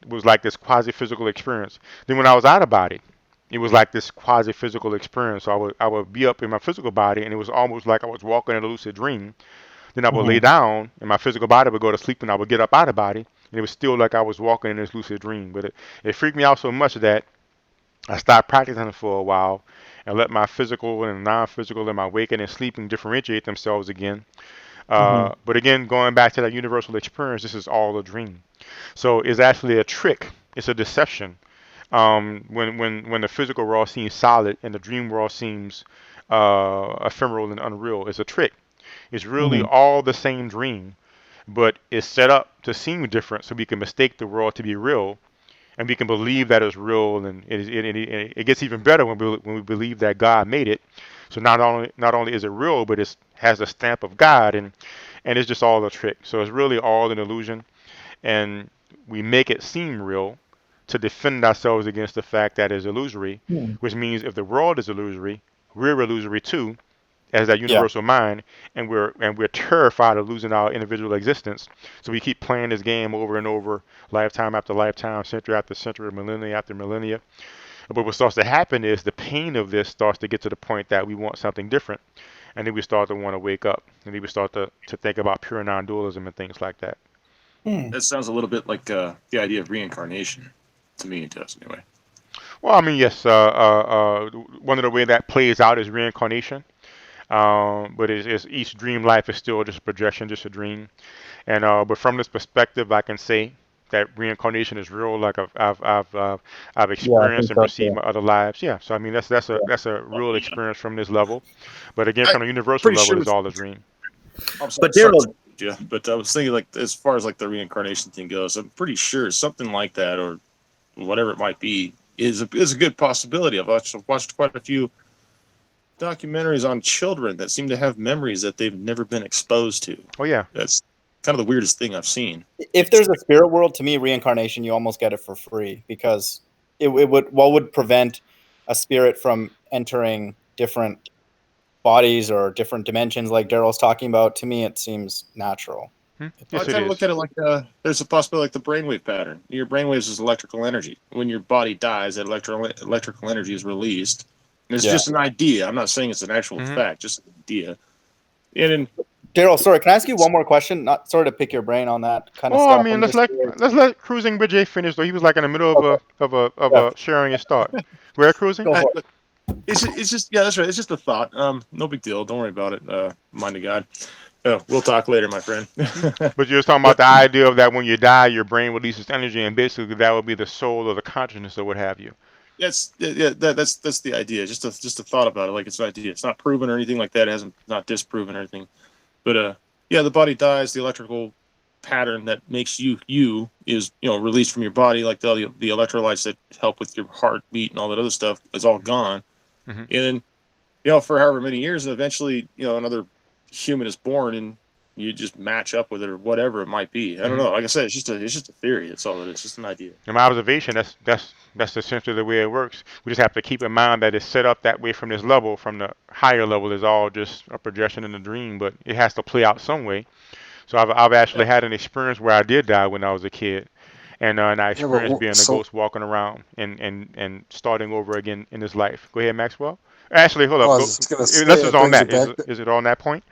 It was like this quasi-physical experience. Then when I was out of body, it was like this quasi-physical experience. So I would be up in my physical body, and it was almost like I was walking in a lucid dream. Then I would lay down, and my physical body would go to sleep, and I would get up out of body, and it was still like I was walking in this lucid dream. But it freaked me out so much that I stopped practicing for a while and let my physical and non-physical and my waking and sleeping differentiate themselves again. But again, going back to that universal experience, this is all a dream. So it's actually a trick. It's a deception. When the physical world seems solid and the dream world seems ephemeral and unreal, it's a trick. It's really all the same dream, but it's set up to seem different, so we can mistake the world to be real, and we can believe that it's real. And it gets even better when we believe that God made it. So not only is it real, but it has a stamp of God, and it's just all a trick. So it's really all an illusion, and we make it seem real to defend ourselves against the fact that it's illusory, which means if the world is illusory, we're illusory too, as that universal mind, and we're terrified of losing our individual existence. So we keep playing this game over and over, lifetime after lifetime, century after century, millennia after millennia. But what starts to happen is the pain of this starts to get to the point that we want something different, and then we start to want to wake up, and then we start to think about pure non-dualism and things like that. That sounds a little bit like the idea of reincarnation. To me, it does anyway. Well, I mean, yes. One of the way that plays out is reincarnation. But each dream life is still just a projection, just a dream. And but from this perspective, I can say that reincarnation is real. Like I've experienced and perceived my other lives. Yeah. So I mean, that's a real experience from this level. But again, from a universal level, it's all a dream. But Darryl, yeah. But I was thinking, like, as far as like the reincarnation thing goes, I'm pretty sure something like that, or whatever it might be, is a good possibility. I've watched quite a few documentaries on children that seem to have memories that they've never been exposed to. Oh yeah, that's kind of the weirdest thing I've seen. If there's a spirit world, to me, reincarnation, you almost get it for free, because it would, what would prevent a spirit from entering different bodies or different dimensions like Darryl's talking about? To me, it seems natural. Yes, I kind of look at it like there's a possibility, like the brainwave pattern. Your brainwaves is electrical energy. When your body dies, that electrical energy is released. And it's just an idea. I'm not saying it's an actual fact, just an idea. And Darryl, sorry, can I ask you one more question? Not sort of pick your brain on that kind of stuff. stuff. I mean, let's let Cruising with Jay finish. Though he was like in the middle of sharing his thought. We're cruising. It's just that's right. It's just a thought. No big deal. Don't worry about it. Mind of God. We'll talk later, my friend. But you're talking about the idea of that when you die, your brain releases energy, and basically that would be the soul or the consciousness or what have you. That's the idea. Just a thought about it. Like, it's an idea. It's not proven or anything like that. It hasn't not disproven or anything. But the body dies. The electrical pattern that makes you is released from your body, like the electrolytes that help with your heartbeat and all that other stuff is all gone. And then for however many years, and eventually another human is born, and You just match up with it or whatever it might be. I don't know. Like I said, it's just a theory. That's all it is. It's just an idea. In my observation, that's essentially the way it works. We just have to keep in mind that it's set up that way from this level. From the higher level is all just a projection in the dream, but it has to play out some way. So I've actually had an experience where I did die when I was a kid, and I Yeah, but experienced being a so ghost walking around and starting over again in this life. Go ahead, Maxwell. Actually, hold well, up. I Go, was gonna say let's just it on brings you that. back. Is it on that point?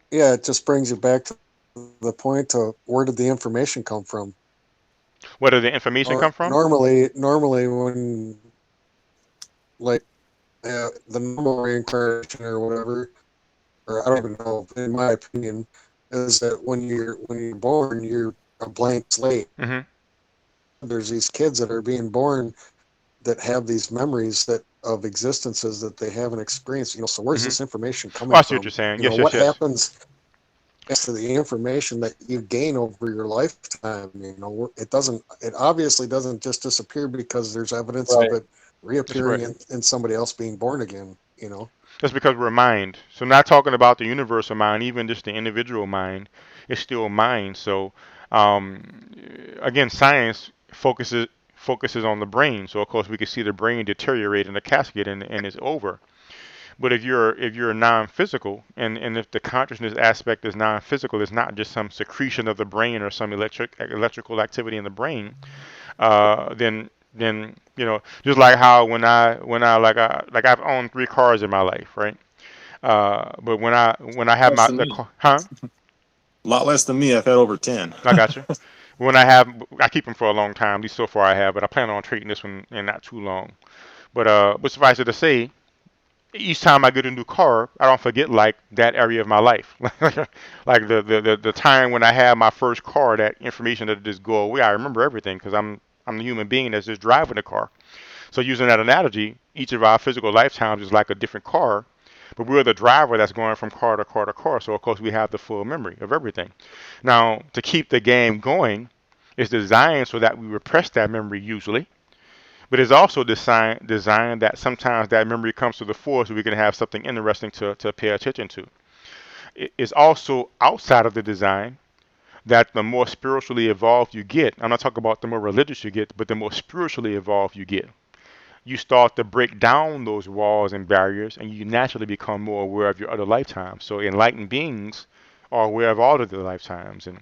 Yeah, it just brings you back to the point of where did the information come from? Where did the information come from? Normally when like the normal reincarnation or whatever, or I don't even know. In my opinion, is that when you're born, you're a blank slate. Hmm. There's these kids that are being born that have these memories that of existences that they haven't experienced. So where's Hmm. this information Oh, coming I see what from? you're saying. Yes, yes, What yes. happens to the information that you gain over your lifetime? It obviously doesn't just disappear because there's evidence of Right. it That's reappearing correct. in somebody else being born again. That's because we're mind. So not talking about the universal mind, even just the individual mind, it's still mind. So um, again, science focuses on the brain. So of course we can see the brain deteriorate in the casket and it's over. But if you're non-physical and if the consciousness aspect is non-physical, it's not just some secretion of the brain or some electrical activity in the brain. Then just like how when I like I've owned 3 cars in my life, right? But when I have Less my than the me. car, huh? A lot less than me. I've had over 10. I got you. I keep them for a long time. At least so far I have, but I plan on trading this one in not too long. But suffice it to say, each time I get a new car, I don't forget like that area of my life. Like the time when I had my first car, that information that just go away. I remember everything because I'm the human being that's just driving the car. So using that analogy, each of our physical lifetimes is like a different car, but we're the driver that's going from car to car to car. So of course we have the full memory of everything. Now to keep the game going, it's designed so that we repress that memory usually, but it's also designed that sometimes that memory comes to the fore so we can have something interesting to pay attention to. It's also outside of the design that the more spiritually evolved you get, I'm not talking about the more religious you get, but the more spiritually evolved you get, you start to break down those walls and barriers and you naturally become more aware of your other lifetimes. So enlightened beings are aware of all of their lifetimes. And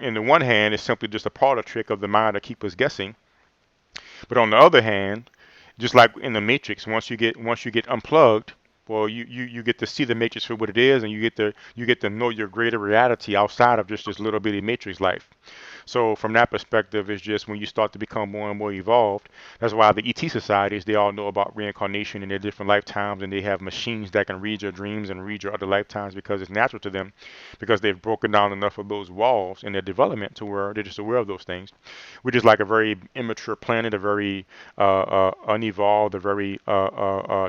in the one hand, it's simply just a parlor trick of the mind to keep us guessing. But on the other hand, just like in the matrix, once you get unplugged, well, you get to see the matrix for what it is, and you get to know your greater reality outside of just this little bitty matrix life. So from that perspective, it's just when you start to become more and more evolved. That's why the ET societies, they all know about reincarnation in their different lifetimes, and they have machines that can read your dreams and read your other lifetimes because it's natural to them, because they've broken down enough of those walls in their development to where they're just aware of those things. We're just like a very immature planet, a very unevolved, a very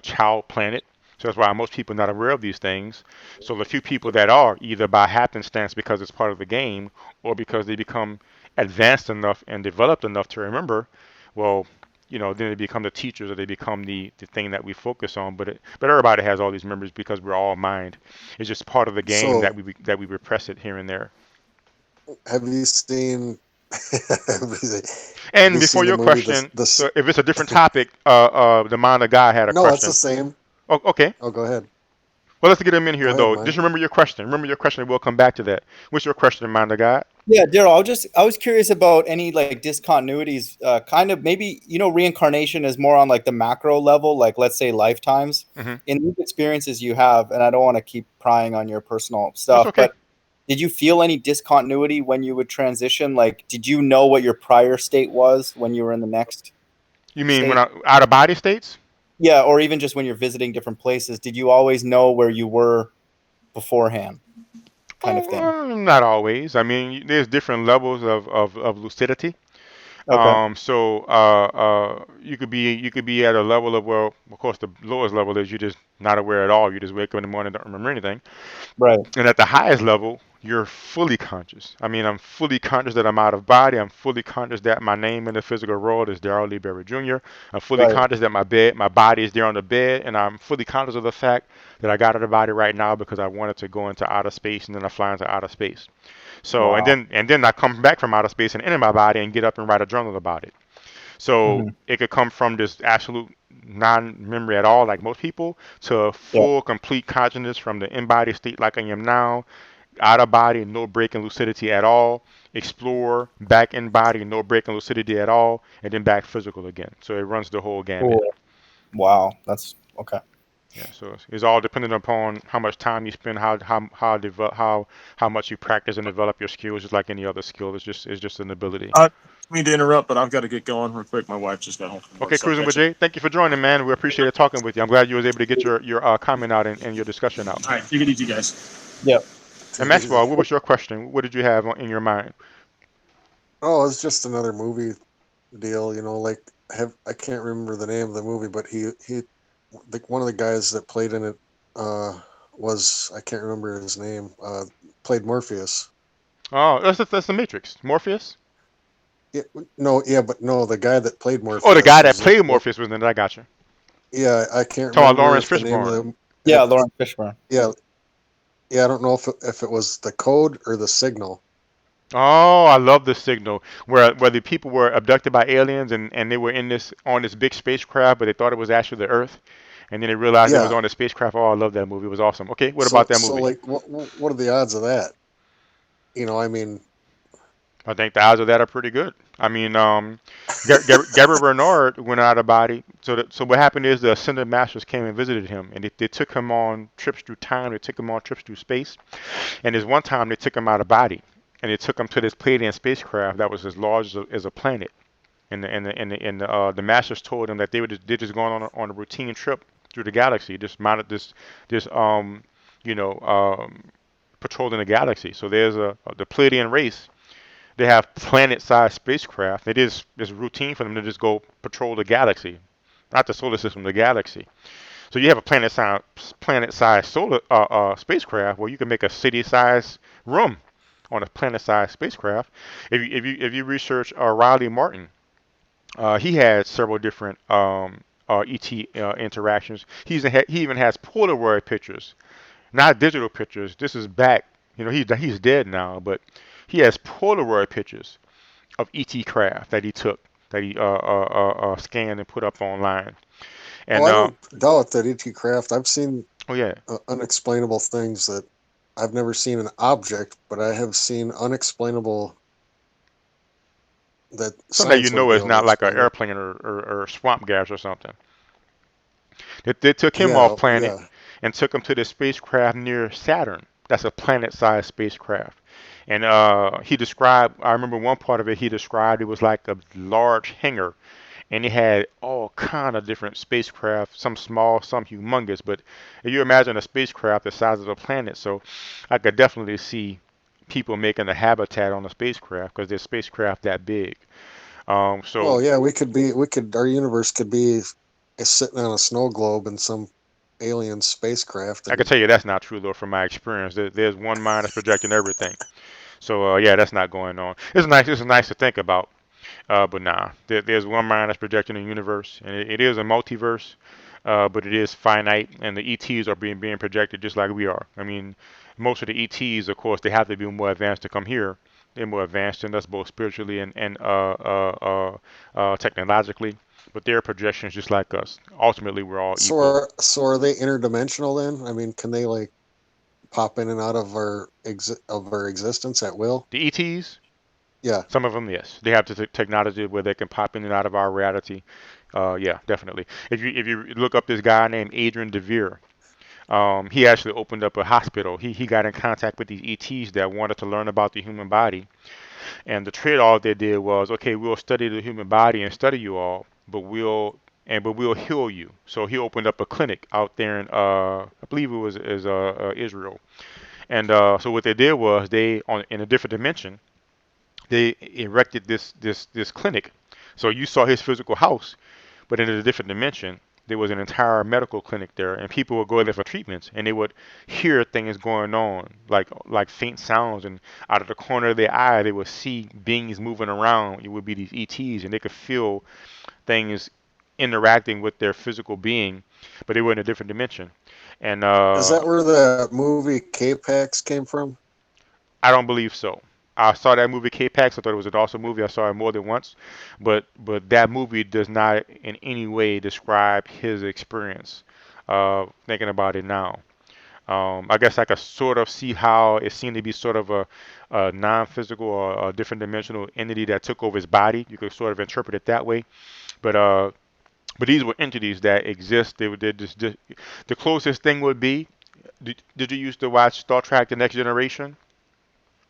child planet. So that's why most people are not aware of these things. So the few people that are, either by happenstance because it's part of the game, or because they become advanced enough and developed enough to remember, well, then they become the teachers or they become the thing that we focus on. But everybody has all these memories because we're all mind. It's just part of the game So that we repress it here and there. have you seen? have And you before seen the your movie? question, This so if it's a different topic, the mind of God had a No, it's the question. same. Oh, okay. Oh, go ahead. Well, let's get him in Go here ahead, though. Just Mike. remember your question. Remember your question, and we'll come back to that. What's your question, mind of God? Yeah, Darryl, I was curious about any like discontinuities, kind of maybe, reincarnation is more on like the macro level, like let's say lifetimes. Hmm. In these experiences you have, and I don't want to keep prying on your personal That's stuff, okay. but did you feel any discontinuity when you would transition? Like, did you know what your prior state was when you were in the next You mean when state? out of body states? Yeah, or even just when you're visiting different places, did you always know where you were beforehand, kind of thing? Not always. I mean, there's different levels of lucidity. Okay. You could be at a level of, well, of course, the lowest level is you're just not aware at all. You just wake up in the morning and don't remember anything. Right. And at the highest level, you're fully conscious. I mean, I'm fully conscious that I'm out of body. I'm fully conscious that my name in the physical world is Darryl Lee Berry Jr. I'm fully Right. conscious that my body is there on the bed, and I'm fully conscious of the fact that I got out of the body right now because I wanted to go into outer space, and then I fly into outer space. So, Wow. and then I come back from outer space and enter my body and get up and write a journal about it. So Mhm. it could come from this absolute non-memory at all, like most people, to a Yeah. full, complete consciousness from the embodied state like I am now, out of body, no break in lucidity at all, explore, back in body, no break in lucidity at all, and then back physical again. So it runs the whole gamut. Cool. Wow. That's okay. Yeah, so it's all dependent upon how much time you spend, how much you practice and develop your skills, just like any other skill. It's just an ability. I mean to interrupt, but I've got to get going real quick. My wife just got home from work. Okay, So Cruising with catch you. Jay, thank you for joining, man. We appreciate talking with you. I'm glad you was able to get your comment out and your discussion out. All right, take it easy, guys. Yep. And Maxwell, what was your question? What did you have in your mind? Oh, it's just another movie deal, you know. Like I can't remember the name of the movie, but one of the guys that played in it was, I can't remember his name. Played Morpheus. Oh, that's the Matrix. Morpheus? Yeah, no, yeah, but no, the guy that played Oh, the guy Morpheus that was played Morpheus was in it. I got you. yeah, I can't Talking about remember Lawrence if the name of Fishburne. the Yeah, Lawrence Fishburne. yeah, I don't know if it was the code or the signal. Oh, I love the signal where the people were abducted by aliens and they were on this big spacecraft, but they thought it was actually the Earth, and then they realized it was Yeah. on the spacecraft. Oh, I love that movie. It was awesome. Okay, what So about that movie? like what are the odds of that? You know, I mean, I think the odds of that are pretty good. I mean, Gabriel Bernard went out of body. So what happened is the Ascended Masters came and visited him, and they took him on trips through time. They took him on trips through space, and there's one time they took him out of body, and they took him to this Pleiadian spacecraft that was as large as a planet. And the masters told him that they're just going on a routine trip through the galaxy, just mounted this you know patrolling the galaxy. So there's the Pleiadian race. They have planet-sized spacecraft. It is just routine for them to just go patrol the galaxy, not the solar system, the galaxy. So you have a planet-sized solar spacecraft where you can make a city-sized room on a planet-sized spacecraft. If you research Riley Martin, he had several different ET interactions. He even has Polaroid pictures, not digital pictures. This is back. He's dead now, but he has Polaroid pictures of ET craft that he took, that he scanned and put up online. And I don't doubt that ET craft. I've seen oh yeah, unexplainable things that I've never seen an object, but I have seen unexplainable that something that science you wouldn't know be is able to not like an explain it. airplane or swamp gas or something. They took him Yeah, off planet yeah. and took him to this spacecraft near Saturn. That's a planet-sized spacecraft. And he described, I remember one part of it, he described it was like a large hangar. And it had all kind of different spacecraft, some small, some humongous. But if you imagine a spacecraft the size of a planet, so I could definitely see people making a habitat on a spacecraft because there's spacecraft that big. Well, So yeah, our universe could be sitting on a snow globe in some alien spacecraft, I can and tell you that's not true though from my experience. There's one mind that's projecting everything. So yeah, that's not going on. It's nice. It's nice to think about. But nah, there's one mind that's projecting the universe, and it is a multiverse, but it is finite, and the ETs are being projected just like we are. I mean, most of the ETs, of course, they have to be more advanced to come here. They're more advanced than us, both spiritually and technologically. But their projections just like us. Ultimately, we're all equal. so are they interdimensional then? I mean, can they like pop in and out of our existence at will? The ETs, Yeah. some of them, yes, they have the technology where they can pop in and out of our reality. Yeah, definitely. If you look up this guy named Adrian DeVere, he actually opened up a hospital. He got in contact with these ETs that wanted to learn about the human body, and the trade-off they did was, okay, we'll study the human body and study you all, but we'll heal you. So he opened up a clinic out there in I believe it was Israel, and so what they did was in a different dimension they erected this clinic. So you saw his physical house, but in a different dimension, There was an entire medical clinic there, and people would go there for treatments, and they would hear things going on, like faint sounds, and out of the corner of their eye, they would see beings moving around. It would be these ETs, and they could feel things interacting with their physical being, but they were in a different dimension. And Is that where the movie K-Pax came from? I don't believe so. I saw that movie K-Pax. I thought it was an awesome movie. I saw it more than once, but that movie does not in any way describe his experience. Thinking about it now, I guess I could sort of see how it seemed to be sort of a non-physical or a different dimensional entity that took over his body. You could sort of interpret it that way, but but these were entities that exist. They're just the closest thing would be. Did you used to watch Star Trek: The Next Generation?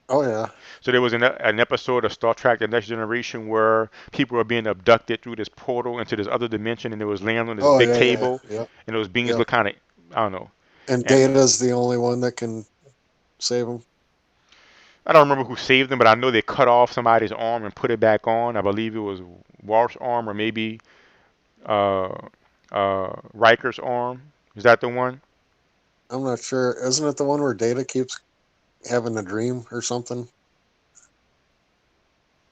Oh yeah. So there was an episode of Star Trek: The Next Generation where people were being abducted through this portal into this other dimension, and it was laying on this Oh big yeah, yeah, table, yeah, and those beings yeah. look kind of, I don't know. And And Data's the only one that can save him. I don't remember who saved them, but I know they cut off somebody's arm and put it back on. I believe it was Worf's arm or maybe uh, Riker's arm. Is that the one? I'm not sure. Isn't it the one where Data keeps having a dream or something?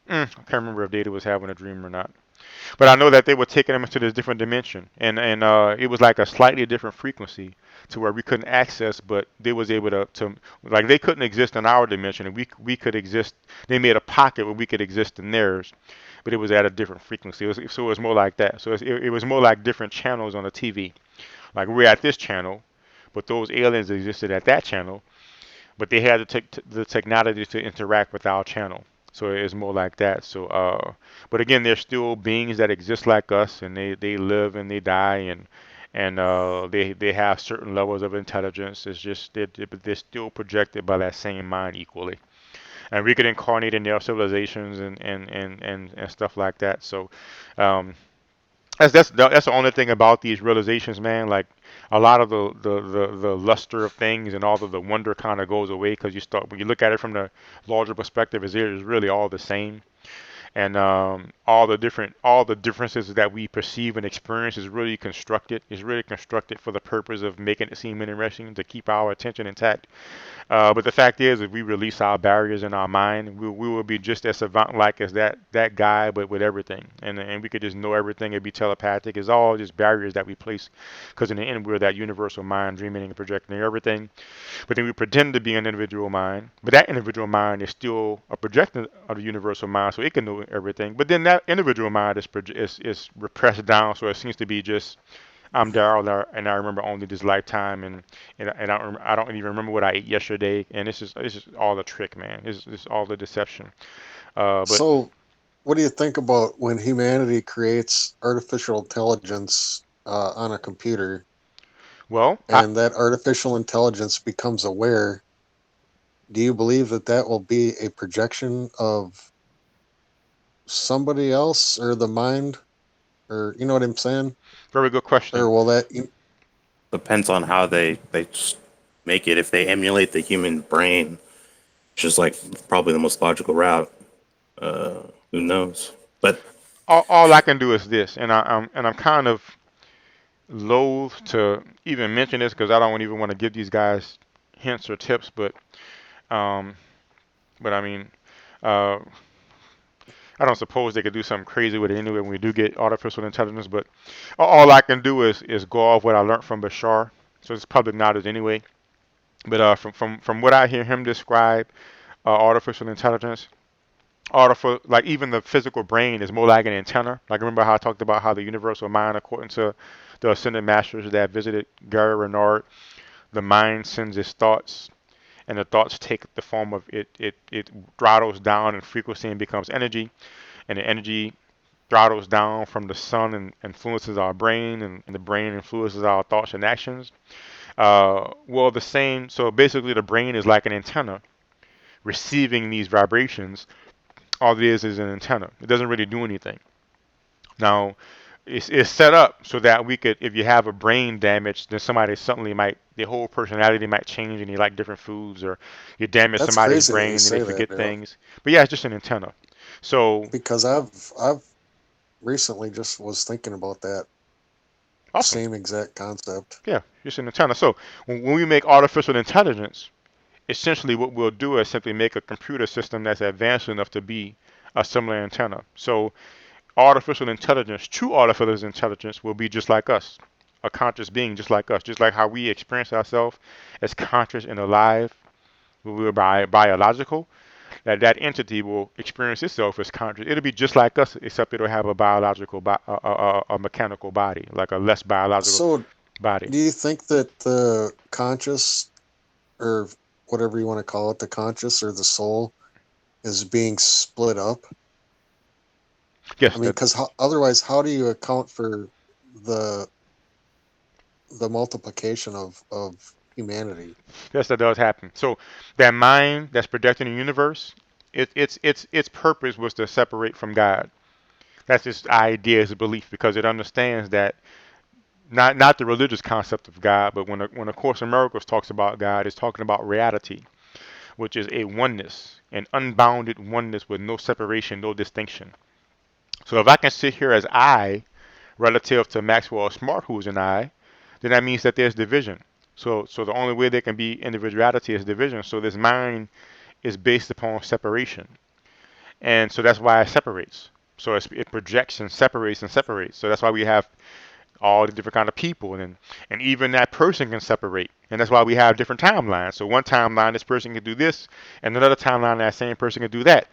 I can't remember if Data was having a dream or not. But I know that they were taking him into this different dimension, and it was like a slightly different frequency to where we couldn't access, but they was able to like they couldn't exist in our dimension, and we could exist. They made a pocket where we could exist in theirs, but it was at a different frequency. So it was more like that. So it was more like different channels on the TV. Like we're at this channel, but those aliens existed at that channel, but they had the technology to interact with our channel. So it's more like that. So, but again, they're still beings that exist like us, and they live and they die, and they have certain levels of intelligence. It's just they're still projected by that same mind equally, and we could incarnate in their civilizations and stuff like that. So, um, that's the only thing about these realizations, man. Like a lot of the luster of things and all of the wonder kind of goes away because you start when you look at it from the larger perspective, is it is really all the same, and all the differences that we perceive and experience is really constructed. Is really constructed for the purpose of making it seem interesting to keep our attention intact. But the fact is, if we release our barriers in our mind, we will be just as savant-like as that guy, but with everything. And we could just know everything and be telepathic. It's all just barriers that we place, because in the end, we're that universal mind dreaming and projecting everything. But then we pretend to be an individual mind, but that individual mind is still a projection of the universal mind, so it can know everything. But then that individual mind is repressed down, so it seems to be just I'm Darryl, and I remember only this lifetime, and I don't even remember what I ate yesterday, and it's just all the trick, man. It's all the deception. But So, what do you think about when humanity creates artificial intelligence on a computer, well, and that artificial intelligence becomes aware? Do you believe that that will be a projection of somebody else or the mind, or you know what I'm saying? very good question. Or will that? Depends on how they just make it. If they emulate the human brain, which is like probably the most logical route, who knows? But All I can do is this, and I'm kind of loath to even mention this because I don't even want to give these guys hints or tips, um, but I mean, uh, I don't suppose they could do something crazy with it anyway when we do get artificial intelligence. But all I can do is go off what I learned from Bashar. So it's public knowledge anyway. But from what I hear him describe, artificial intelligence, artificial like even the physical brain is more like an antenna. Like remember how I talked about how the universal mind, according to the ascended masters that visited Gary Renard, the mind sends its thoughts, and the thoughts take the form of it throttles down in frequency and becomes energy, and the energy throttles down from the sun and influences our brain, and the brain influences our thoughts and actions. Well, the same. So basically, the brain is like an antenna receiving these vibrations. All it is an antenna. It doesn't really do anything. Now, it's set up so that we could, if you have a brain damage, then somebody suddenly might, their whole personality might change, and they like different foods, or you damage That's somebody's crazy that brain you and say they that, forget Daryl. things. But yeah, it's just an antenna. So Because I've recently just was thinking about that. Awesome. Same exact concept. Yeah, just an antenna. So when we make artificial intelligence, essentially what we'll do is simply make a computer system that's advanced enough to be a similar antenna. So artificial intelligence, true artificial intelligence, will be just like us, a conscious being just like us, just like how we experience ourselves as conscious and alive. We're biological. That entity will experience itself as conscious. It'll be just like us, except it'll have a biological, a mechanical body, like a less biological So, body. do you think that the conscious, or whatever you want to call it, the conscious or the soul, is being split up? Yes, I mean, because otherwise, how do you account for the multiplication of humanity? yes, that does happen. So that mind that's projecting the universe, its purpose was to separate from God. That's its idea, its belief, because it understands that not the religious concept of God, but when a Course in Miracles talks about God, it's talking about reality, which is a oneness, an unbounded oneness with no separation, no distinction. So if I can sit here as I relative to Maxwell Smart, who is an I, then that means that there's division. So the only way there can be individuality is division. So this mind is based upon separation, and so that's why it separates. So it projects and separates and separates. So that's why we have all the different kind of people, and even that person can separate, and that's why we have different timelines. So one timeline, this person can do this, and another timeline, that same person can do that,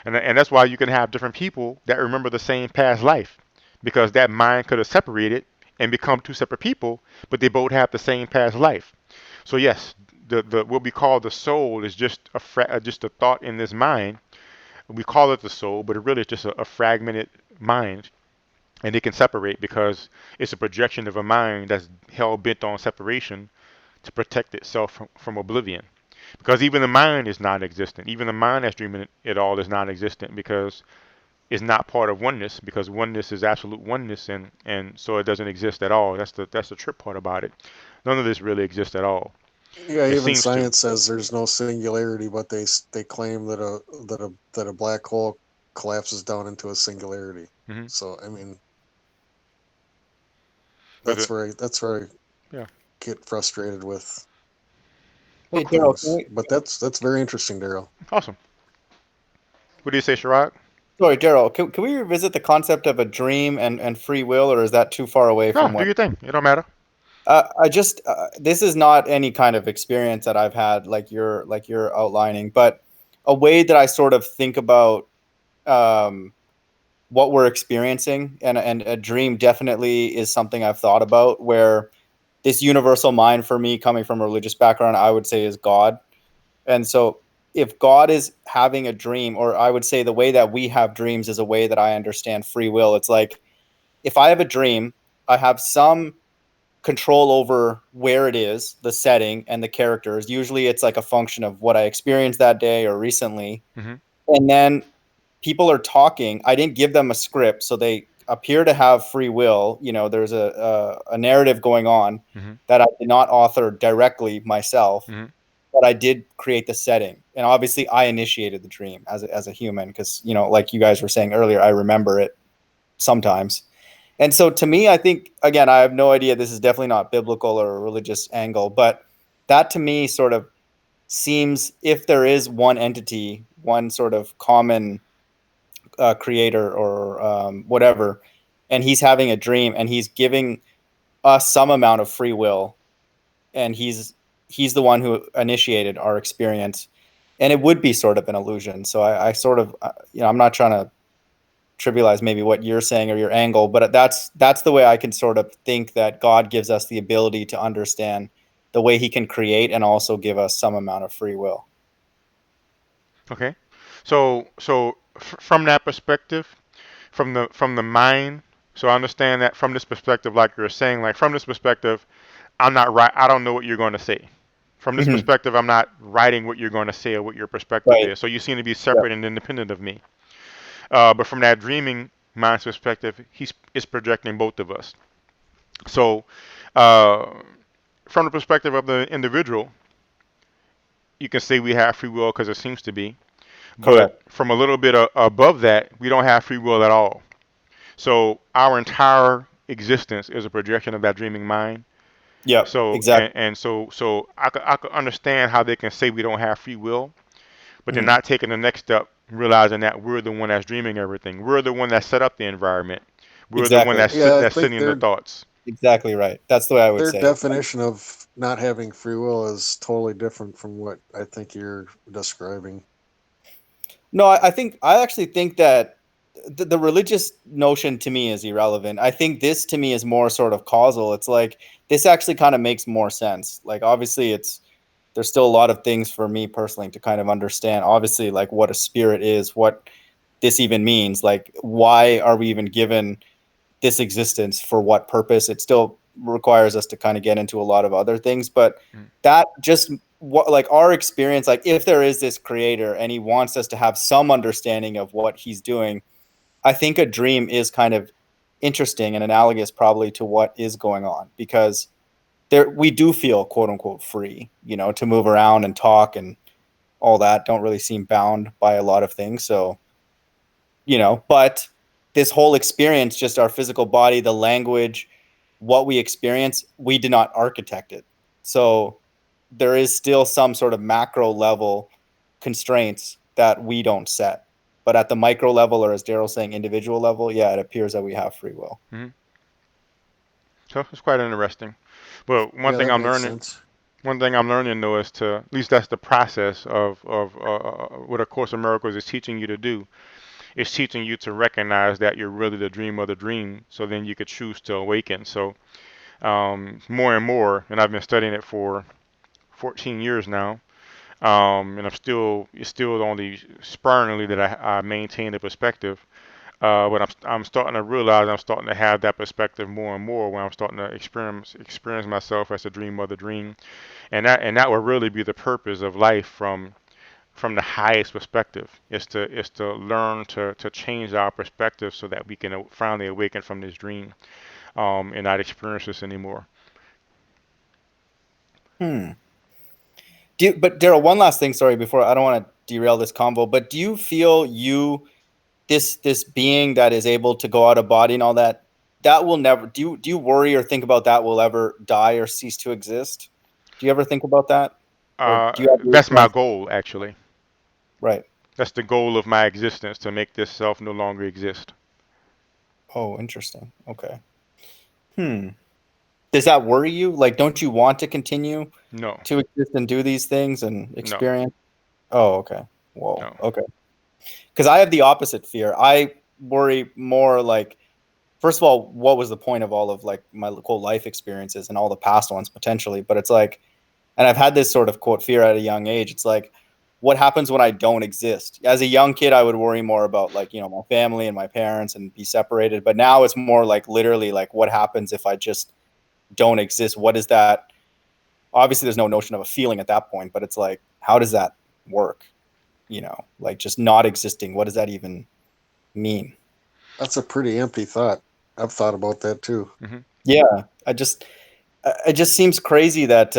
and that's why you can have different people that remember the same past life, because that mind could have separated and become two separate people, but they both have the same past life. So yes, the what we call the soul is just just a thought in this mind. We call it the soul, but it really is just a fragmented mind, and it can separate because it's a projection of a mind that's hell bent on separation to protect itself from oblivion. Because even the mind is non-existent. Even the mind that's dreaming it all is non-existent because it's not part of oneness. Because oneness is absolute oneness, and so it doesn't exist at all. That's the trip part about it. None of this really exists at all. Yeah, It even seems to. science says there's no singularity, but they claim that a black hole collapses down into a singularity. Hmm. So I mean, But that's where I yeah, get frustrated with Hey, Daryl, things. But that's very interesting, Darryl. awesome. What do you say, Sharad? sorry, Daryl, can we revisit the concept of a dream and free will, or is that too far away No, from do what? your thing. It don't matter. I just this is not any kind of experience that I've had like you're outlining, but a way that I sort of think about um, what we're experiencing, and a dream definitely is something I've thought about. Where this universal mind for me, coming from a religious background, I would say is God. And so, if God is having a dream, or I would say the way that we have dreams is a way that I understand free will. It's like if I have a dream, I have some control over where it is, the setting, and the characters. Usually it's like a function of what I experienced that day or recently. Hmm. And then people are talking. I didn't give them a script, so they appear to have free will. You know, there's a narrative going on Hmm. that I did not author directly myself, Hmm. but I did create the setting. And obviously I initiated the dream as a human because, you know, like you guys were saying earlier, I remember it sometimes. And so to me, I think, again, I have no idea. This is definitely not biblical or a religious angle, but that to me sort of seems, if there is one entity, one sort of common creator or whatever, and he's having a dream and he's giving us some amount of free will, and he's the one who initiated our experience, and it would be sort of an illusion. So I sort of, you know, I'm not trying to trivialize maybe what you're saying or your angle, but that's the way I can sort of think that God gives us the ability to understand the way he can create and also give us some amount of free will. Okay. So from that perspective, from the mind. So I understand that from this perspective, like you're saying, like from this perspective, I'm not right. I don't know what you're going to say. From this Mhm. perspective, I'm not writing what you're going to say or what your perspective Right. is. So you seem to be Yeah. separate and independent of me. But from that dreaming mind's perspective, he's is projecting both of us. So uh, from the perspective of the individual, you can say we have free will because it seems to be. But Correct. from a little bit above that, we don't have free will at all. So our entire existence is a projection of that dreaming mind. Yeah, So exactly. and so I could understand how they can say we don't have free will, but they're Mhm. not taking the next step, realizing that we're the one that's dreaming everything. We're the one that set up the environment. We're the one Exactly. Yeah, I that's think sitting in the thoughts. Exactly right. That's the way I would their say it. definition of not having free will is totally different from what I think you're describing. No, I actually think that the religious notion to me is irrelevant. I think this to me is more sort of causal. It's like this actually kind of makes more sense. Like obviously there's still a lot of things for me personally to kind of understand. Obviously like what a spirit is, what this even means, like why are we even given this existence, for what purpose. It still requires us to kind of get into a lot of other things, but Mm. that just what like our experience, like if there is this creator and he wants us to have some understanding of what he's doing, I think a dream is kind of interesting and analogous probably to what is going on, because there we do feel quote unquote free, to move around and talk and all that, don't really seem bound by a lot of things. So but this whole experience, just our physical body, the language, what we experience, we did not architect it. So there is still some sort of macro level constraints that we don't set. But at the micro level, or as Daryl's saying, individual level, yeah, it appears that we have free will. Hmm. So it's quite interesting. But Yeah, that makes sense. one thing I'm learning though is to, at least that's the process of what A Course in Miracles is teaching you to do. It's teaching you to recognize that you're really the dream of the dream, so then you could choose to awaken. So more and more, and I've been studying it for 14 years now, and it's still only sparingly that I maintain the perspective. But I'm starting to realize I'm starting to have that perspective more and more, where I'm starting to experience myself as a dream of the dream, and that will really be the purpose of life from the highest perspective, is to learn to change our perspective so that we can finally awaken from this dream, and not experience this anymore. Hmm. But Daryl, one last thing, sorry, before I don't want to derail this convo, but do you feel this being that is able to go out of body and all that, that will never, do you worry or think about that will ever die or cease to exist? Do you ever think about that? Or do you have the That's my response? goal, actually. Right. That's the goal of my existence, to make this self no longer exist. Oh, interesting. Okay. Does that worry you? Like, don't you want to continue No, to exist and do these things and no, experience? Oh, okay. Whoa. no. Okay. Because I have the opposite fear. I worry more like, first of all, what was the point of all of like my whole life experiences and all the past ones potentially? But it's like, and I've had this sort of quote fear at a young age. It's like, what happens when I don't exist? As a young kid, I would worry more about like, my family and my parents and be separated. But now it's more like literally like, what happens if I just don't exist? What is that? Obviously, there's no notion of a feeling at that point, but it's like, how does that work? Like just not existing. What does that even mean? That's a pretty empty thought. I've thought about that too. Hmm. Yeah, it just seems crazy that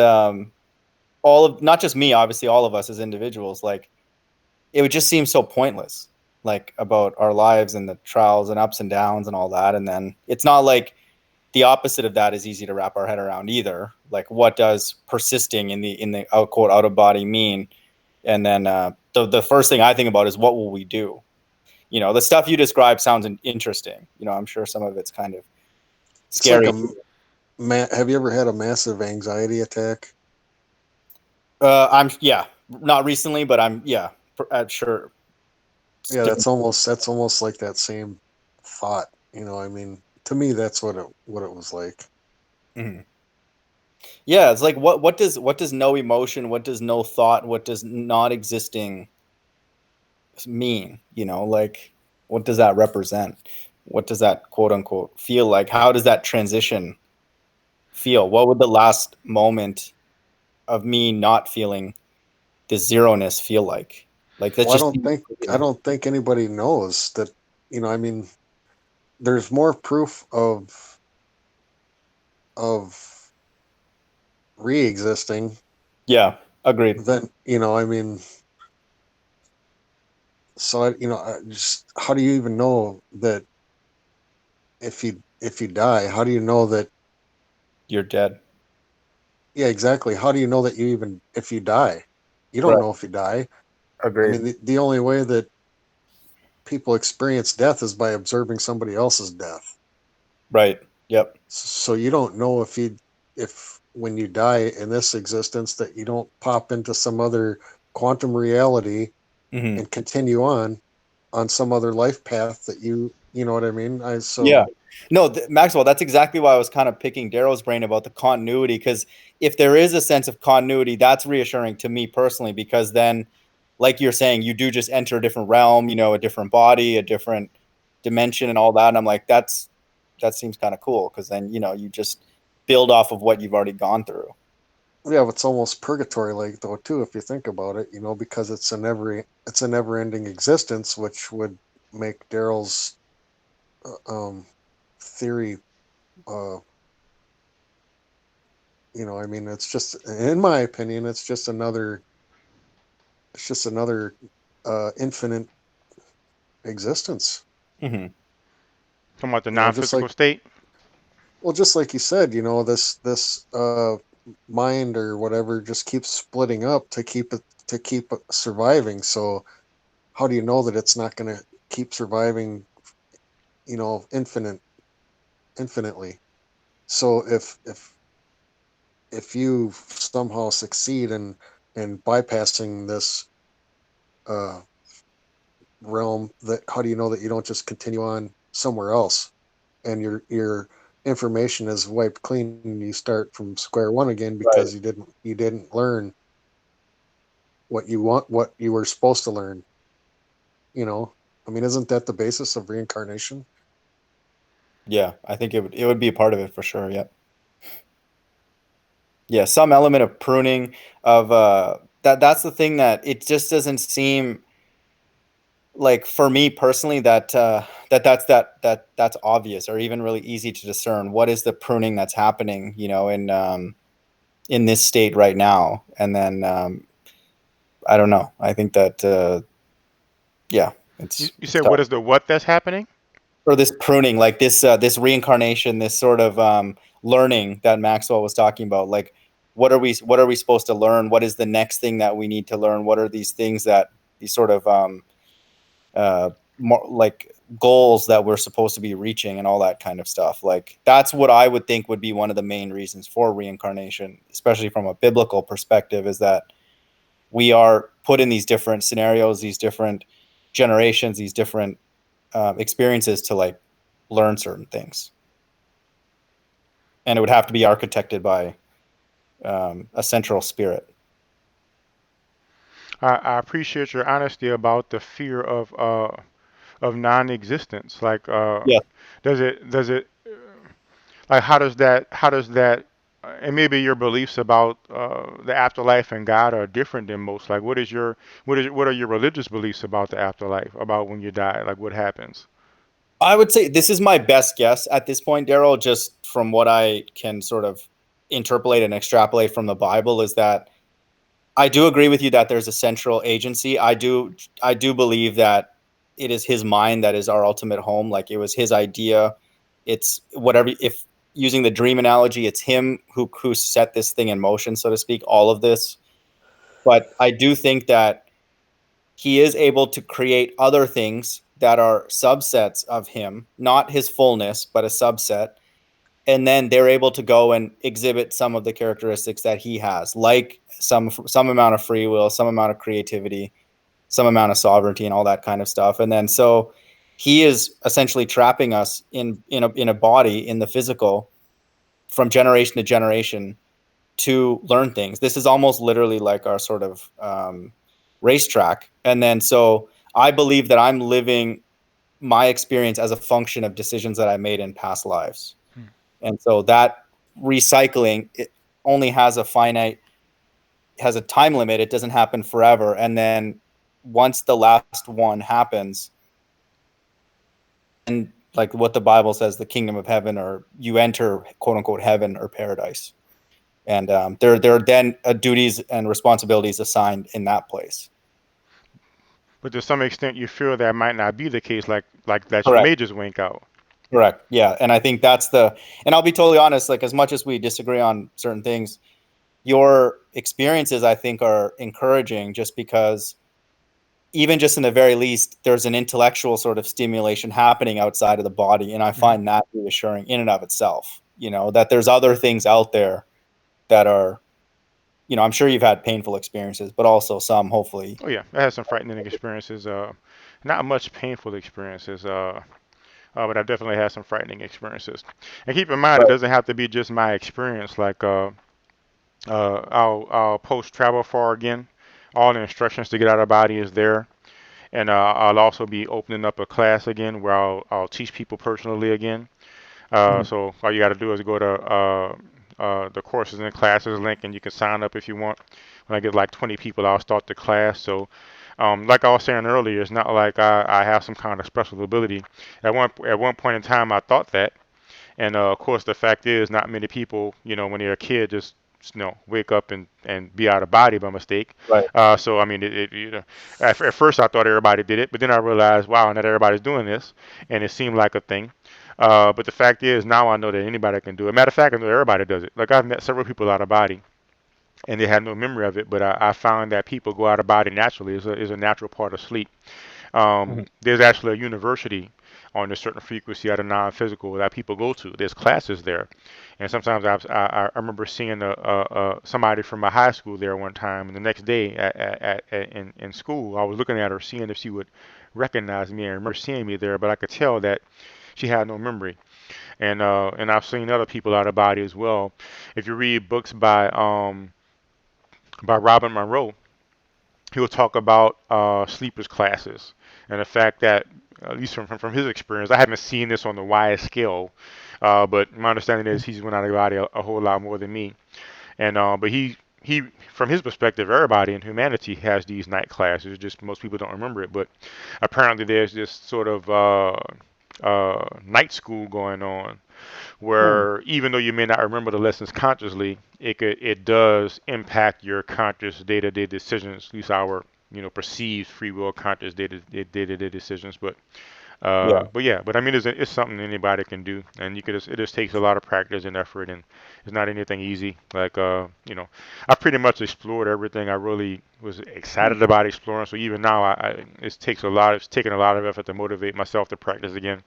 all of, not just me, obviously all of us as individuals, like it would just seem so pointless, like about our lives and the trials and ups and downs and all that. And then it's not like the opposite of that is easy to wrap our head around either. Like what does persisting in the quote out of body mean? And then the first thing I think about is what will we do? The stuff you described sounds interesting. I'm sure some of it's kind of It's like scary. have you ever had a massive anxiety attack? Yeah, not recently, but sure. Yeah, that's almost like that same thought. I mean, to me, that's what it was like. Mhm. Yeah, it's like what does no emotion, what does no thought, what does not existing mean? Like what does that represent? What does that quote unquote feel like? How does that transition feel? What would the last moment of me not feeling the zeroness feel like? Like that's Well, just I don't think anybody knows that. I mean, there's more proof of re-existing yeah, agreed. than I mean, so I just how do you even know that if you if you die, how do you know that You're dead. yeah, exactly. How do you know that you even if you die? You don't Right. know if you die. I Agreed. mean, the only way that people experience death is by observing somebody else's death. Right. Yep. So you don't know if when you die in this existence that you don't pop into some other quantum reality Hmm. and continue on some other life path that you know what I mean? Yeah. No, Maxwell, that's exactly why I was kind of picking Darryl's brain about the continuity, because if there is a sense of continuity, that's reassuring to me personally, because then, like you're saying, you do just enter a different realm, a different body, a different dimension and all that. And I'm like, that seems kind of cool, because then, you just build off of what you've already gone through. Yeah, it's almost purgatory like though too if you think about it, because it's a never ending existence, which would make Darryl's theory I mean it's just in my opinion it's just another infinite existence. Hmm. Talking about the Just non-physical like state. just like you said, this mind or whatever just keeps splitting up to keep it surviving. So how do you know that it's not going to keep surviving, infinitely? So if you somehow succeed in bypassing this uh, realm, that how do you know that you don't just continue on somewhere else and your information is wiped clean and you start from square one again Right. because you didn't learn what you were supposed to learn. I mean, isn't that the basis of reincarnation? Yeah, I think it would be a part of it for sure. Yep. Yeah, some element of pruning of that's the thing that it just doesn't seem like, for me personally, that's obvious or even really easy to discern. What is the pruning that's happening, in this state right now? And then I don't know. I think that yeah, You it's said tough. what is the what that's happening? Or this pruning, like this reincarnation, this sort of learning that Maxwell was talking about. Like, what are we supposed to learn? What is the next thing that we need to learn? What are these things that these sort of more like goals that we're supposed to be reaching and all that kind of stuff? Like, that's what I would think would be one of the main reasons for reincarnation, especially from a biblical perspective, is that we are put in these different scenarios, these different generations, these different experiences to like learn certain things, and it would have to be architected by a central spirit. I appreciate your honesty about the fear of non-existence. Like, Yeah, does it like how does that and maybe your beliefs about the afterlife and God are different than most. Like, what are your religious beliefs about the afterlife, about when you die, like what happens? I would say this is my best guess at this point, Darryl, just from what I can sort of interpolate and extrapolate from the Bible, is that I do agree with you that there's a central agency. I do believe that it is his mind that is our ultimate home. Like, it was his idea. It's whatever, if using the dream analogy, it's him who set this thing in motion, so to speak, all of this. But I do think that he is able to create other things that are subsets of him, not his fullness, but a subset. And then they're able to go and exhibit some of the characteristics that he has, like some amount of free will, some amount of creativity, some amount of sovereignty, and all that kind of stuff. And then so he is essentially trapping us in a body, in the physical, from generation to generation, to learn things. This is almost literally like our sort of racetrack. And then so I believe that I'm living my experience as a function of decisions that I made in past lives. Hmm. And so that recycling, it only has a time limit. It doesn't happen forever. And then once the last one happens, and like what the Bible says, the kingdom of heaven, or you enter, quote unquote, heaven or paradise. And there are then duties and responsibilities assigned in that place. But to some extent, you feel that might not be the case, like that you Correct. may just wink out. Correct. Yeah. And I think that's and I'll be totally honest, like as much as we disagree on certain things, your experiences, I think, are encouraging just because even just in the very least, there's an intellectual sort of stimulation happening outside of the body. And I find that reassuring in and of itself, that there's other things out there that are, I'm sure you've had painful experiences, but also some, hopefully. Oh yeah, I had some frightening experiences. Not much painful experiences. But I've definitely had some frightening experiences. And keep in mind, it Right. doesn't have to be just my experience. Like I'll post travel far again. All the instructions to get out of body is there. And I'll also be opening up a class again where I'll teach people personally again. So all you got to do is go to the courses and classes link, and you can sign up if you want. When I get like 20 people, I'll start the class. So, like I was saying earlier, it's not like I have some kind of special ability. At one point in time, I thought that, and of course, the fact is, not many people, when they're a kid, just wake up and be out of body by mistake. Right. So I mean, at first I thought everybody did it, but then I realized, wow, not everybody's doing this, and it seemed like a thing. But the fact is, now I know that anybody can do it. Matter of fact, I know everybody does it. Like I've met several people out of body, and they have no memory of it. But I found that people go out of body naturally. Is a natural part of sleep. There's actually a university on a certain frequency at a non-physical that people go to. There's classes there, and sometimes I remember seeing somebody from my high school there one time, and the next day in school I was looking at her, seeing if she would recognize me. I remember seeing me there, but I could tell that she had no memory. And I've seen other people out of body as well. If you read books by Robert Monroe, he'll talk about sleepers classes and the fact that, at least from his experience, I haven't seen this on the wide scale, but my understanding is he's went out of body a whole lot more than me. And but he from his perspective, everybody in humanity has these night classes. Just most people don't remember it, but apparently there's this sort of night school going on where even though you may not remember the lessons consciously, it does impact your conscious day-to-day decisions, at least our perceived free will conscious day-to-day decisions. Yeah. But I mean, it's something anybody can do, and it just takes a lot of practice and effort, and it's not anything easy. Like I pretty much explored everything I really was excited about exploring. So even now, it's taken a lot of effort to motivate myself to practice again.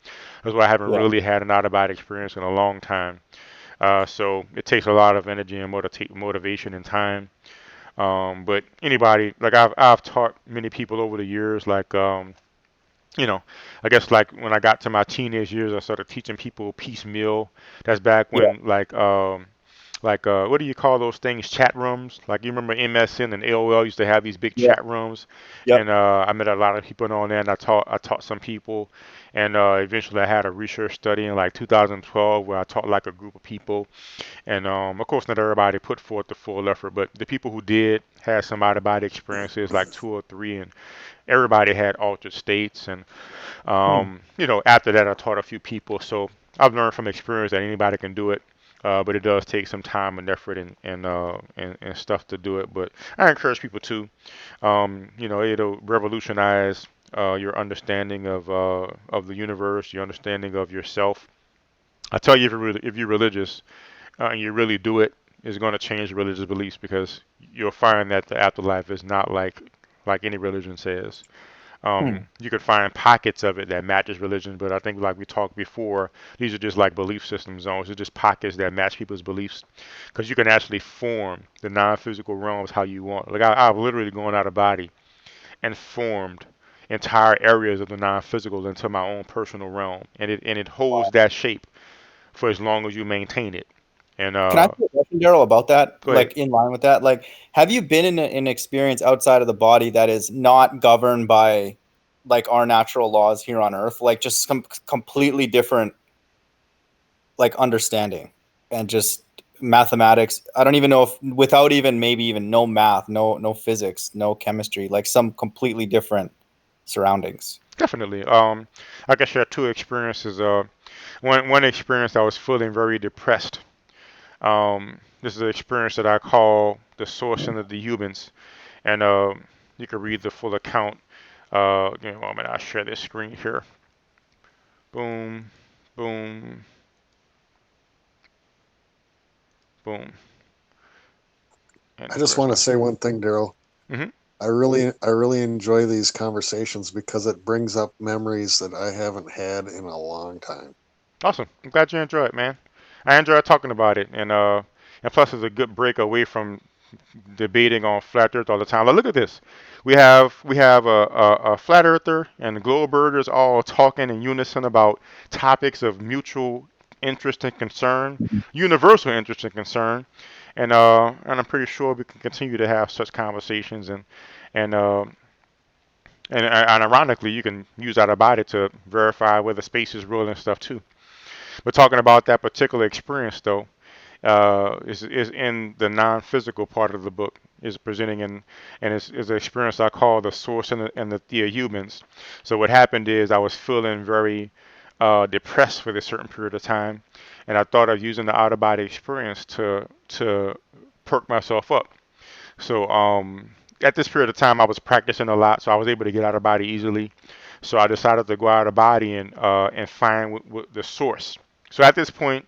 That's why I haven't Yeah. really had an out of body experience in a long time. So it takes a lot of energy and motivation and time. But anybody, like I've taught many people over the years, like I guess like when I got to my teenage years, I started teaching people piecemeal. That's back Yeah. when what do you call those things? Chat rooms. Like you remember MSN and AOL used to have these big Yeah. chat rooms, Yep. and I met a lot of people on there, and I taught some people, and eventually I had a research study in like 2012 where I taught like a group of people, and of course not everybody put forth the full effort, but the people who did had some out of body experiences, like 2 or 3, and everybody had altered states, and after that, I taught a few people. So I've learned from experience that anybody can do it, but it does take some time and effort and stuff to do it. But I encourage people to, it'll revolutionize your understanding of the universe, your understanding of yourself. I tell you, if you're religious and you really do it, it's going to change your religious beliefs because you'll find that the afterlife is not like any religion says. You could find pockets of it that matches religion, but I think like we talked before, these are just like belief system zones. They're just pockets that match people's beliefs, because you can actually form the non-physical realms how you want. Like I've literally gone out of body and formed entire areas of the non-physical into my own personal realm, and it holds that shape for as long as you maintain it. And Can I ask you a question, Darryl, about that? go ahead. Like in line with that, like, have you been in an experience outside of the body that is not governed by like our natural laws here on Earth, like just some completely different like understanding and just mathematics? I don't even know if without even maybe even no math, no physics, no chemistry, like some completely different surroundings. Definitely. I can share two experiences. One experience I was feeling very depressed. This is an experience that I call the sourcing of the humans, and you can read the full account. Give me a moment. I'll share this screen here. Boom. Boom. Boom. And I the just first want to one. say one thing, Darryl. Hmm. I really enjoy these conversations because it brings up memories that I haven't had in a long time. Awesome. I'm glad you enjoy it, man. I enjoy talking about it, and plus it's a good break away from debating on flat Earth all the time. Like, look at this. We have a flat earther and the globe birders all talking in unison about topics of mutual interest and concern, universal interest and concern, and I'm pretty sure we can continue to have such conversations and uh, and ironically, you can use out of body to verify whether space is real and stuff too. But talking about that particular experience though, is in the non-physical part of the book, is presenting and is an experience I call the source and the theahumans. So what happened is I was feeling very depressed for this certain period of time, and I thought of using the out-of-body experience to perk myself up. So at this period of time, I was practicing a lot, so I was able to get out of body easily. So I decided to go out of body and find the source. So at this point,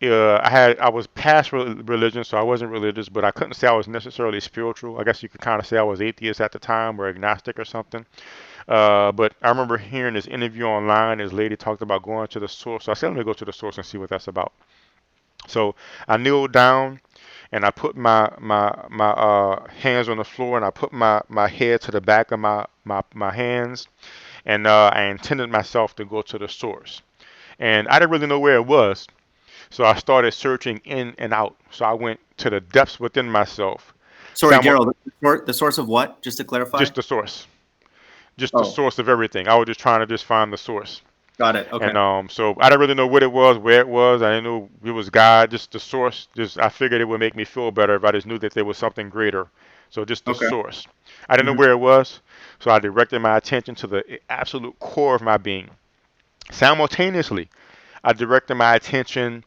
I was past religion, so I wasn't religious, but I couldn't say I was necessarily spiritual. I guess you could kind of say I was atheist at the time or agnostic or something. But I remember hearing this interview online. This lady talked about going to the source. So I said, let me go to the source and see what that's about. So I kneeled down and I put my hands on the floor and I put my head to the back of my hands and I intended myself to go to the source. And I didn't really know where it was. So I started searching in and out. So I went to the depths within myself. Sorry, Darryl, the source of what? Just to clarify? Just the source. Just the Oh, source of everything. I was just trying to just find the source. got it. Okay. And so I didn't really know what it was, where it was. I didn't know it was God, just the source. Just I figured it would make me feel better if I just knew that there was something greater. So just the Okay. source. I didn't know Mhm. where it was, so I directed my attention to the absolute core of my being. Simultaneously, I directed my attention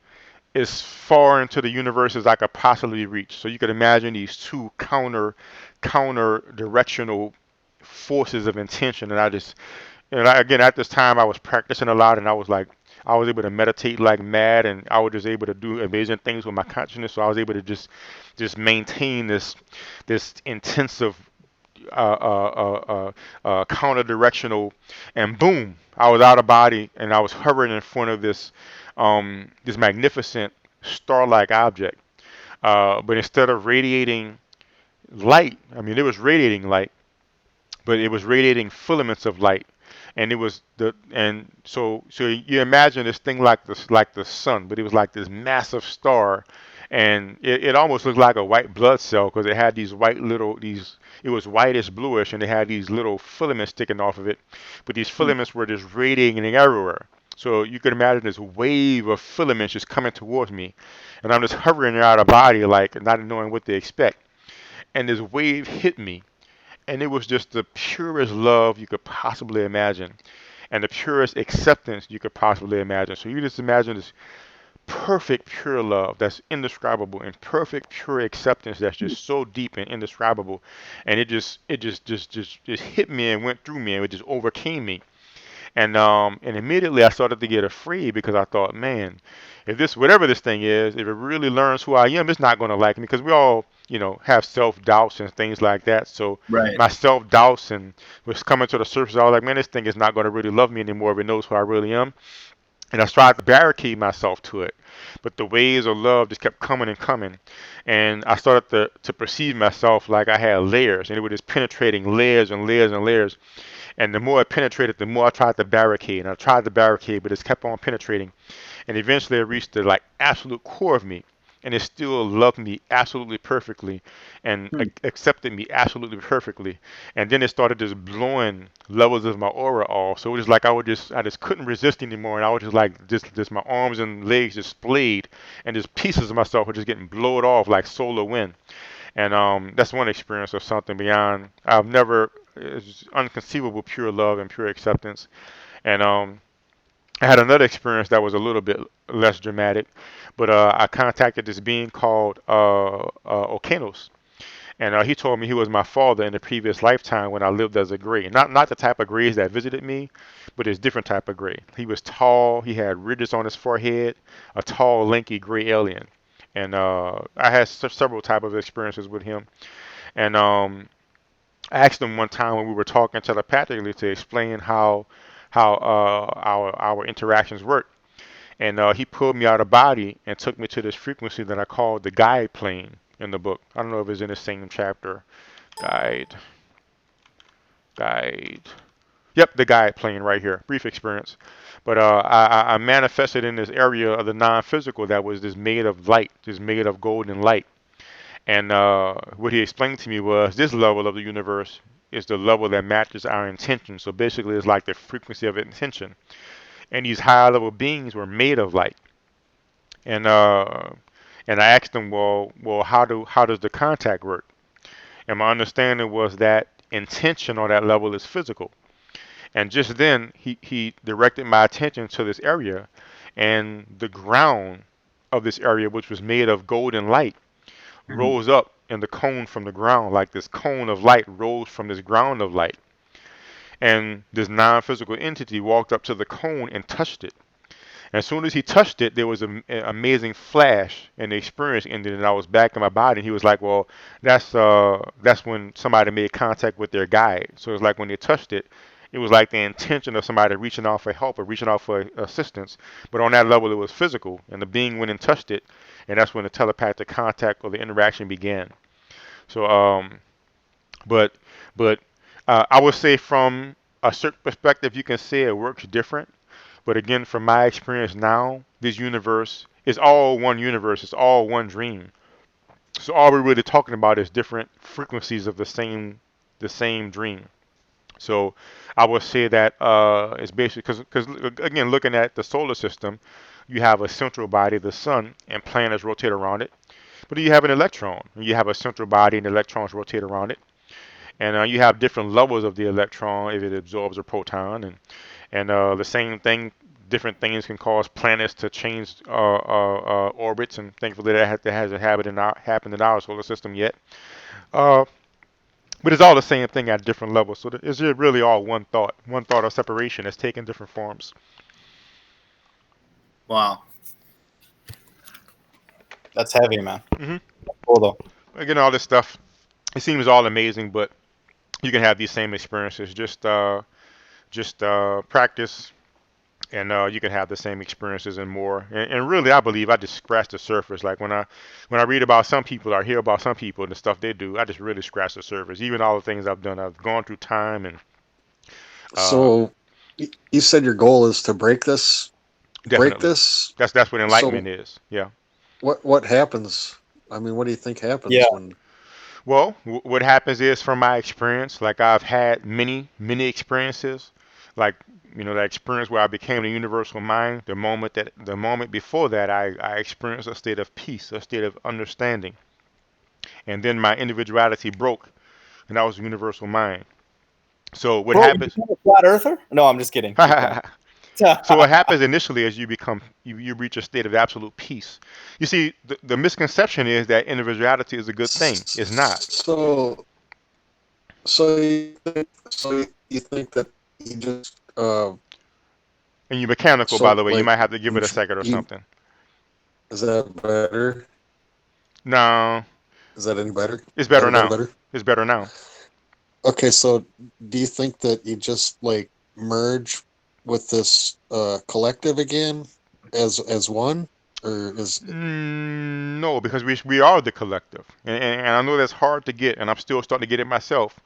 as far into the universe as I could possibly reach. So you could imagine these two counter directional forces of intention, and I just and again, at this time, I was practicing a lot, and I was able to meditate like mad, and I was just able to do amazing things with my consciousness. So I was able to just maintain this intensive counter directional, and boom, I was out of body, and I was hovering in front of this magnificent star-like object. But instead of radiating light, I mean, it was radiating light, but it was radiating filaments of light, and it was the and so you imagine this thing like the sun, but it was like this massive star, and it almost looked like a white blood cell because it had these white little these it was whitish bluish, and it had these little filaments sticking off of it, but these filaments were just radiating everywhere. So you could imagine this wave of filaments just coming towards me, and I'm just hovering out of body, like not knowing what to expect. And this wave hit me, and it was just the purest love you could possibly imagine and the purest acceptance you could possibly imagine. So you just imagine this perfect pure love that's indescribable and perfect pure acceptance that's just so deep and indescribable, and it just hit me and went through me, and it just overcame me. And immediately I started to get afraid because I thought, man, if this whatever this thing is, if it really learns who I am, it's not going to like me because we all, have self doubts and things like that. So Right. my self doubts and was coming to the surface. I was like, man, this thing is not going to really love me anymore if it knows who I really am. And I tried to barricade myself to it, but the waves of love just kept coming and coming, and I started to perceive myself like I had layers, and it was just penetrating layers and layers and layers. And the more it penetrated, the more I tried to barricade. And I tried to barricade, but it kept on penetrating. And eventually it reached the like absolute core of me. And it still loved me absolutely perfectly and Hmm. accepted me absolutely perfectly. And then it started just blowing levels of my aura off. So it was like I just couldn't resist anymore. And I was just like, just my arms and legs just splayed. And just pieces of myself were just getting blown off like solar wind. And that's one experience of something beyond. I've never it's unconceivable pure love and pure acceptance. And I had another experience that was a little bit less dramatic, but I contacted this being called Okanos, And he told me he was my father in a previous lifetime when I lived as a gray. Not the type of grays that visited me, but it's different type of gray. He was tall. He had ridges on his forehead, a tall, lanky gray alien. And I had several type of experiences with him. And I asked him one time when we were talking telepathically to explain how our interactions work. And he pulled me out of body and took me to this frequency that I call the guide plane in the book. I don't know if it's in the same chapter. Guide. Yep, the guide plane right here. Brief experience. But I manifested in this area of the non-physical that was just made of light, just made of golden light. And what he explained to me was this level of the universe is the level that matches our intention. So basically, it's like the frequency of intention. And these high-level beings were made of light. And I asked him, well, how does the contact work? And my understanding was that intention on that level is physical. And just then, he directed my attention to this area, and the ground of this area, which was made of golden light, rose up in the cone from the ground, like this cone of light rose from this ground of light. And this non-physical entity walked up to the cone and touched it. As soon as he touched it, there was an amazing flash, and the experience ended, and I was back in my body. And he was like, "Well, that's when somebody made contact with their guide." So it's like when they touched it, it was like the intention of somebody reaching out for help or reaching out for assistance. But on that level, it was physical, and the being went and touched it, and that's when the telepathic contact or the interaction began. So, but I would say from a certain perspective, you can say it works different. But again, from my experience now, this universe is all one universe. It's all one dream. So all we're really talking about is different frequencies of the same dream. So I would say that it's basically because again, looking at the solar system, you have a central body, the sun, and planets rotate around it. But you have an electron. You have a central body, and electrons rotate around it. And you have different levels of the electron if it absorbs a proton, and the same thing, different things can cause planets to change orbits, and thankfully that hasn't happened in our solar system yet. Uh, but it's all the same thing at different levels. So it's really all one thought of separation that's taking different forms. Wow. That's heavy, man. Mm-hmm. Cool though. Again, all this stuff, it seems all amazing, but you can have these same experiences. Just practice, and you can have the same experiences and more. And really, I believe I just scratched the surface. Like when I read about some people or hear about some people and the stuff they do, I just really scratch the surface. Even all the things I've done, I've gone through time and. So, you said your goal is to break this. Definitely. Break this. That's what enlightenment is. Yeah. What happens? I mean, what do you think happens when? Well, what happens is, from my experience, like I've had many experiences, like that experience where I became the universal mind. The moment before that, I experienced a state of peace, a state of understanding, and then my individuality broke, and that was the universal mind. So what happens? You become a flat earther? No, I'm just kidding. So what happens initially is you reach a state of absolute peace. You see, the misconception is that individuality is a good thing. It's not. So you think that you just and you're mechanical, by the way. You might have to give it a second or something. Is that better? No. Is that any better? It's better now. It's better now. Okay, so do you think that you just like merge with this collective again as one, or is no? Because we are the collective, and I know that's hard to get, and I'm still starting to get it myself.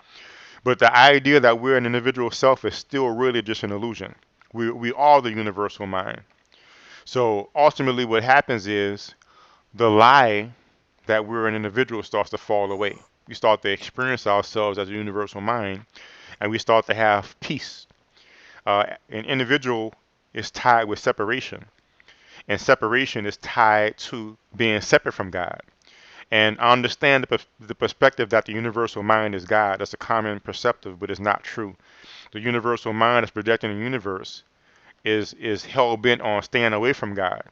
But the idea that we're an individual self is still really just an illusion. We are the universal mind. So ultimately, what happens is the lie that we're an individual starts to fall away. We start to experience ourselves as a universal mind, and we start to have peace. An individual is tied with separation, and separation is tied to being separate from God. And I understand the perspective that the universal mind is God. That's a common perspective, but it's not true. The universal mind that's projecting the universe is hell bent on staying away from God,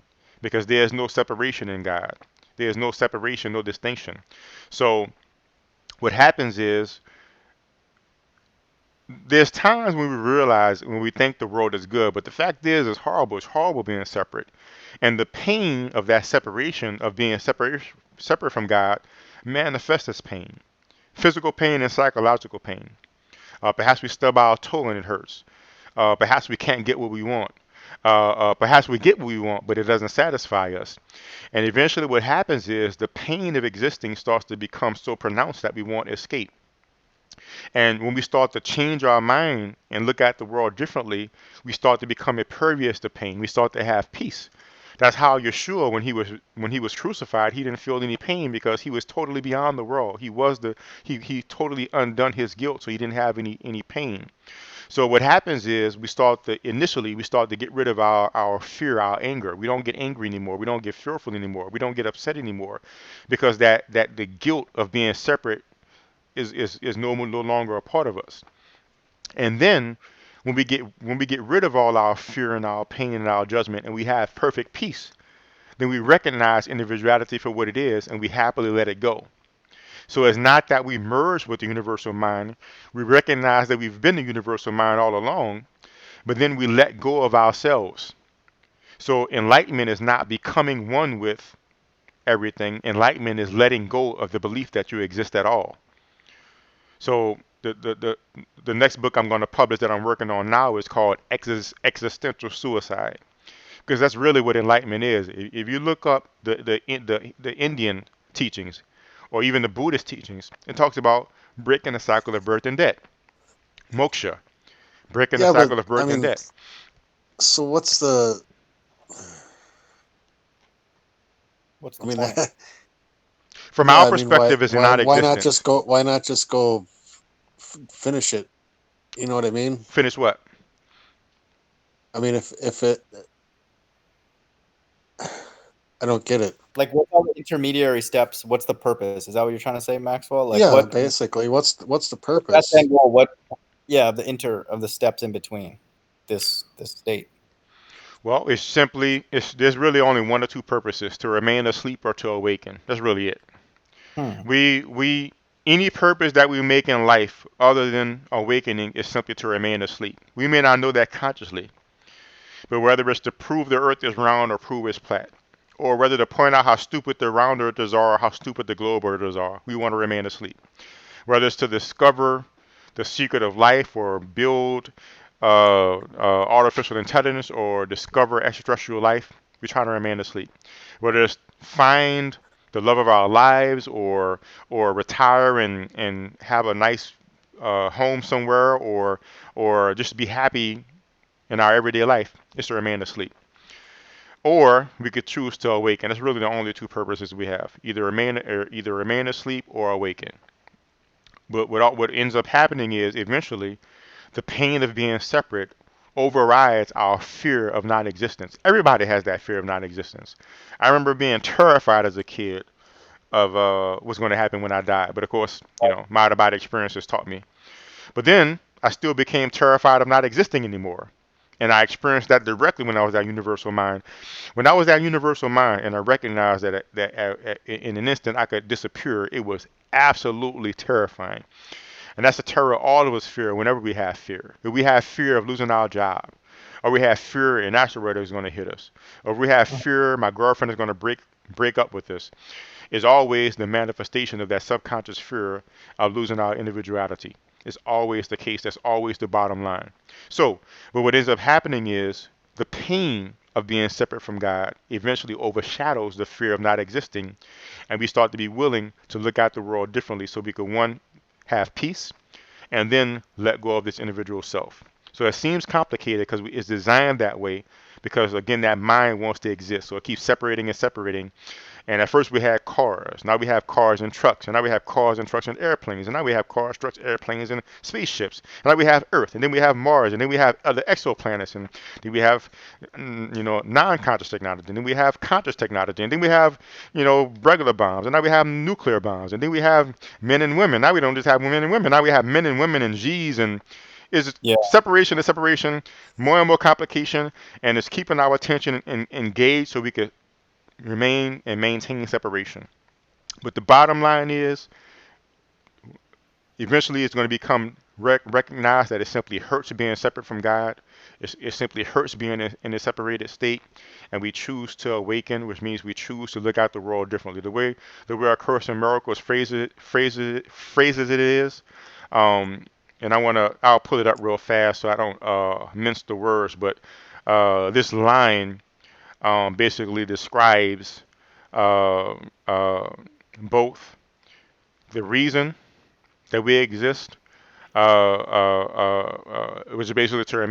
because there's no separation in God. There's no separation, no distinction. So what happens is there's times when we realize, when we think the world is good, but the fact is it's horrible. It's horrible being separate. And the pain of that separation, of being separate from God, manifests as pain. Physical pain and psychological pain. Perhaps we stub our toe and it hurts. Perhaps we can't get what we want. Perhaps we get what we want, but it doesn't satisfy us. And eventually what happens is the pain of existing starts to become so pronounced that we want escape. And when we start to change our mind and look at the world differently, we start to become impervious to pain. We start to have peace. That's how Yeshua, when he was crucified, he didn't feel any pain because he was totally beyond the world. He totally undone his guilt, so he didn't have any pain. So what happens is we start to get rid of our fear, our anger. We don't get angry anymore. We don't get fearful anymore. We don't get upset anymore, because that the guilt of being separate is no longer a part of us. And then when we get rid of all our fear and our pain and our judgment, and we have perfect peace, then we recognize individuality for what it is, and we happily let it go. So it's not that we merge with the universal mind. We recognize that we've been the universal mind all along, but then we let go of ourselves. So enlightenment is not becoming one with everything. Enlightenment is letting go of the belief that you exist at all. So the next book I'm going to publish that I'm working on now is called Existential Suicide, because that's really what enlightenment is. If you look up the Indian teachings, or even the Buddhist teachings, it talks about breaking the cycle of birth and death, moksha, breaking the cycle of birth and death. So what's the point? From our perspective, it's not existent. Why not just go finish it? You know what I mean? Finish what? I mean, if it, I don't get it. Like, what's all the intermediary steps? What's the purpose? Is that what you're trying to say, Maxwell? Like, yeah, basically, what's the purpose? That's end goal. What? Yeah, of the steps in between this state. Well, there's really only one or two purposes: to remain asleep or to awaken. That's really it. Any purpose that we make in life other than awakening is simply to remain asleep. We may not know that consciously, but whether it's to prove the earth is round or prove it's flat, or whether to point out how stupid the round earthers are or how stupid the globe earthers are, we want to remain asleep. Whether it's to discover the secret of life, or build artificial intelligence, or discover extraterrestrial life, we try to remain asleep. Whether it's find the love of our lives, or retire and have a nice home somewhere, or just be happy in our everyday life, is to remain asleep. Or we could choose to awaken. That's really the only two purposes we have: either remain asleep or awaken. But what ends up happening is eventually the pain of being separate overrides our fear of non-existence. Everybody has that fear of non-existence. I remember being terrified as a kid of what's going to happen when I die. But of course, my out-of-body experiences taught me. But then I still became terrified of not existing anymore. And I experienced that directly when I was at Universal Mind. When I was at Universal Mind and I recognized that in an instant I could disappear, it was absolutely terrifying. And that's the terror all of us fear whenever we have fear. If we have fear of losing our job, or we have fear an asteroid is going to hit us, or if we have fear my girlfriend is going to break up with us, is always the manifestation of that subconscious fear of losing our individuality. It's always the case. That's always the bottom line. So, but what ends up happening is the pain of being separate from God eventually overshadows the fear of not existing, and we start to be willing to look at the world differently, so we can, one, have peace, and then let go of this individual self. So it seems complicated because it's designed that way, because again, that mind wants to exist, so it keeps separating and separating. And at first we had cars, now we have cars and trucks, and now we have cars and trucks and airplanes, and now we have cars, trucks, airplanes, and spaceships. And now we have Earth, and then we have Mars, and then we have other exoplanets, and then we have, non-conscious technology, and then we have conscious technology, and then we have, regular bombs, and now we have nuclear bombs, and then we have men and women. Now we don't just have men and women, now we have men and women and G's, and separation to separation, more and more complication, and it's keeping our attention engaged so we could remain and maintain separation. But the bottom line is, Eventually, it's going to become recognized that it simply hurts being separate from God. It simply hurts being in a separated state, and we choose to awaken, which means we choose to look at the world differently. The way A Course in Miracles phrases it is, and I'll pull it up real fast so I don't mince the words, but this line basically describes uh, uh, both the reason that we exist, which is basically to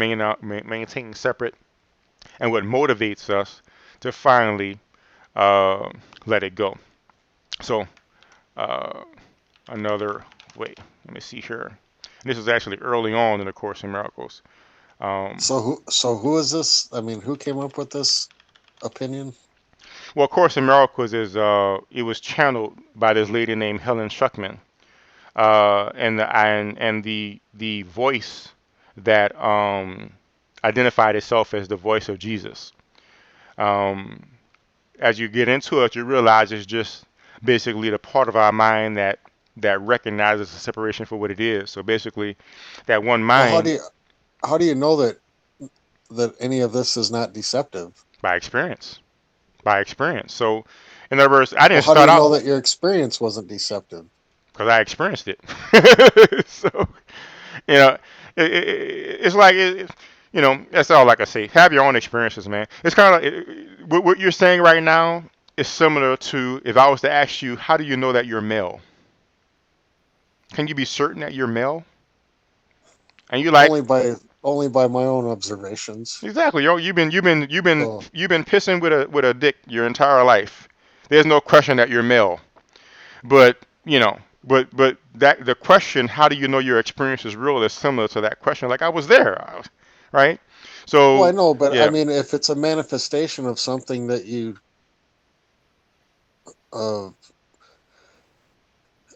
maintain separate, and what motivates us to finally uh, let it go. So uh, another wait, let me see here. And this is actually early on in the Course in Miracles. So who is this? I mean, who came up with this opinion? Well, Course in Miracles is it was channeled by this lady named Helen Schuckman, and the voice that identified itself as the voice of Jesus. Um, as you get into it, you realize it's just basically the part of our mind that recognizes the separation for what it is. So basically, that one Well, how mind do you know that any of this is not deceptive? by experience, by experience. So, in other words, I Well, didn't how do start you know out that your experience wasn't deceptive? because I experienced it. So, you know, it's like that's all I can say. Have your own experiences, man. It's kind of like what you're saying right now is similar to if I was to ask you, how do you know that you're male? Can you be certain that you're male? And you like Only by my own observations. exactly, yo, So you've been pissing with a dick your entire life. There's no question that you're male. But but that the question, how do you know your experience is real, is similar to that question. Like I was there, right? well, I So know, but I yeah, mean, if it's a manifestation of something that you, uh,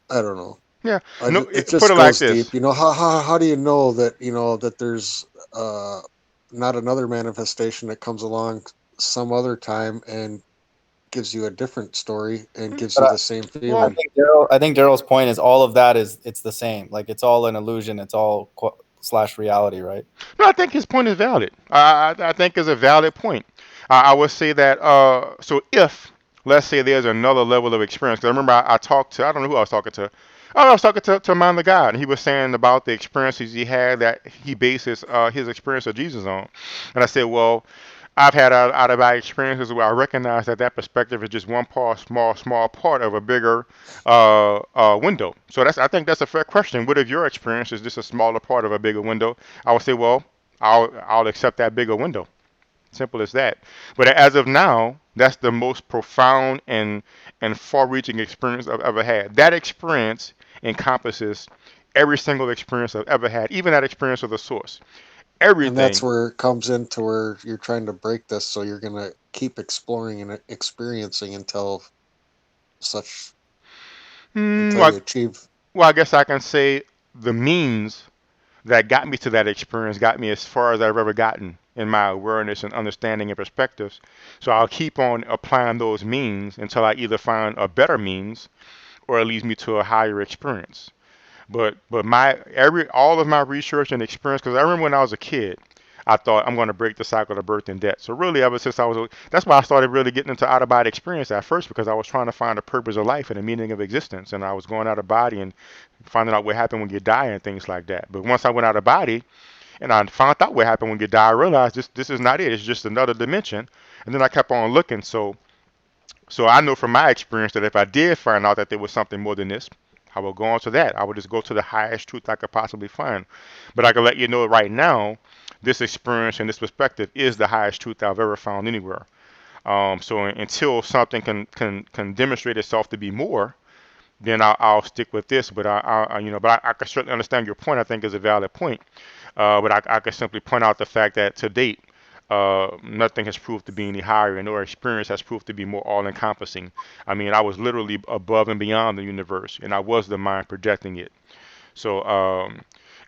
I don't know. yeah. No, It put just it like goes this. deep. How do you know that there's uh not another manifestation that comes along some other time and gives you a different story and gives But you I, the same I Well, feeling? think Daryl's point is all of that is it's the same. Like it's all an illusion. It's all slash reality, right? no, I think his point is valid. I think it's a valid point. I would say that so if let's say there's another level of experience, because I remember I talked to, I don't know who I was talking to. Oh, I was talking to Man the God, and he was saying about the experiences he had that he bases his experience of Jesus on. And I said, well, I've had out of our experiences where I recognize that perspective is just one part, small part of a bigger window. So I think that's a fair question. What if your experience is just a smaller part of a bigger window? I would say, well, I'll accept that bigger window. Simple as that. But as of now, that's the most profound and far-reaching experience I've ever had. That experience encompasses every single experience I've ever had, even that experience of the source. And that's Everything. where it comes into where you're trying to break this, so you're gonna keep exploring and experiencing such Hmm, until you well, achieve. well, I guess I can say the means that got me to that experience got me as far as I've ever gotten in my awareness and understanding and perspectives. So I'll keep on applying those means until I either find a better means or it leads me to a higher experience. But my every all of my research and experience, because I remember when I was a kid, I thought I'm going to break the cycle of birth and death. So really, ever since that's why I started really getting into out of body experience at first, because I was trying to find a purpose of life and a meaning of existence, and I was going out of body and finding out what happened when you die and things like that. But once I went out of body and I found out what happened when you die, I realized this is not it. It's just another dimension. And then I kept on looking. So I know from my experience that if I did find out that there was something more than this, I would go on to that. I would just go to the highest truth I could possibly find. But I can let you know right now, this experience and this perspective is the highest truth I've ever found anywhere. So until something can demonstrate itself to be more, then I'll stick with this. But I can certainly understand your point. I think is a valid point. But I can simply point out the fact that to date, nothing has proved to be any higher, and our experience has proved to be more all-encompassing. I mean, I was literally above and beyond the universe, and I was the mind projecting it. So,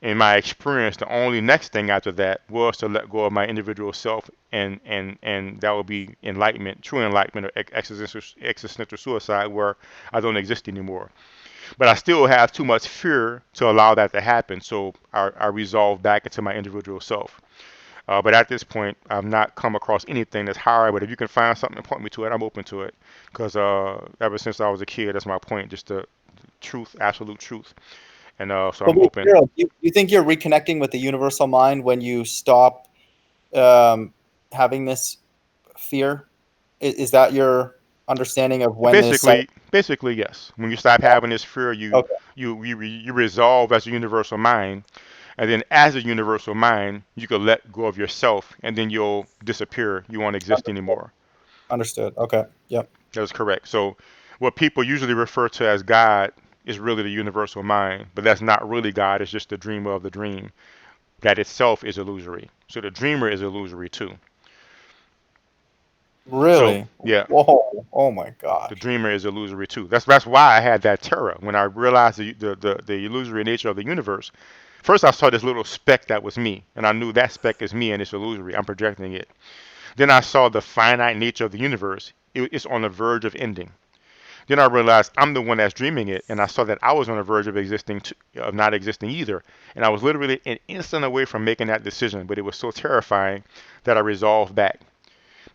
in my experience, the only next thing after that was to let go of my individual self, and that would be enlightenment, true enlightenment, or existential suicide, where I don't exist anymore. But I still have too much fear to allow that to happen. So I resolve back into my individual self. But at this point, I've not come across anything that's higher. But if you can find something and point me to it, I'm open to it. Because ever since I was a kid, that's my point, just the truth, absolute truth. And so But I'm wait, open. Darryl, you think you're reconnecting with the universal mind when you stop having this fear? Is that your understanding of when this? Basically, yes. When you stop having this fear, Okay, you resolve as a universal mind, and then as a universal mind, you can let go of yourself, and then you'll disappear. You won't exist anymore. understood. Okay, yep. That is correct. So, what people usually refer to as God is really the universal mind, but that's not really God. It's just the dreamer of the dream. That itself is illusory. So the dreamer is illusory too. So Really? yeah, Whoa! Oh my the gosh! dreamer is illusory too. That's why I had that terror when I realized the illusory nature of the universe. First, I saw this little speck that was me, and I knew that speck is me and it's illusory. I'm projecting it. Then I saw the finite nature of the universe. It's on the verge of ending. Then I realized I'm the one that's dreaming it, and I saw that I was on the verge of of not existing either. And I was literally an instant away from making that decision, but it was so terrifying that I resolved back.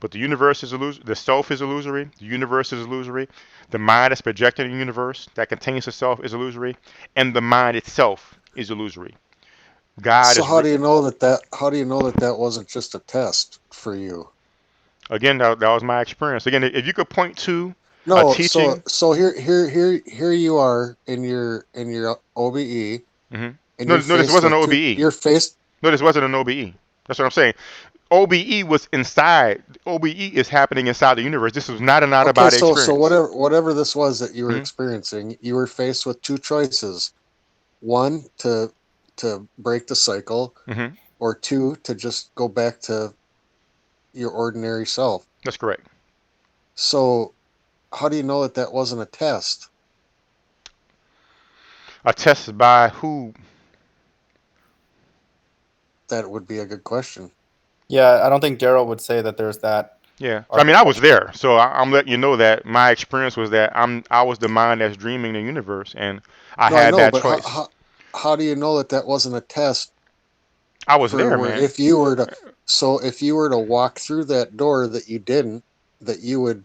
But the universe is illusory. The self is illusory. The universe is illusory. The mind that's projecting the universe that contains the self is illusory, and the mind itself is illusory. God So is how do you know that? How do you know that that wasn't just a test for you? again. That was my experience. Again, if you could point to a No. So teaching. here you are in your OBE, Hmm. and No, you're no, this faced wasn't an with two. OBE. You're faced. No, this wasn't an OBE. That's what I'm saying. OBE was inside. OBE is happening inside the universe. This was not an out of Okay. body So experience. whatever this was that you were Hmm. experiencing, you were faced with two choices: one to break the cycle, Hmm. or two to just go back to your ordinary self. That's correct. So how do you know that that wasn't a test? Attested by who? That would be a good question. Yeah, I don't think Darryl would say that there's that Yeah. I mean, I was architecture. there, so I'm letting you know that my experience was that I was the mind that's dreaming the universe, and I No, I had know, that but choice. how do you know that that wasn't a test I was for there, where man. if you were to if you were to walk through that door that you didn't, that you would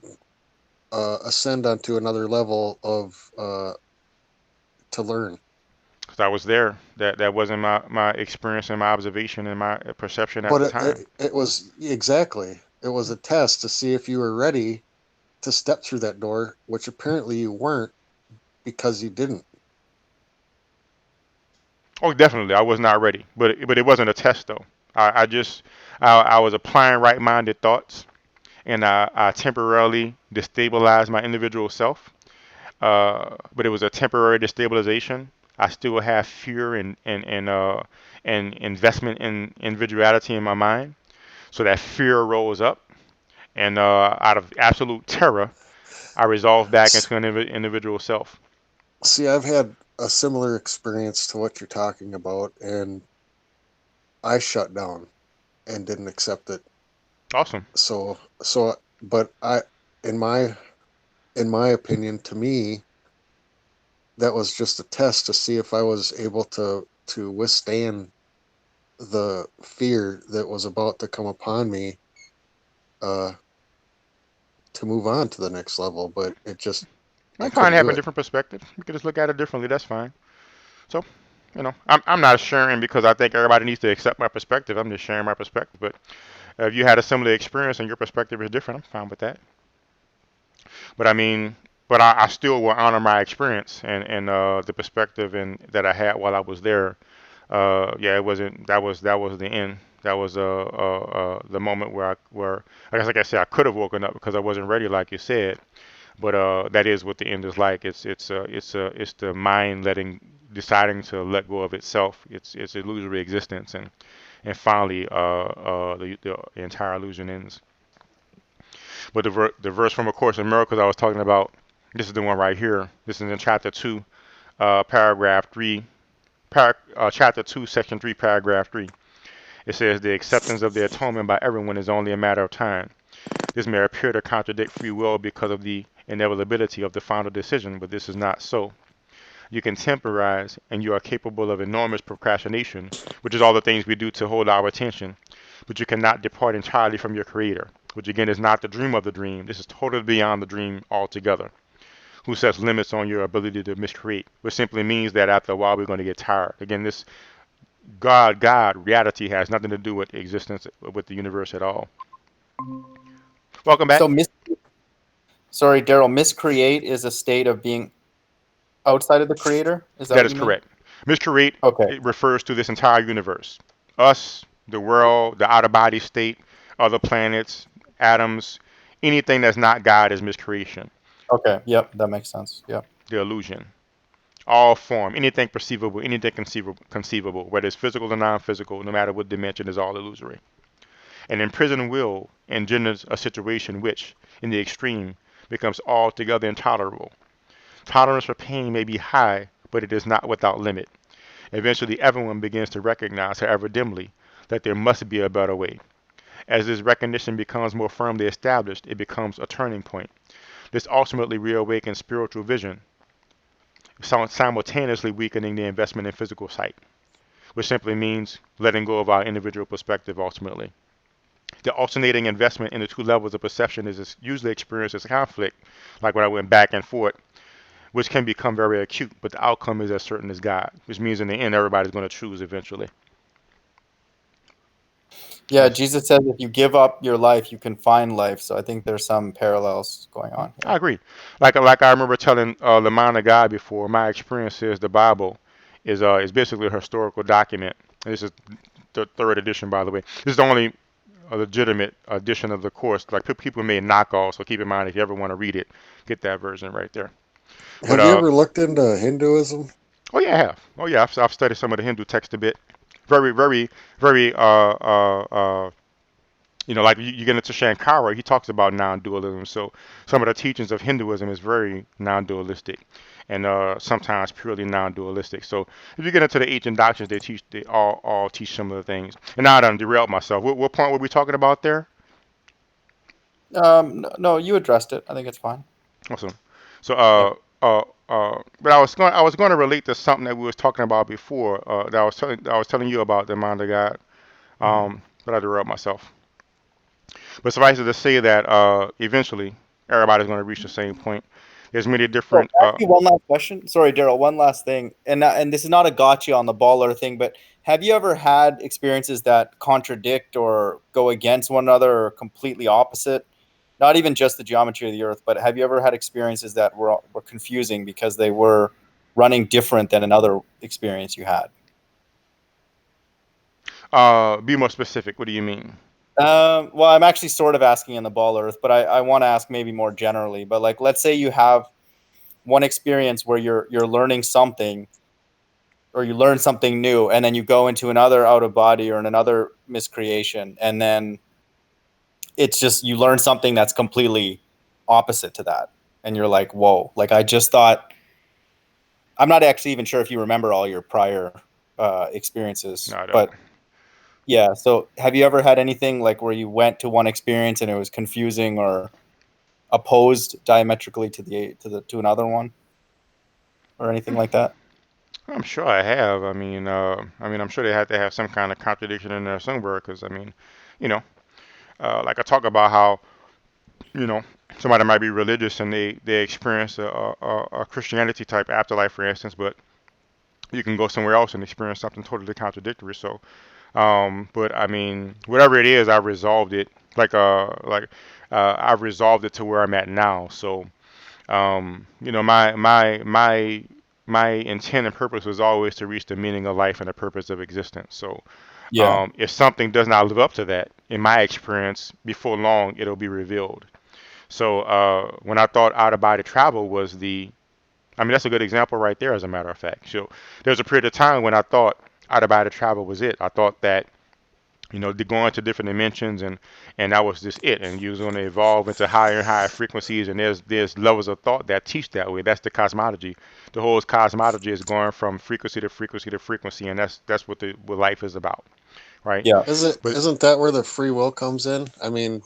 ascend onto another level of to learn. 'Cause I was there. That wasn't my experience and my observation and my perception at But the time. it was exactly, it was a test to see if you were ready to step through that door, which apparently you weren't because you didn't. Oh, definitely, I was not ready, but it wasn't a test though. I was applying right-minded thoughts, and I temporarily destabilized my individual self. But it was a temporary destabilization. I still have fear and investment in individuality in my mind. So that fear rose up, and out of absolute terror, I resolved back into an individual self. See, I've had a similar experience to what you're talking about, and I shut down and didn't accept it. Awesome. But in my opinion, to me, that was just a test to see if I was able to withstand the fear that was about to come upon me, uh, to move on to the next level. But I I'm fine couldn't do having a it. different perspective. We could just look at it differently. That's fine. So, I'm not sharing because I think everybody needs to accept my perspective. I'm just sharing my perspective. But if you had a similar experience and your perspective is different, I'm fine with that. But I mean, but I still will honor my experience and the perspective and that I had while I was there. Yeah, it wasn't. That was the end. That was the moment where I guess like I said I could have woken up because I wasn't ready, like you said. But that is what the end is like. It's the mind deciding to let go of itself. It's illusory existence, and finally the entire illusion ends. But the verse from A Course in Miracles I was talking about, this is the one right here. This is in chapter 2, paragraph 3, chapter 2, section 3, paragraph 3. It says, the acceptance of the atonement by everyone is only a matter of time. This may appear to contradict free will because of the inevitability of the final decision, but this is not so. You can temporize, and you are capable of enormous procrastination, which is all the things we do to hold our attention. But you cannot depart entirely from your Creator, which again is not the dream of the dream. This is totally beyond the dream altogether. Who sets limits on your ability to miscreate, which simply means that after a while we're going to get tired. Again, this God, reality has nothing to do with existence, with the universe at all. Welcome back. So, sorry, Darryl, miscreate is a state of being outside of the creator? Is that That what is you mean? correct. Miscreate, Okay. it refers to this entire universe. Us, the world, the outer body state, other planets, atoms, anything that's not God is miscreation. Okay. Yep. That makes sense. Yep. The illusion. All form, anything perceivable, anything conceivable, whether it's physical or non-physical, no matter what dimension, is all illusory. An imprisoned will engenders a situation which, in the extreme, becomes altogether intolerable. Tolerance for pain may be high, but it is not without limit. Eventually, everyone begins to recognize, however dimly, that there must be a better way. As this recognition becomes more firmly established, it becomes a turning point. This ultimately reawakens spiritual vision, simultaneously weakening the investment in physical sight, which simply means letting go of our individual perspective ultimately. The alternating investment in the two levels of perception is usually experienced as a conflict, like when I went back and forth, which can become very acute, but the outcome is as certain as God, which means in the end, everybody's going to choose eventually. Yeah, Yes. Jesus says if you give up your life, you can find life. So I think there's some parallels going on here. I agree. Like I remember telling the mind of God before, my experience is the Bible is basically a historical document. And this is the third edition, by the way. This is the only legitimate edition of the course. Like people made knockoffs, so keep in mind if you ever want to read it, get that version right there. Have But you ever looked into Hinduism? oh yeah, I have. Oh yeah, I've studied some of the Hindu text a bit. Very, very, very like you get into Shankara, he talks about non-dualism. So some of the teachings of Hinduism is very non-dualistic, and sometimes purely non-dualistic. So if you get into the ancient doctrines, they all teach similar things. And now I done derailed myself. What point were we talking about there? No, you addressed it. I think it's fine. Awesome. So but I was going to relate to something that we was talking about before. That I was telling you about the mind of God. But I derailed myself. But suffice it to say that eventually everybody's going to reach the same point. There's many different. Ask you one last question. Sorry, Darryl. One last thing, and this is not a gotcha on the baller thing, but have you ever had experiences that contradict or go against one another or completely opposite? Not even just the geometry of the Earth, but have you ever had experiences that were confusing because they were running different than another experience you had? Be more specific. What do you mean? Well, I'm actually sort of asking in the ball Earth, but I want to ask maybe more generally. But like, let's say you have one experience where you're learning something, or you learn something new, and then you go into another out of body or in another miscreation, and then it's just you learn something that's completely opposite to that, and you're like, whoa! Like I just thought. I'm not actually even sure if you remember all your prior experiences, No, I don't. but yeah. So have you ever had anything like where you went to one experience and it was confusing or opposed diametrically to another one or anything like that? I'm sure I have. I'm sure they had to have some kind of contradiction in there somewhere. Because you know, like I talk about how you know somebody might be religious and they experience a Christianity type afterlife, for instance, but you can go somewhere else and experience something totally contradictory. So, but I mean, whatever it is, I've resolved it. I've resolved it to where I'm at now. So, my intent and purpose was always to reach the meaning of life and the purpose of existence. So, Yeah. if something does not live up to that, in my experience, before long it'll be revealed. So, when I thought out of body travel was that's a good example right there, as a matter of fact. So there's a period of time when I thought out of body travel was it. I thought that, to go into different dimensions and that was just it. And you was going to evolve into higher and higher frequencies. And there's levels of thought that teach that way. That's the cosmology. The whole cosmology is going from frequency to frequency to frequency, and that's what life is about, right? Yeah. But Isn't that where the free will comes in? I mean,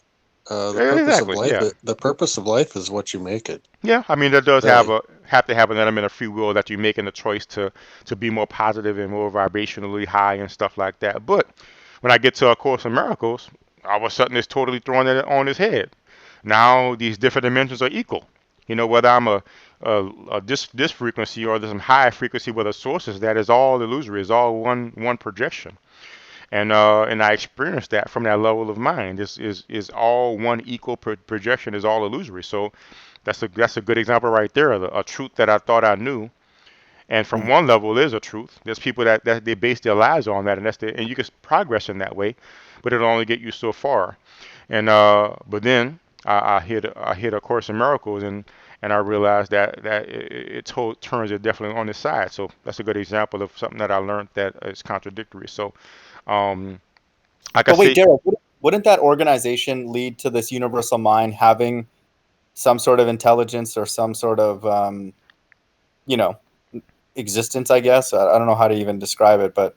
The purpose of Exactly. life. Yeah. The purpose of life is what you make it. Yeah, I mean that does Really. have to have an element of free will that you're making a choice to be more positive and more vibrationally high and stuff like that. But when I get to A Course in Miracles, all of a sudden it's totally throwing it on his head. Now these different dimensions are equal. You know, whether I'm this frequency or there's some high frequency where the source is, that is all illusory. It's all one projection. And I experienced that from that level of mind. Is all one equal projection is all illusory. So that's a good example right there. A truth that I thought I knew, and from one level is a truth. There's people that they base their lives on that, and you can progress in that way, but it'll only get you so far. And but then I hit A Course in Miracles, and I realized that turns it definitely on its side. So that's a good example of something that I learned that is contradictory. So like I But wait, say, Darryl, wouldn't that organization lead to this universal mind having some sort of intelligence or some sort of, existence, I guess? I don't know how to even describe it, but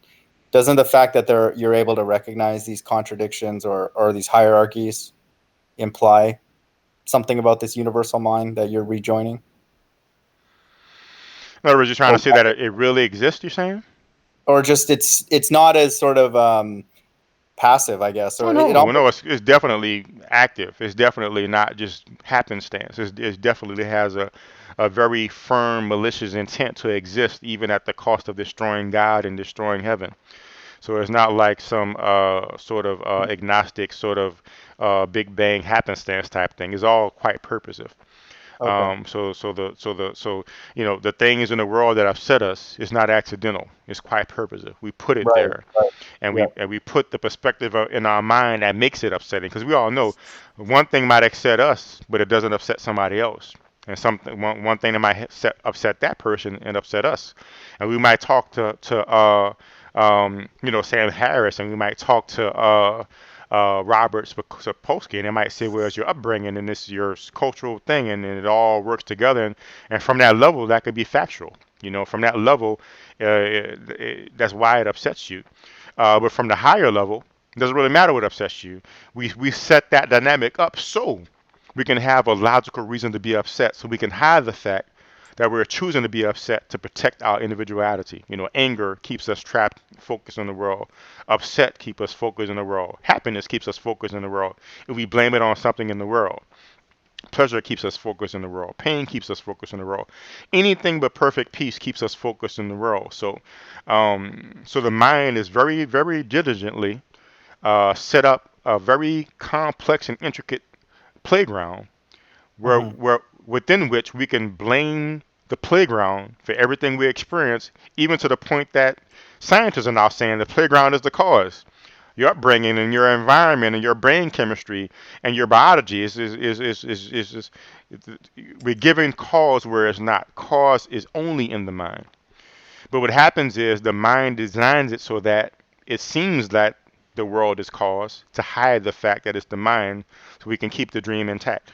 doesn't the fact that you're able to recognize these contradictions or these hierarchies imply something about this universal mind that you're rejoining? in other words, you're trying Or, to say that it really exists, you're saying? or just it's not as sort of passive, I guess, Oh or it no, no, almost. it's definitely active. It's definitely not just happenstance. It definitely has a very firm, malicious intent to exist, even at the cost of destroying God and destroying heaven. So it's not like some sort of agnostic sort of Big Bang happenstance type thing. It's all quite purposive. Okay. So the things in the world that upset us is not accidental. It's quite purposive. We put it Right. there, Right. and Yeah. we put the perspective in our mind that makes it upsetting. Because we all know one thing might upset us, but it doesn't upset somebody else. And one thing that might upset that person and upset us. And we might talk to Sam Harris, and we might talk to Robert Sapolsky, and they might say, well, it's your upbringing and this is your cultural thing, and then it all works together. And from that level, that could be factual. From that level, that's why it upsets you. But from the higher level, it doesn't really matter what upsets you. We set that dynamic up so we can have a logical reason to be upset, so we can hide the fact that we're choosing to be upset to protect our individuality. Anger keeps us trapped, focused on the world. Upset keeps us focused on the world. Happiness keeps us focused on the world. If we blame it on something in the world. Pleasure keeps us focused in the world. Pain keeps us focused in the world. Anything but perfect peace keeps us focused in the world. So the mind is very, very diligently set up a very complex and intricate playground where within which we can blame the playground for everything we experience, even to the point that scientists are now saying the playground is the cause. Your upbringing and your environment and your brain chemistry and your biology is we're giving cause where it's not. Cause is only in the mind. But what happens is the mind designs it so that it seems that the world is cause to hide the fact that it's the mind, so we can keep the dream intact.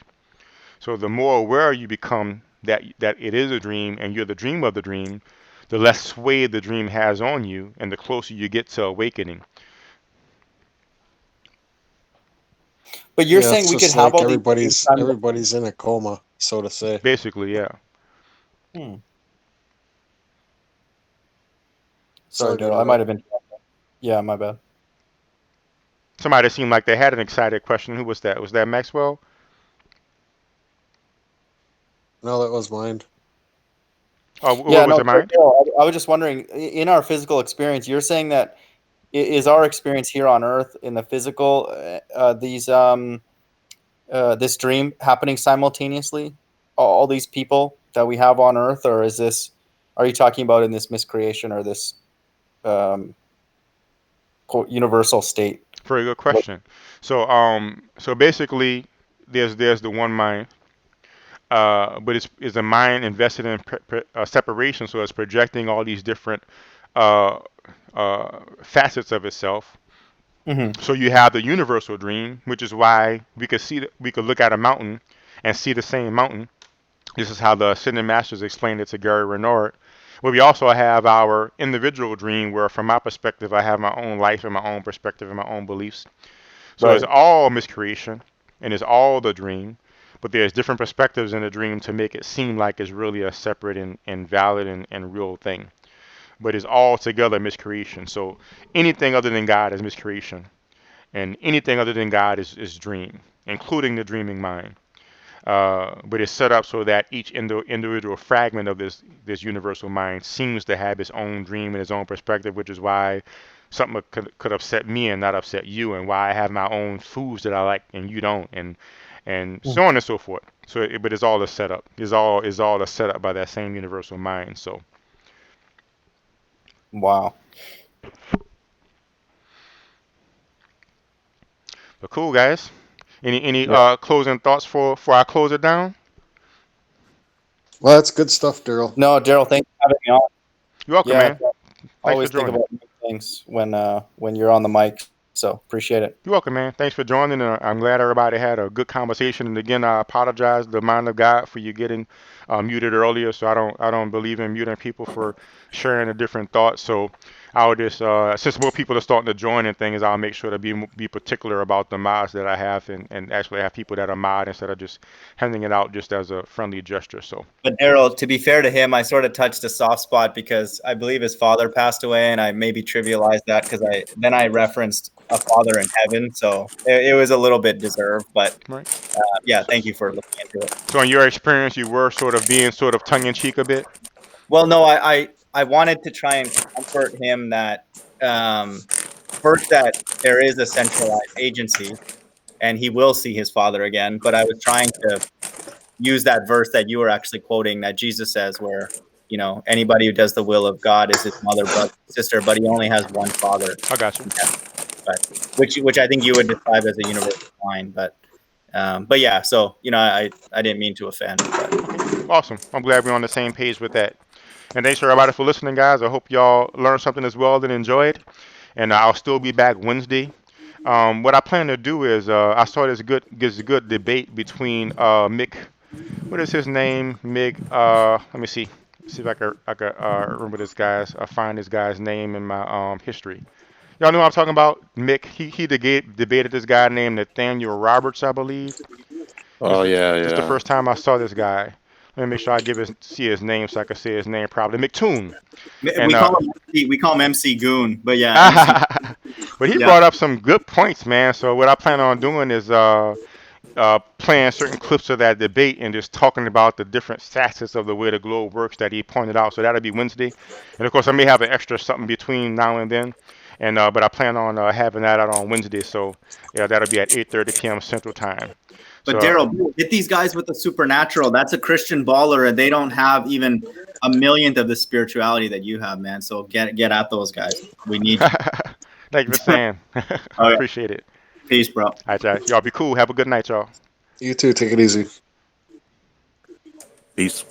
So the more aware you become that it is a dream and you're the dream of the dream, the less sway the dream has on you, and the closer you get to awakening. But you're Yeah, saying it's we could just have like all these dreams everybody's in a coma, so to say. Basically, yeah. Hmm. Sorry, Sorry to Darryl. I might have interrupt. been. Yeah, my bad. Somebody seemed like they had an excited question. Who was that? Was that Maxwell? No, that was mine. Oh, Yeah, what was no, it, sorry, mine? Darryl, I was just wondering, in our physical experience, you're saying that is our experience here on Earth in the physical, this dream happening simultaneously? All these people that we have on Earth, or are you talking about in this miscreation or this um, quote universal state? Very good question. So basically, there's the one mind, but it's a mind invested in separation, so it's projecting all these different uh, facets of itself. Hmm. So you have the universal dream, which is why we could look at a mountain and see the same mountain. This is how the Ascended Masters explained it to Gary Renard. But we also have our individual dream, where from my perspective, I have my own life and my own perspective and my own beliefs. So it's Right. all miscreation. and it's all the dream, but there's different perspectives in the dream to make it seem like it's really a separate and valid and real thing. But it's all together miscreation. So anything other than God is miscreation, and anything other than God is dream, including the dreaming mind. But it's set up so that each individual fragment of this universal mind seems to have its own dream and its own perspective, which is why something could upset me and not upset you, and why I have my own foods that I like and you don't, and so on and so forth. So, but it's all a setup. It's all a setup by that same universal mind. So, Wow. but cool, guys. Any Yeah. closing thoughts before I close it down? Well, that's good stuff, Darryl. No, Darryl, thanks for having me on. You're welcome, Yeah, man. Thanks always for think joining. about new things when you're on the mic. So appreciate it. You're welcome, man. Thanks for joining. I'm glad everybody had a good conversation. And again, I apologize, the mind of God, for you getting muted earlier. So I don't believe in muting people for sharing a different thought. So I'll just since more people are starting to join and things, I'll make sure to be particular about the mods that I have and actually have people that are mod instead of just handing it out just as a friendly gesture. So. But Darryl, to be fair to him, I sort of touched a soft spot because I believe his father passed away, and I maybe trivialized that because I referenced a father in heaven, so it was a little bit deserved. But Right. yeah, thank you for looking into it. So in your experience, you were sort of being sort of tongue in cheek a bit. Well, no, I wanted to try and comfort him that first that there is a centralized agency, and he will see his father again. But I was trying to use that verse that you were actually quoting that Jesus says, where anybody who does the will of God is his mother, brother, sister, but he only has one father. I got you. But which I think you would describe as a universal line. But yeah, so I didn't mean to offend. But. Awesome. I'm glad we're on the same page with that. And thanks for everybody for listening, guys. I hope y'all learned something as well and enjoyed. And I'll still be back Wednesday. What I plan to do is I saw this good debate between Mick. What is his name? Mick. Let me see. See if I can remember this guy's. Find this guy's name in my history. Y'all know what I'm talking about? Mick. He debated this guy named Nathaniel Roberts, I believe. Oh yeah, This is the yeah. first time I saw this guy. Let me make sure I see his name so I can say his name properly. McToon. And, we call him MC Goon, but yeah. But he brought up some good points, man. So what I plan on doing is playing certain clips of that debate and just talking about the different facets of the way the globe works that he pointed out. So that'll be Wednesday. And of course, I may have an extra something between now and then. And but I plan on having that out on Wednesday. So yeah, that'll be at 8:30 p.m. Central Time. But So, Darryl, hit these guys with the supernatural. That's a Christian baller, and they don't have even a millionth of the spirituality that you have, man. So get at those guys. We need you. Thank you for saying. I appreciate it. Peace, bro. All right, y'all be cool. Have a good night, y'all. You too. Take it easy. Peace.